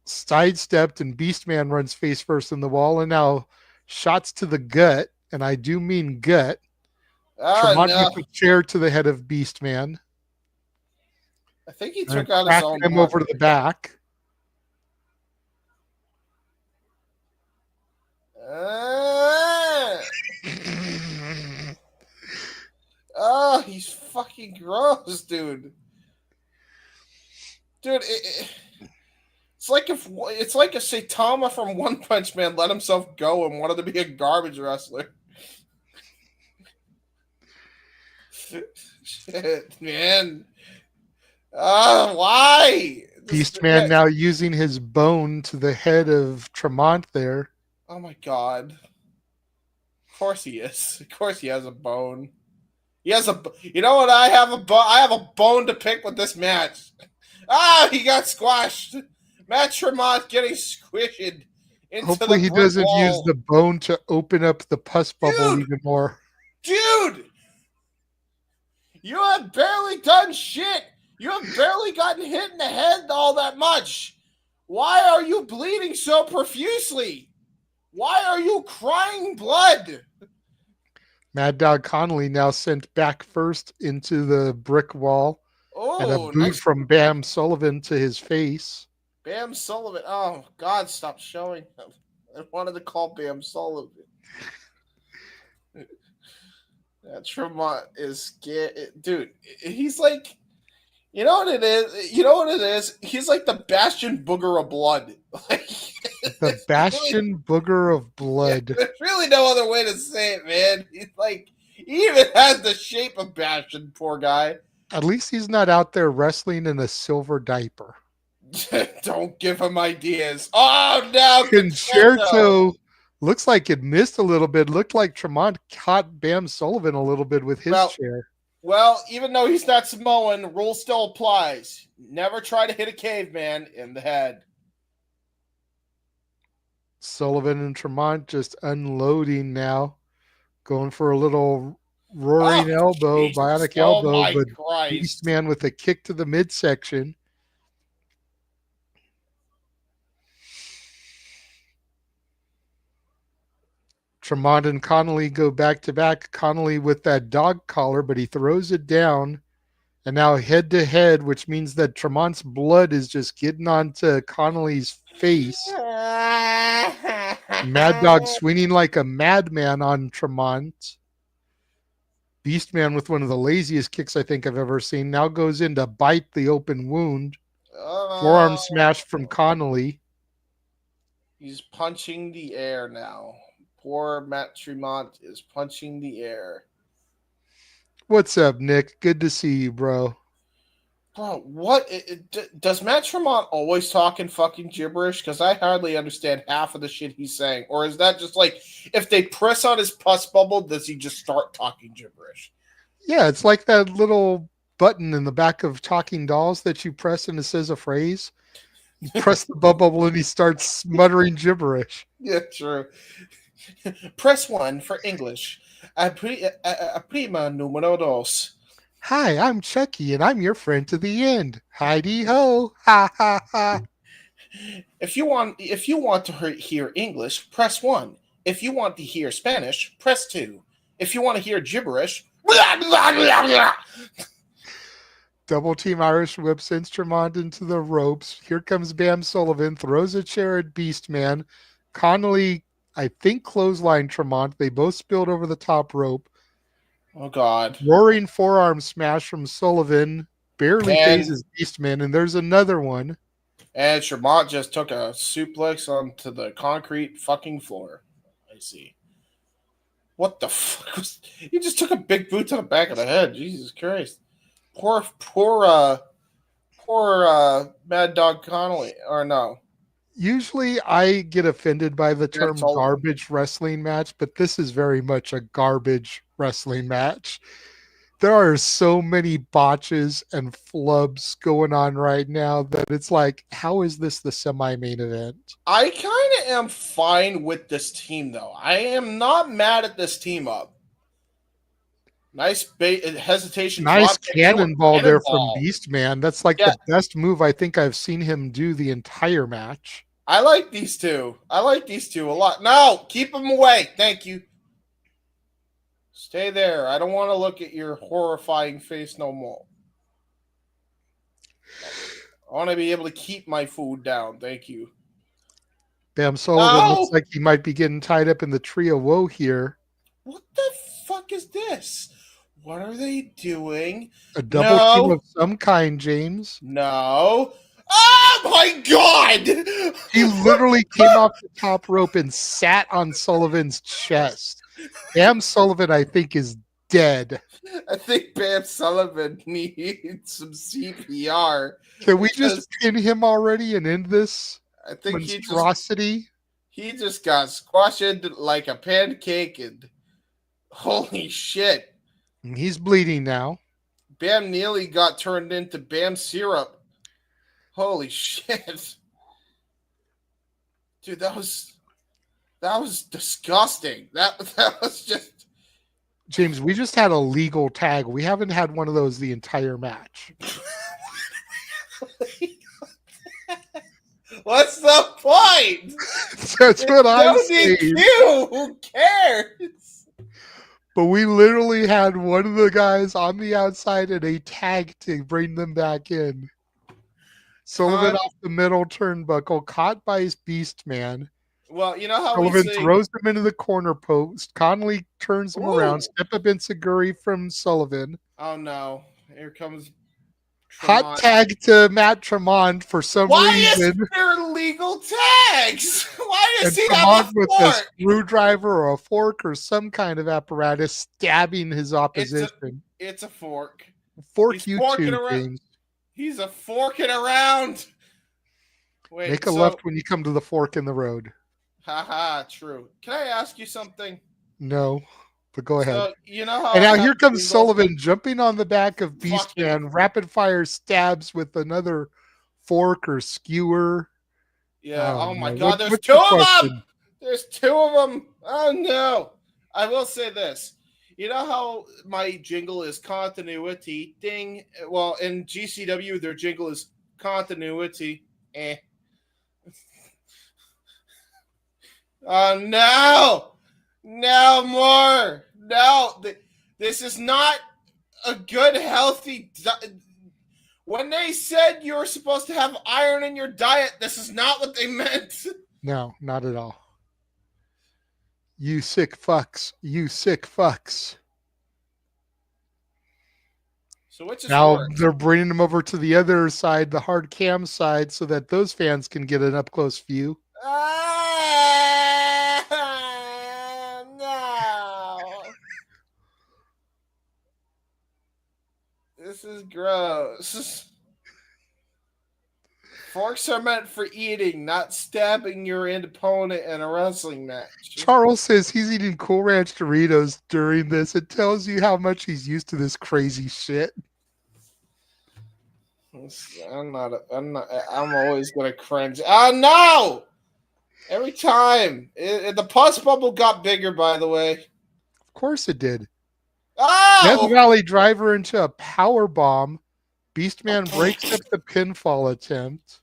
Sidestepped, and Beastman runs face first in the wall. And now shots to the gut. And I do mean gut. Oh, Tremont no. with the chair to the head of Beastman. I think he And took out his own him blood. over to the back. Oh, he's fucking gross, dude. Dude, it's like if Saitama from One Punch Man let himself go and wanted to be a garbage wrestler. Shit, man. Why? Beastman now using his bone to the head of Tremont there. Oh my god. Of course he is. Of course he has a bone. He has a. You know what? I have a bone to pick with this match. He got squashed. Matt Tremont getting squished into Hopefully the he brick doesn't wall. use the bone to open up the pus bubble even more. Dude! You have barely done shit. You have barely gotten hit in the head all that much. Why are you bleeding so profusely? Why are you crying blood? Mad Dog Connelly now sent back first into the brick wall. And a boot from Bam Sullivan to his face. Bam Sullivan. Oh, God, stop showing him. I wanted to call Bam Sullivan. Tremont is scared. Dude, he's like, you know what it is? You know what it is? He's like the Bastion Booger of blood. The Bastion Booger of blood. Yeah, there's really no other way to say it, man. He's like, he even has the shape of Bastion, poor guy. At least he's not out there wrestling in a silver diaper. Don't give him ideas. Oh, no. Concerto looks like it missed a little bit. Looked like Tremont caught Bam Sullivan a little bit with his chair. Well, even though he's not Samoan, rule still applies. Never try to hit a caveman in the head. Sullivan and Tremont just unloading now. Going for a little roaring elbow, Jesus. bionic elbow, but Christ. Beastman with a kick to the midsection. Tremont and Connelly go back to back. Connelly with that dog collar, but he throws it down. And now head to head, which means that Tremont's blood is just getting onto Connelly's face. Mad Dog swinging like a madman on Tremont. Beastman with one of the laziest kicks I think I've ever seen. Now goes in to bite the open wound. Forearm smash from Connelly. He's punching the air now. Poor Matt Tremont is punching the air. What's up, Nick? Good to see you, bro. Bro, does Matt Tremont always talking fucking gibberish? Because I hardly understand half of the shit he's saying. Or is that just like if they press on his pus bubble, does he just start talking gibberish? Yeah, it's like that little button in the back of Talking Dolls that you press and it says a phrase. You press the bubble and he starts muttering gibberish. Yeah, true. Press 1 for English. Prima numero dos. Hi, I'm Chucky, and I'm your friend to the end. Heidi ho, ha ha ha. If you want to hear English, press 1. If you want to hear Spanish, press 2. If you want to hear gibberish, blah, blah, blah, blah. Double team Irish whips Tremont into the ropes. Here comes Bam Sullivan, throws a chair at Beastman. Connelly, I think, clothesline Tremont. They both spilled over the top rope. Oh, God. Roaring forearm smash from Sullivan. Barely And phases Beastman, and there's another one. And Tremont just took a suplex onto the concrete fucking floor. I see. What the fuck was... He just took a big boot to the back of the head. Jesus Christ. Poor Mad Dog Connelly. Or no. Usually I get offended by the term That's all. garbage wrestling match, but this is very much a garbage wrestling match. There are so many botches and flubs going on right now that it's like, how is this the semi-main event? I kind of am fine with this team, though. I am not mad at this team up. Nice hesitation. Nice drop, cannonball there from Beastman. That's like the best move I think I've seen him do the entire match. I like these two. I like these two a lot. No, keep them away. Thank you. Stay there. I don't want to look at your horrifying face no more. I want to be able to keep my food down. Thank you. Bam Sullivan looks like he might be getting tied up in the tree of woe here. What the fuck is this? What are they doing? A double team of some kind, James. No. Oh my God! He literally came off the top rope and sat on Sullivan's chest. Bam Sullivan, I think, is dead. I think Bam Sullivan needs some CPR. Can we just pin him already and end this I think monstrosity? He just got squashed like a pancake, and holy shit. He's bleeding now. Bam nearly got turned into Bam syrup. Holy shit. Dude, that was disgusting. That was just... James, we just had a legal tag. We haven't had one of those the entire match. What's the point? That's what I'm saying. Who cares? But we literally had one of the guys on the outside and a tag to bring them back in. Sullivan off the middle turnbuckle, caught by his Beastman. Well, you know how Sullivan throws him into the corner post. Connelly turns him around. Step up Enziguri from Sullivan. Oh no! Here comes Tremont. Hot tag to Matt Tremont for some reason. Why is there legal tags? Why does he Tremont have a with fork? a screwdriver or a fork or some kind of apparatus stabbing his opposition? It's a fork. Fork you too, James. He's a forking around. Wait, make a left when you come to the fork in the road. Haha, true. Can I ask you something? No, but go ahead. You know how and now here comes Sullivan jumping on the back of Beastman. Rapid fire stabs with another fork or skewer. Yeah. Oh my God. There's two of them. There's two of them. Oh no. I will say this. You know how my jingle is continuity? Ding. Well, in GCW, their jingle is continuity. Oh, no. No more. No. This is not a good, healthy... When they said you were supposed to have iron in your diet, this is not what they meant. No, not at all. You sick fucks. You sick fucks. So which is now worse? They're bringing them over to the other side, the hard cam side, so that those fans can get an up close view. No. This is gross. Forks are meant for eating, not stabbing your opponent in a wrestling match. Charles says he's eating Cool Ranch Doritos during this. It tells you how much he's used to this crazy shit. I'm always gonna cringe. Oh no! Every time. The pus bubble got bigger, by the way. Of course it did. Oh! Death Valley Driver into a power bomb. Beastman breaks up the pinfall attempt.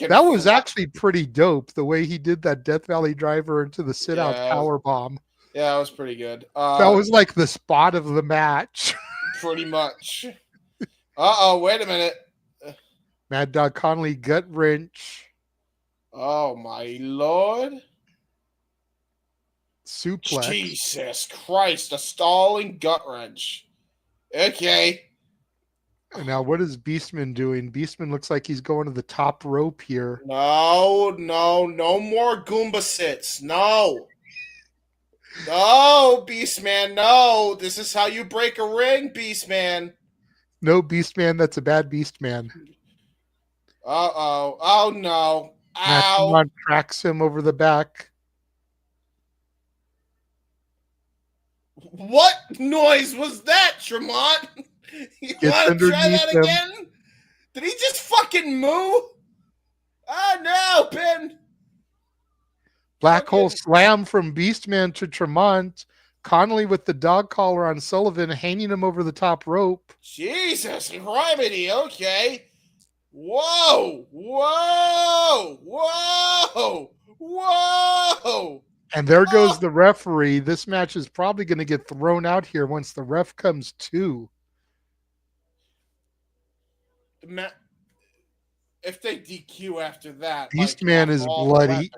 That was actually pretty dope, the way he did that Death Valley Driver into the sit-out power bomb. Yeah, it was pretty good. That was like the spot of the match. Pretty much. Uh-oh, wait a minute. Mad Dog Connelly gut wrench. Oh, my Lord. Suplex. Jesus Christ, a stalling gut wrench. Okay. And now what is Beastman doing? Beastman looks like he's going to the top rope here. No more Goomba sits. No, Beastman, no. This is how you break a ring, Beastman. No, Beastman, that's a bad Beastman. Uh-oh. Oh, no. Ow. Tremont tracks him over the back. What noise was that, Tremont? You want to try that again? Did he just fucking move? Oh, no, Ben. Black hole slam from Beastman to Tremont. Connelly with the dog collar on Sullivan, hanging him over the top rope. Jesus criminy, okay. Whoa. And there goes the referee. This match is probably going to get thrown out here once the ref comes to. If they DQ after that, Beastman is bloody.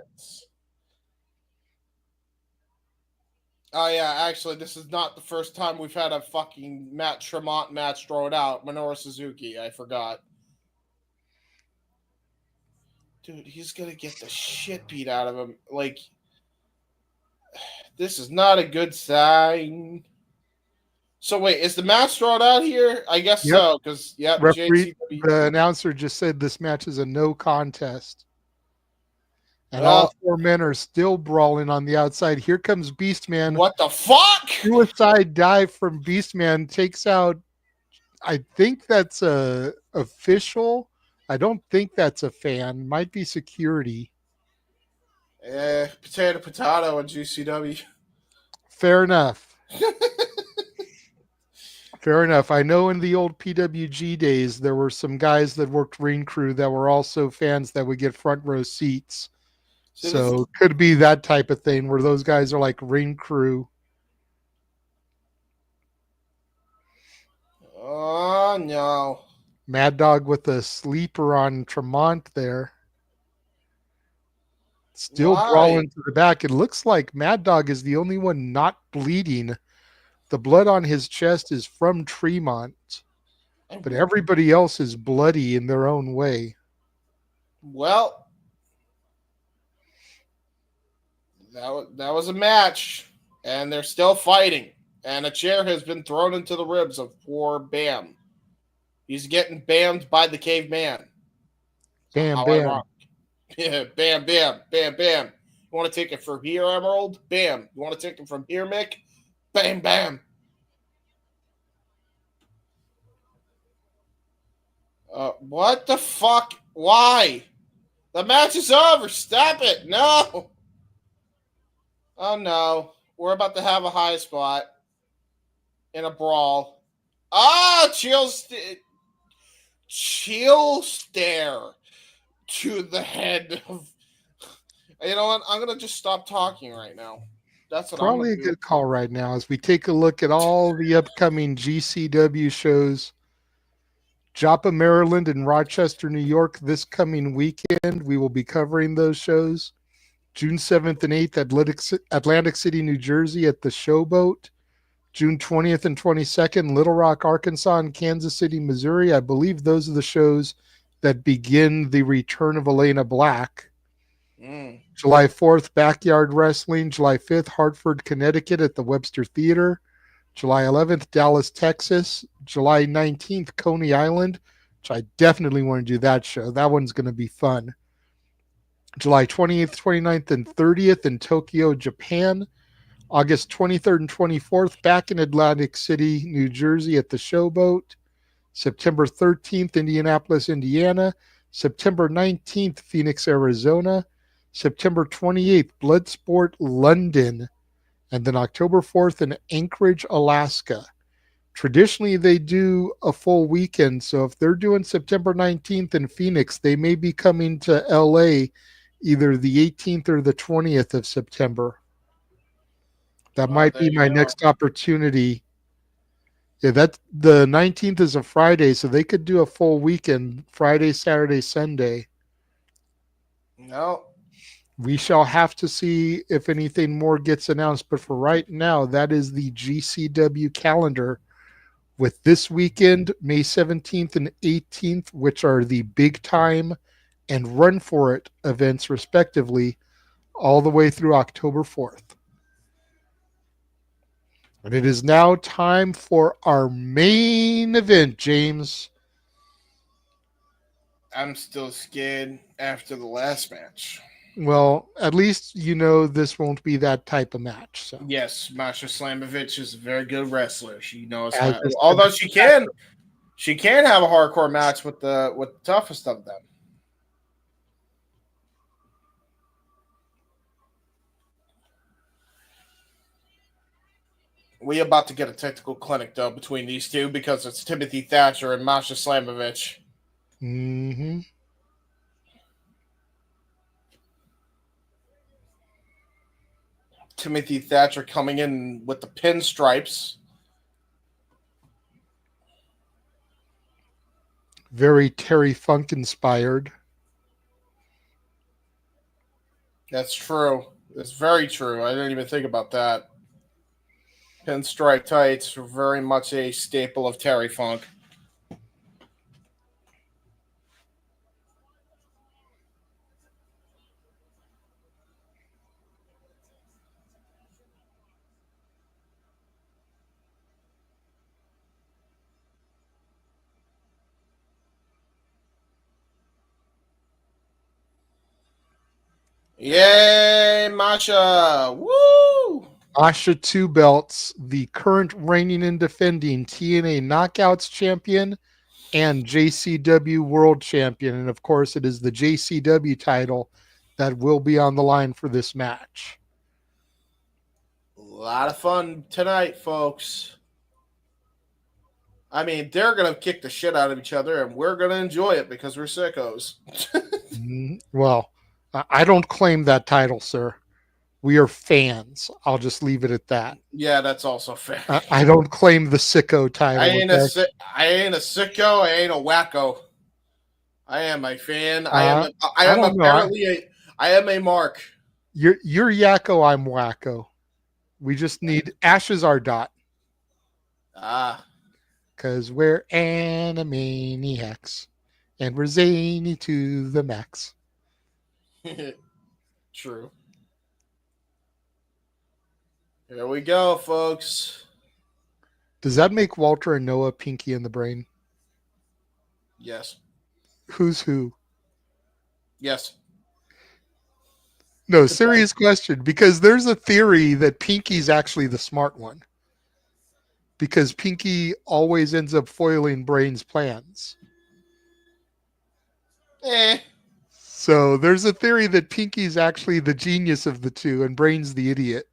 Oh yeah, actually, this is not the first time we've had a fucking Matt Tremont match thrown out. Minoru Suzuki, I forgot. Dude, he's gonna get the shit beat out of him. Like, this is not a good sign. So wait, is the match thrown out here? I guess so, because referee, the announcer just said this match is a no contest. And all four men are still brawling on the outside. Here comes Beastman. What the fuck? Suicide dive from Beastman takes out, I think that's a official. I don't think that's a fan. Might be security. Potato in GCW. Fair enough. Fair enough. I know in the old PWG days, there were some guys that worked ring crew that were also fans that would get front row seats. So it could be that type of thing where those guys are like ring crew. Oh, no. Mad Dog with a sleeper on Tremont there. Still brawling to the back. It looks like Mad Dog is the only one not bleeding. The blood on his chest is from Tremont. But everybody else is bloody in their own way. Well, that was a match, and they're still fighting. And a chair has been thrown into the ribs of poor Bam. He's getting bammed by the caveman. Bam, bam. Yeah, bam, bam, bam, bam. You want to take it from here, Emerald? Bam. You want to take it from here, Mick? Bam, bam. What the fuck? Why? The match is over. Stop it. No. Oh, no. We're about to have a high spot in a brawl. Chill stare to the head of... You know what? I'm going to just stop talking right now. That's what probably a good call right now as we take a look at all the upcoming GCW shows. Joppa, Maryland, and Rochester, New York this coming weekend. We will be covering those shows. June 7th and 8th, Atlantic City, New Jersey at the Showboat. June 20th and 22nd, Little Rock, Arkansas, and Kansas City, Missouri. I believe those are the shows that begin the return of Elena Black. July 4th, Backyard Wrestling. July 5th, Hartford, Connecticut at the Webster Theater. July 11th, Dallas, Texas. July 19th, Coney Island, which I definitely want to do that show. That one's going to be fun. July 28th, 29th, and 30th in Tokyo, Japan. August 23rd and 24th, back in Atlantic City, New Jersey at the Showboat. September 13th, Indianapolis, Indiana. September 19th, Phoenix, Arizona. September 28th, Bloodsport, London. And then October 4th in Anchorage, Alaska. Traditionally, they do a full weekend. So if they're doing September 19th in Phoenix, they may be coming to LA either the 18th or the 20th of September. That might There be you my go. next opportunity. Yeah, that the 19th is a Friday, so they could do a full weekend, Friday, Saturday, Sunday. No. We shall have to see if anything more gets announced, but for right now, that is the GCW calendar with this weekend, May 17th and 18th, which are the big time and run for it events respectively, all the way through October 4th. And it is now time for our main event, James. I'm still scared after the last match. Well, at least you know this won't be that type of match. So, Yes, Masha Slamovich is a very good wrestler. She knows as how. is Although Thatcher. she can have a hardcore match with the toughest of them. We about to get a technical clinic though between these two because it's Timothy Thatcher and Masha Slamovich. Mm-hmm. Timothy Thatcher coming in with the pinstripes. Very Terry Funk inspired. That's true. That's very true. I didn't even think about that. Pinstripe tights are very much a staple of Terry Funk. Yay, Masha! Woo! Masha Two Belts, the current reigning and defending TNA Knockouts champion and JCW World Champion. And of course, it is the JCW title that will be on the line for this match. A lot of fun tonight, folks. I mean, they're going to kick the shit out of each other, and we're going to enjoy it because we're sickos. Well, I don't claim that title, sir. We are fans. I'll just leave it at that. Yeah, that's also fair. I don't claim the sicko title. I ain't a sicko. I ain't a wacko. I am a fan. I am apparently I am a mark. You're yakko. I'm wacko. We just need Ashes our dot. Because we're animaniacs. And we're zany to the max. True. Here we go, folks. Does that make Walter and Noah Pinky in the brain? Yes. Who's who? Yes. No, serious question. Because there's a theory that Pinky's actually the smart one. Because Pinky always ends up foiling Brain's plans. So there's a theory that Pinky's actually the genius of the two and Brain's the idiot.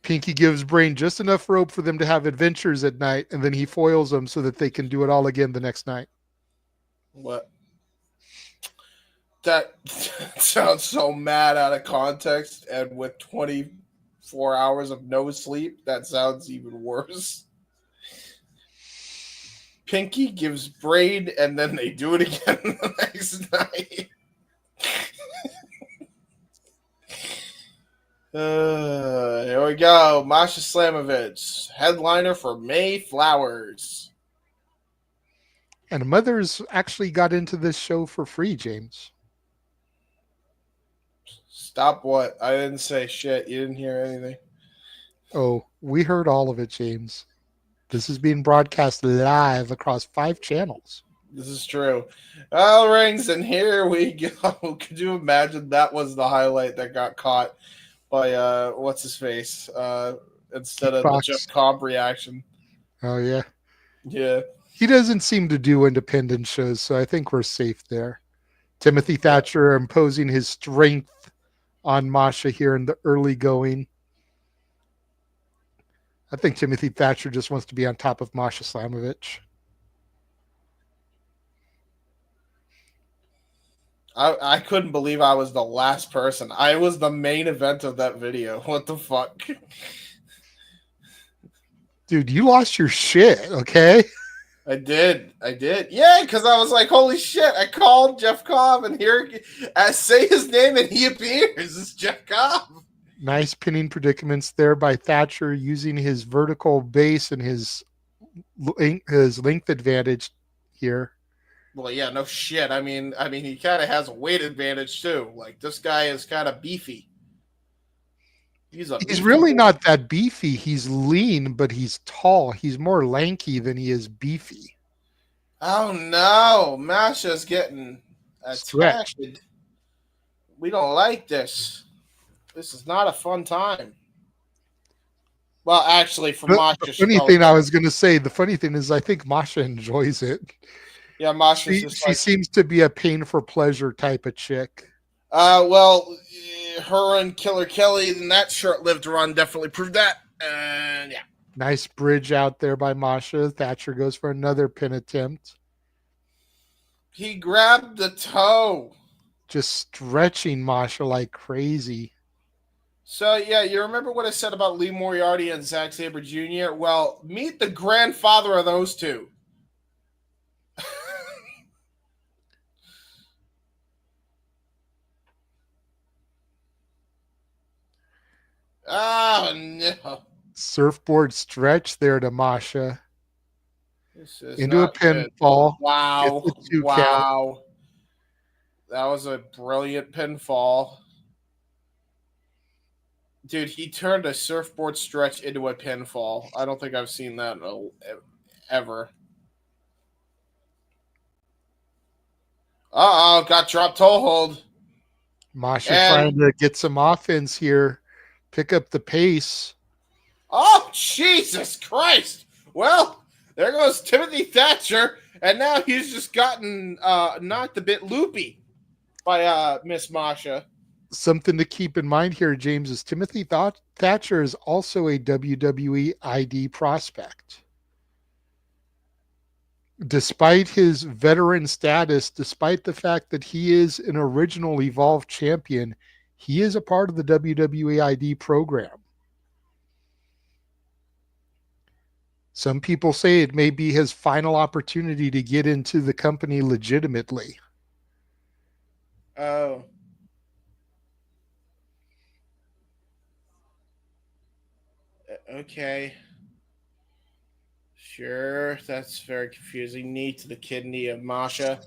Pinky gives Brain just enough rope for them to have adventures at night, and then he foils them so that they can do it all again the next night. What? That sounds so mad out of context, and with 24 hours of no sleep, that sounds even worse. Pinky gives Brain, and then they do it again the next night. Here we go. Masha Slamovich, headliner for May Flowers. And Mothers actually got into this show for free, James. Stop what? I didn't say shit. You didn't hear anything. Oh, we heard all of it, James. This is being broadcast live across 5 channels. This is true. Bell rings, and here we go. Could you imagine that was the highlight that got caught by what's his face instead of the Jeff Kickbox. Cobb reaction? Oh, yeah. Yeah. He doesn't seem to do independent shows, so I think we're safe there. Timothy Thatcher imposing his strength on Masha here in the early going. I think Timothy Thatcher just wants to be on top of Masha Slamovich. I couldn't believe I was the last person. I was the main event of that video. What the fuck? Dude, you lost your shit, okay? I did. Yeah, because I was like, holy shit. I called Jeff Cobb, and here I say his name, and he appears. It's Jeff Cobb. Nice pinning predicaments there by Thatcher using his vertical base and his length advantage here. Well, yeah, no shit. I mean, he kind of has a weight advantage too. Like this guy is kind of beefy. He's really not that beefy. He's lean, but he's tall. He's more lanky than he is beefy. Oh no, Masha's getting attacked. We don't like this. This is not a fun time. Well, actually, for Masha, the funny thing I was going to say, the funny thing is, I think Masha enjoys it. Yeah, Masha. She seems to be a pain for pleasure type of chick. Well, her and Killer Kelly in that short-lived run definitely proved that. And yeah, nice bridge out there by Masha. Thatcher goes for another pin attempt. He grabbed the toe, just stretching Masha like crazy. So, yeah, you remember what I said about Lee Moriarty and Zack Sabre Jr.? Well, meet the grandfather of those two. Oh, no. Surfboard stretch there to Masha. Into a pinfall. Wow. Wow. That was a brilliant pinfall. Dude, he turned a surfboard stretch into a pinfall. I don't think I've seen that ever. Uh-oh, got drop toe hold. Masha trying to get some offense here. Pick up the pace. Oh, Jesus Christ. Well, there goes Timothy Thatcher, and now he's just gotten knocked a bit loopy by Miss Masha. Something to keep in mind here, James, is Timothy Thatcher is also a WWE ID prospect. Despite his veteran status, despite the fact that he is an original Evolve champion, he is a part of the WWE ID program. Some people say it may be his final opportunity to get into the company legitimately. Oh. Okay. Sure, that's very confusing. Knee to the kidney of Masha.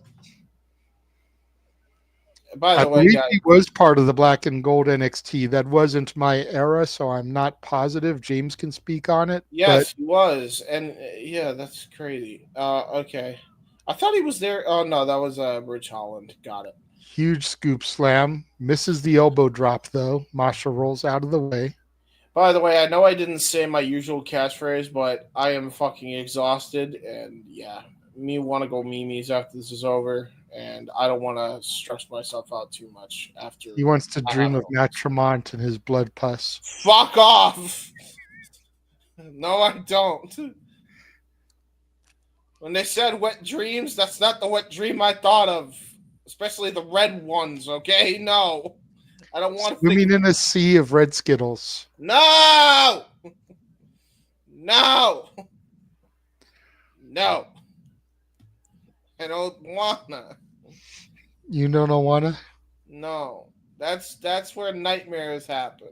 By the way, guys, he was part of the Black and Gold NXT. That wasn't my era, so I'm not positive. James can speak on it. Yes, he was, and yeah, that's crazy. Okay, I thought he was there. Oh no, that was Ridge Holland. Got it. Huge scoop slam, misses the elbow drop though. Masha rolls out of the way. By the way, I know I didn't say my usual catchphrase, but I am fucking exhausted, and yeah, me want to go memes after this is over. And I don't want to stress myself out too much after. He wants to dream of Matt Tremont and his blood pus. Fuck off! No, I don't. When they said wet dreams, that's not the wet dream I thought of. Especially the red ones, okay? No. I don't want to swimming in a sea of red Skittles. No! No! No. I don't wanna. You don't wanna? No. That's where nightmares happen.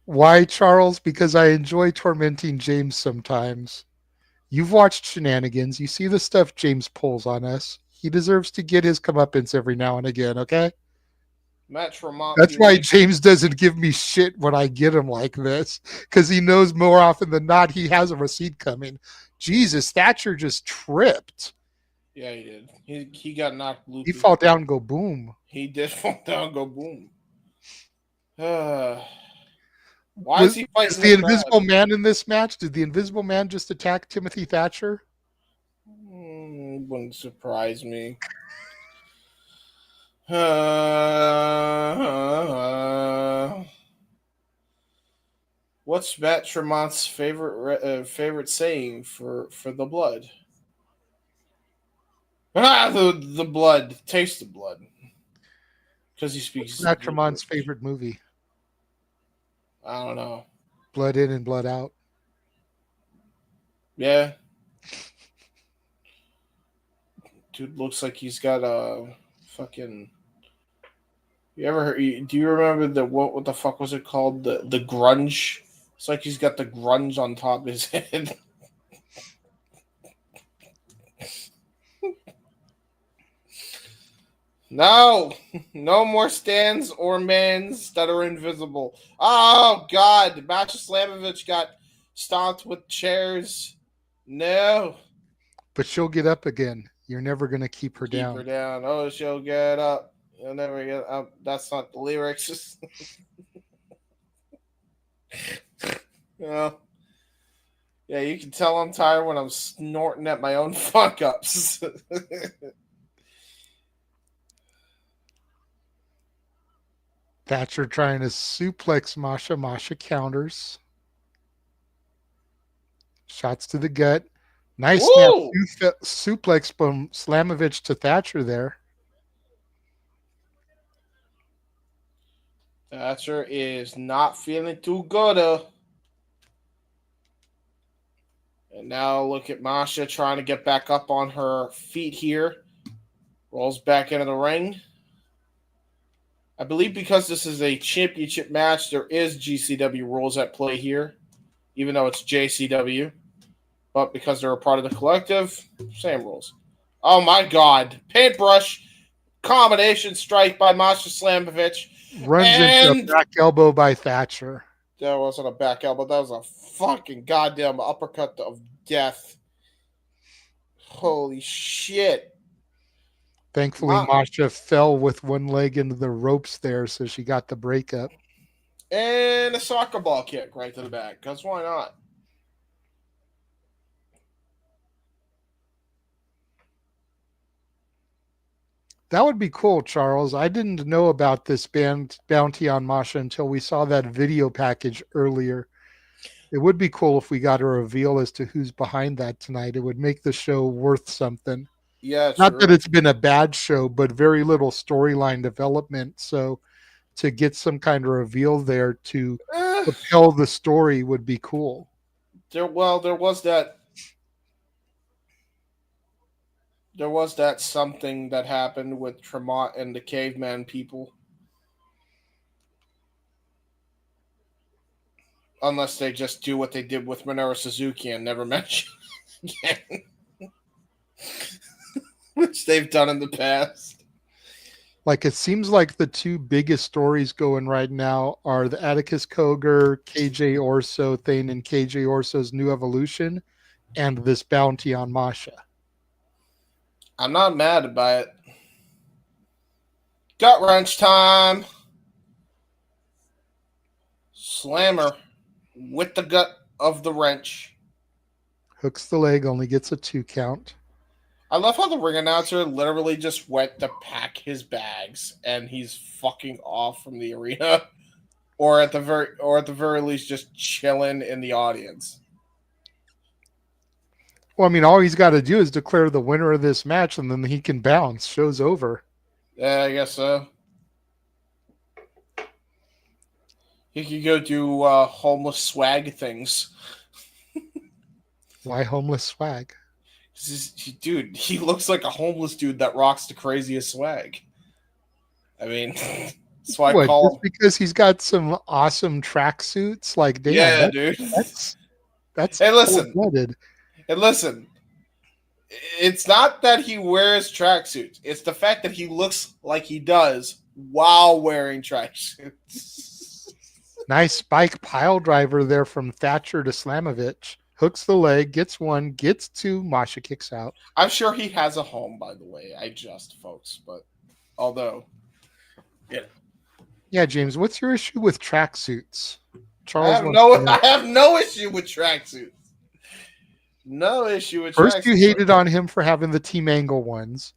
Why, Charles? Because I enjoy tormenting James sometimes. You've watched Shenanigans. You see the stuff James pulls on us. He deserves to get his comeuppance every now and again, okay? Matt Tremont That's be why like, James doesn't give me shit when I get him like this, because he knows more often than not he has a receipt coming. Jesus, Thatcher just tripped. yeah, he did. He got knocked He loopy. fall down and go boom. He did fall down, go boom. Why is Was, he is fighting the the crowd? Invisible Man in this match? Did the Invisible Man just attack Timothy Thatcher? Wouldn't surprise me. What's Matt Tremont's favorite saying for the blood? The blood. Taste the blood. Because he speaks. Matt Tremont's favorite movie? I don't know. Blood In and Blood Out. Yeah. Dude looks like he's got a fucking. You ever heard? Do you remember the what the fuck was it called? The grunge. It's like he's got the grunge on top of his head. No more stands or mans that are invisible. Oh God, Masha Slamovich got stomped with chairs. No, But she'll get up again. You're never going to keep her down. keep her down. Oh, she'll get up. You'll never get up. That's not the lyrics. Yeah, you can tell I'm tired when I'm snorting at my own fuck ups. Thatcher trying to suplex Masha. Masha counters. Shots to the gut. Nice snap suplex from Slamovich to Thatcher there. Thatcher is not feeling too good. And now look at Masha trying to get back up on her feet here. Rolls back into the ring. I believe because this is a championship match, there is GCW rules at play here, even though it's JCW. But because they're a part of the collective, same rules. Oh my God. Paintbrush combination strike by Masha Slamovich. Runs into a back elbow by Thatcher. That wasn't a back elbow. That was a fucking goddamn uppercut of death. Holy shit. Thankfully, Masha fell with one leg into the ropes there, so she got the breakup. And a soccer ball kick right to the back, because why not? That would be cool, Charles. I didn't know about this bounty on Masha until we saw that video package earlier. It would be cool if we got a reveal as to who's behind that tonight. It would make the show worth something. Yeah, not that it's been a bad show, but very little storyline development. So to get some kind of reveal there to propel the story would be cool. There was that something that happened with Tremont and the caveman people. Unless they just do what they did with Minoru Suzuki and never mention it again. Which they've done in the past. Like, it seems like the two biggest stories going right now are the Atticus Cogar, KJ Orso thing and KJ Orso's new evolution and this bounty on Masha. I'm not mad about it. Gut wrench time. Slammer with the gut of the wrench. Hooks the leg, only gets a 2 count. I love how the ring announcer literally just went to pack his bags and he's fucking off from the arena, or at the very least just chilling in the audience. Well, I mean, all he's got to do is declare the winner of this match, and then he can bounce. Show's over. Yeah, I guess so. He could go do homeless swag things. Why homeless swag? Dude, he looks like a homeless dude that rocks the craziest swag. I mean, that's why I call him. Because he's got some awesome tracksuits. Like, damn, yeah, dude. That's hey, listen. cold-blooded. And listen, It's not that he wears tracksuits. It's the fact that he looks like he does while wearing tracksuits. Nice spike pile driver there from Thatcher to Slamovich. Hooks the leg, gets one, gets two. Masha kicks out. I'm sure he has a home, by the way. Folks, but although, yeah, Yeah, James, what's your issue with tracksuits? I have no issue with tracksuits. No issue with First, you tracksuits. hated on him for having the Team Angle ones.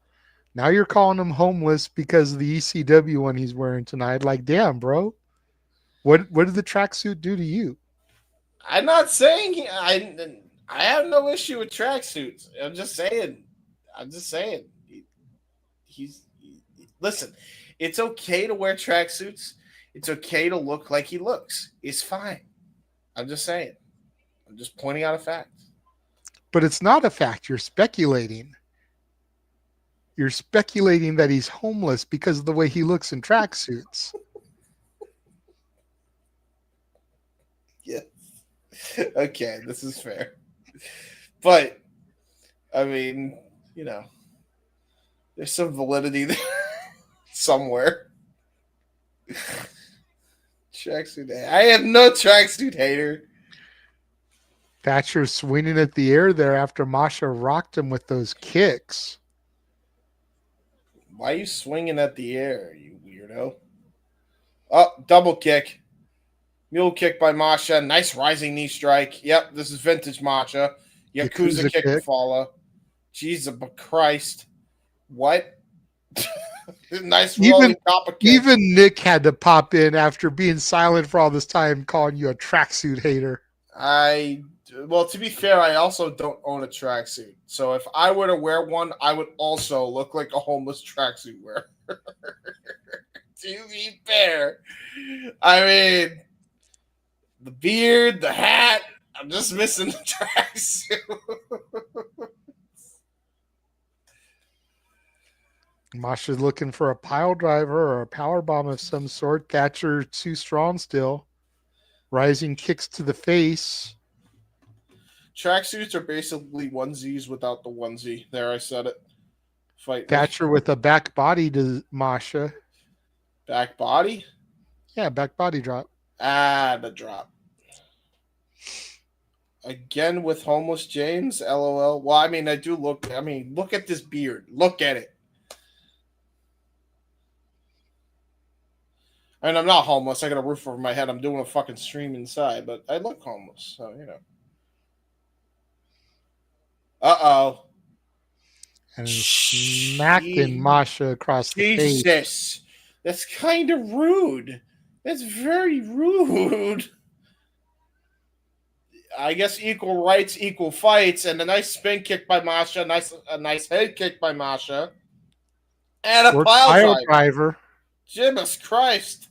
Now you're calling him homeless because of the ECW one he's wearing tonight. Like, damn, bro. What did the tracksuit do to you? I'm not saying I have no issue with tracksuits. I'm just saying. Listen. It's okay to wear tracksuits. It's okay to look like he looks. It's fine. I'm just saying. I'm just pointing out a fact. But it's not a fact. You're speculating. You're speculating that he's homeless because of the way he looks in tracksuits. Yes. Okay, this is fair. But, I mean, there's some validity there somewhere. Tracksuit. I am no tracksuit hater. Thatcher swinging at the air there after Masha rocked him with those kicks. Why are you swinging at the air, you weirdo? Oh, double kick. Mule kick by Masha. Nice rising knee strike. Yep, this is vintage Masha. Yakuza kick to follow. Jesus Christ. What? Nice rolling copper kick. Even Nick had to pop in after being silent for all this time, calling you a tracksuit hater. Well, to be fair, I also don't own a tracksuit. So if I were to wear one, I would also look like a homeless tracksuit wearer. To be fair. I mean, the beard, the hat, I'm just missing the tracksuit. Masha's looking for a pile driver or a power bomb of some sort. Thatcher too strong still. Rising kicks to the face. Tracksuits are basically onesies without the onesie. There, I said it. Fight Thatcher with a back body to Masha. Back body? Yeah, back body drop. The drop. Again with homeless James, LOL. Well, I mean, look at this beard. Look at it. I mean, I'm not homeless. I got a roof over my head. I'm doing a fucking stream inside, but I look homeless, so, Uh-oh. And smacking Masha across the face. Jesus. That's kind of rude. That's very rude. I guess equal rights, equal fights, and a nice spin kick by Masha, a nice head kick by Masha, and a pile driver. Jesus Christ.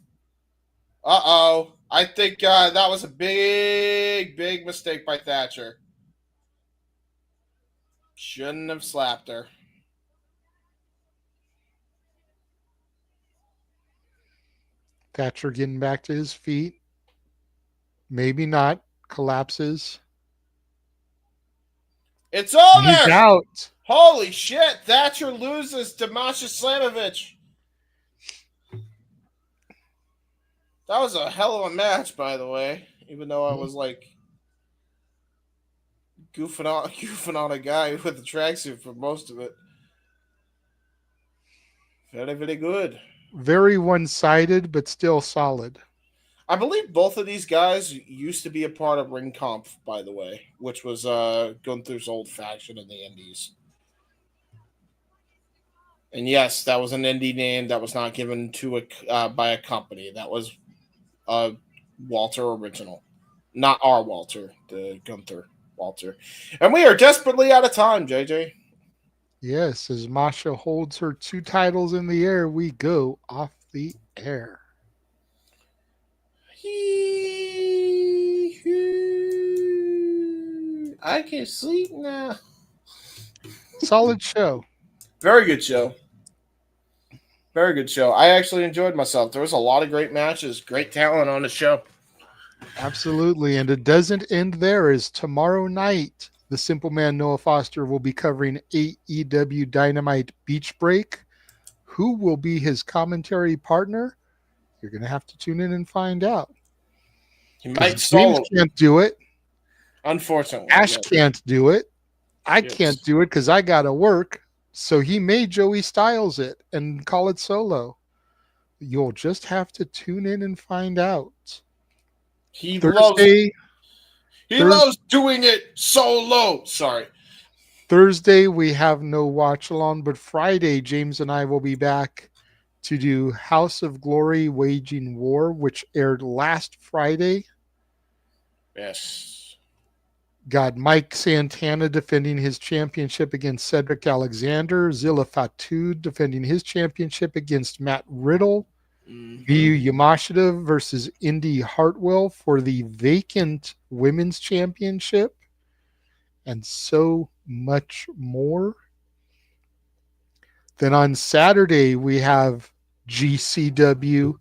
Uh-oh. I think that was a big, big mistake by Thatcher. Shouldn't have slapped her. Thatcher getting back to his feet. Maybe not. Collapses. It's over! He's out. Holy shit. Thatcher loses to Masha Slamovich. That was a hell of a match, by the way. Even though I was like goofing on a guy with a tracksuit for most of it. Very, very good. Very one-sided, but still solid. I believe both of these guys used to be a part of Ring Kampf, by the way, which was Gunther's old faction in the Indies. And yes, that was an indie name that was not given to by a company. That was Walter original. Not our Walter, the Gunther Walter. And we are desperately out of time, JJ. Yes, as Masha holds her 2 titles in the air, we go off the air. I can sleep now. Solid show. Very good show. Very good show. I actually enjoyed myself. There was a lot of great matches, great talent on the show. Absolutely. And it doesn't end there, as tomorrow night The Simple Man Noah Foster will be covering AEW Dynamite Beach Break. Who will be his commentary partner? You're going to have to tune in and find out. He Because might James solo. can't do it. Unfortunately. Ash Yes. can't do it. I can't Yes. do it because I got to work. So he made Joey Styles it and call it solo. You'll just have to tune in and find out. He loves Thursday, doing it solo. Sorry. Thursday we have no watch along, but Friday James and I will be back to do House of Glory Waging War, which aired last Friday. Yes. Got Mike Santana defending his championship against Cedric Alexander, Zilla Fatud defending his championship against Matt Riddle, Miyu Yamashita versus Indy Hartwell for the vacant women's championship, and so much more. Then on Saturday, we have GCW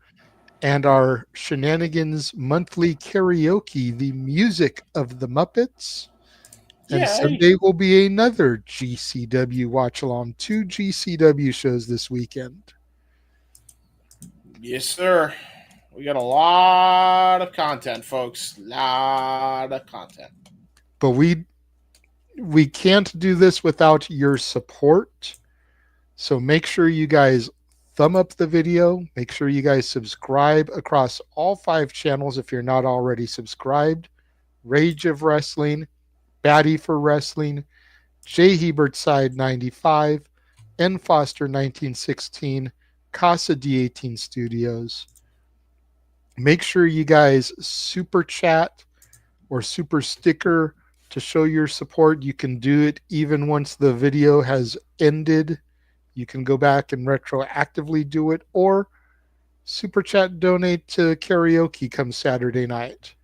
and our Shenanigans monthly karaoke, the music of the Muppets. And Sunday will be another GCW watch along. 2 GCW shows this weekend. Yes, sir. We got a lot of content, folks. Lot of content. But we can't do this without your support. So make sure you guys thumb up the video. Make sure you guys subscribe across all 5 channels if you're not already subscribed. Rage of Wrestling, Batty for Wrestling, J. Hebert Side 95, N. Foster 1916, Casa D18 Studios. Make sure you guys super chat or super sticker to show your support. You can do it even once the video has ended. You can go back and retroactively do it, or super chat donate to karaoke come Saturday night.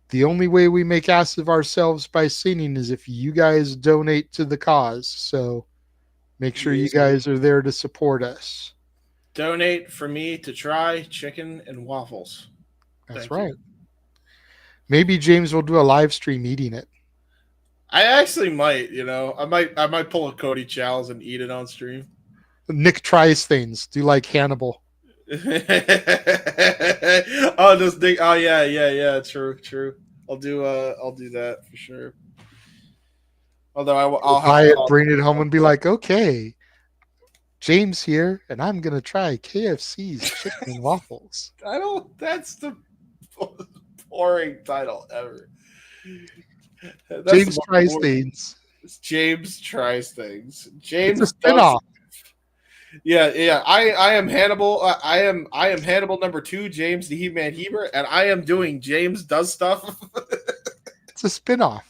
The only way we make ass of ourselves by singing is if you guys donate to the cause. So make sure you guys are there to support us. Donate for me to try chicken and waffles. That's right. Maybe James will do a live stream eating it. I actually might, I might pull a Cody Chalice and eat it on stream. Nick tries things. Do like Hannibal. Oh, yeah. True. I'll do that for sure. Although I'll have buy to it, bring it home, and be like, okay, James here, and I'm gonna try KFC's chicken and waffles. That's the most boring title ever. James tries things. James tries things. James it's a spinoff. Yeah. I am Hannibal. I am Hannibal number 2, James the He-Man Hebert, and I am doing James Does Stuff. It's a spinoff.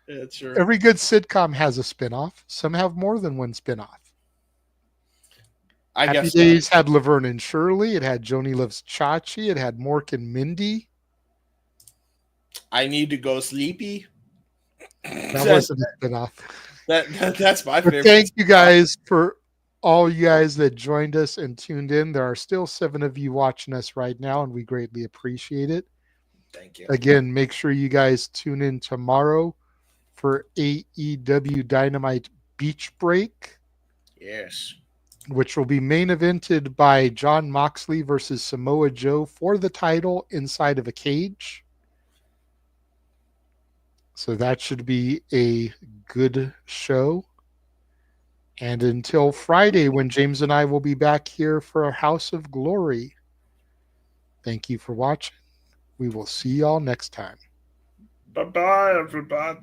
Yeah, true. Every good sitcom has a spinoff. Some have more than one spinoff. Happy Days had Laverne and Shirley. It had Joni Loves Chachi. It had Mork and Mindy. I Need to Go Sleepy. That wasn't a spinoff. That's my favorite. Thank you guys for all you guys that joined us and tuned in. There are still 7 of you watching us right now, and we greatly appreciate it. Thank you. Again, make sure you guys tune in tomorrow for AEW Dynamite Beach Break. Yes. Which will be main evented by Jon Moxley versus Samoa Joe for the title inside of a cage. So that should be a good show. And until Friday, when James and I will be back here for a House of Glory. Thank you for watching. We will see y'all next time. Bye-bye, everybody.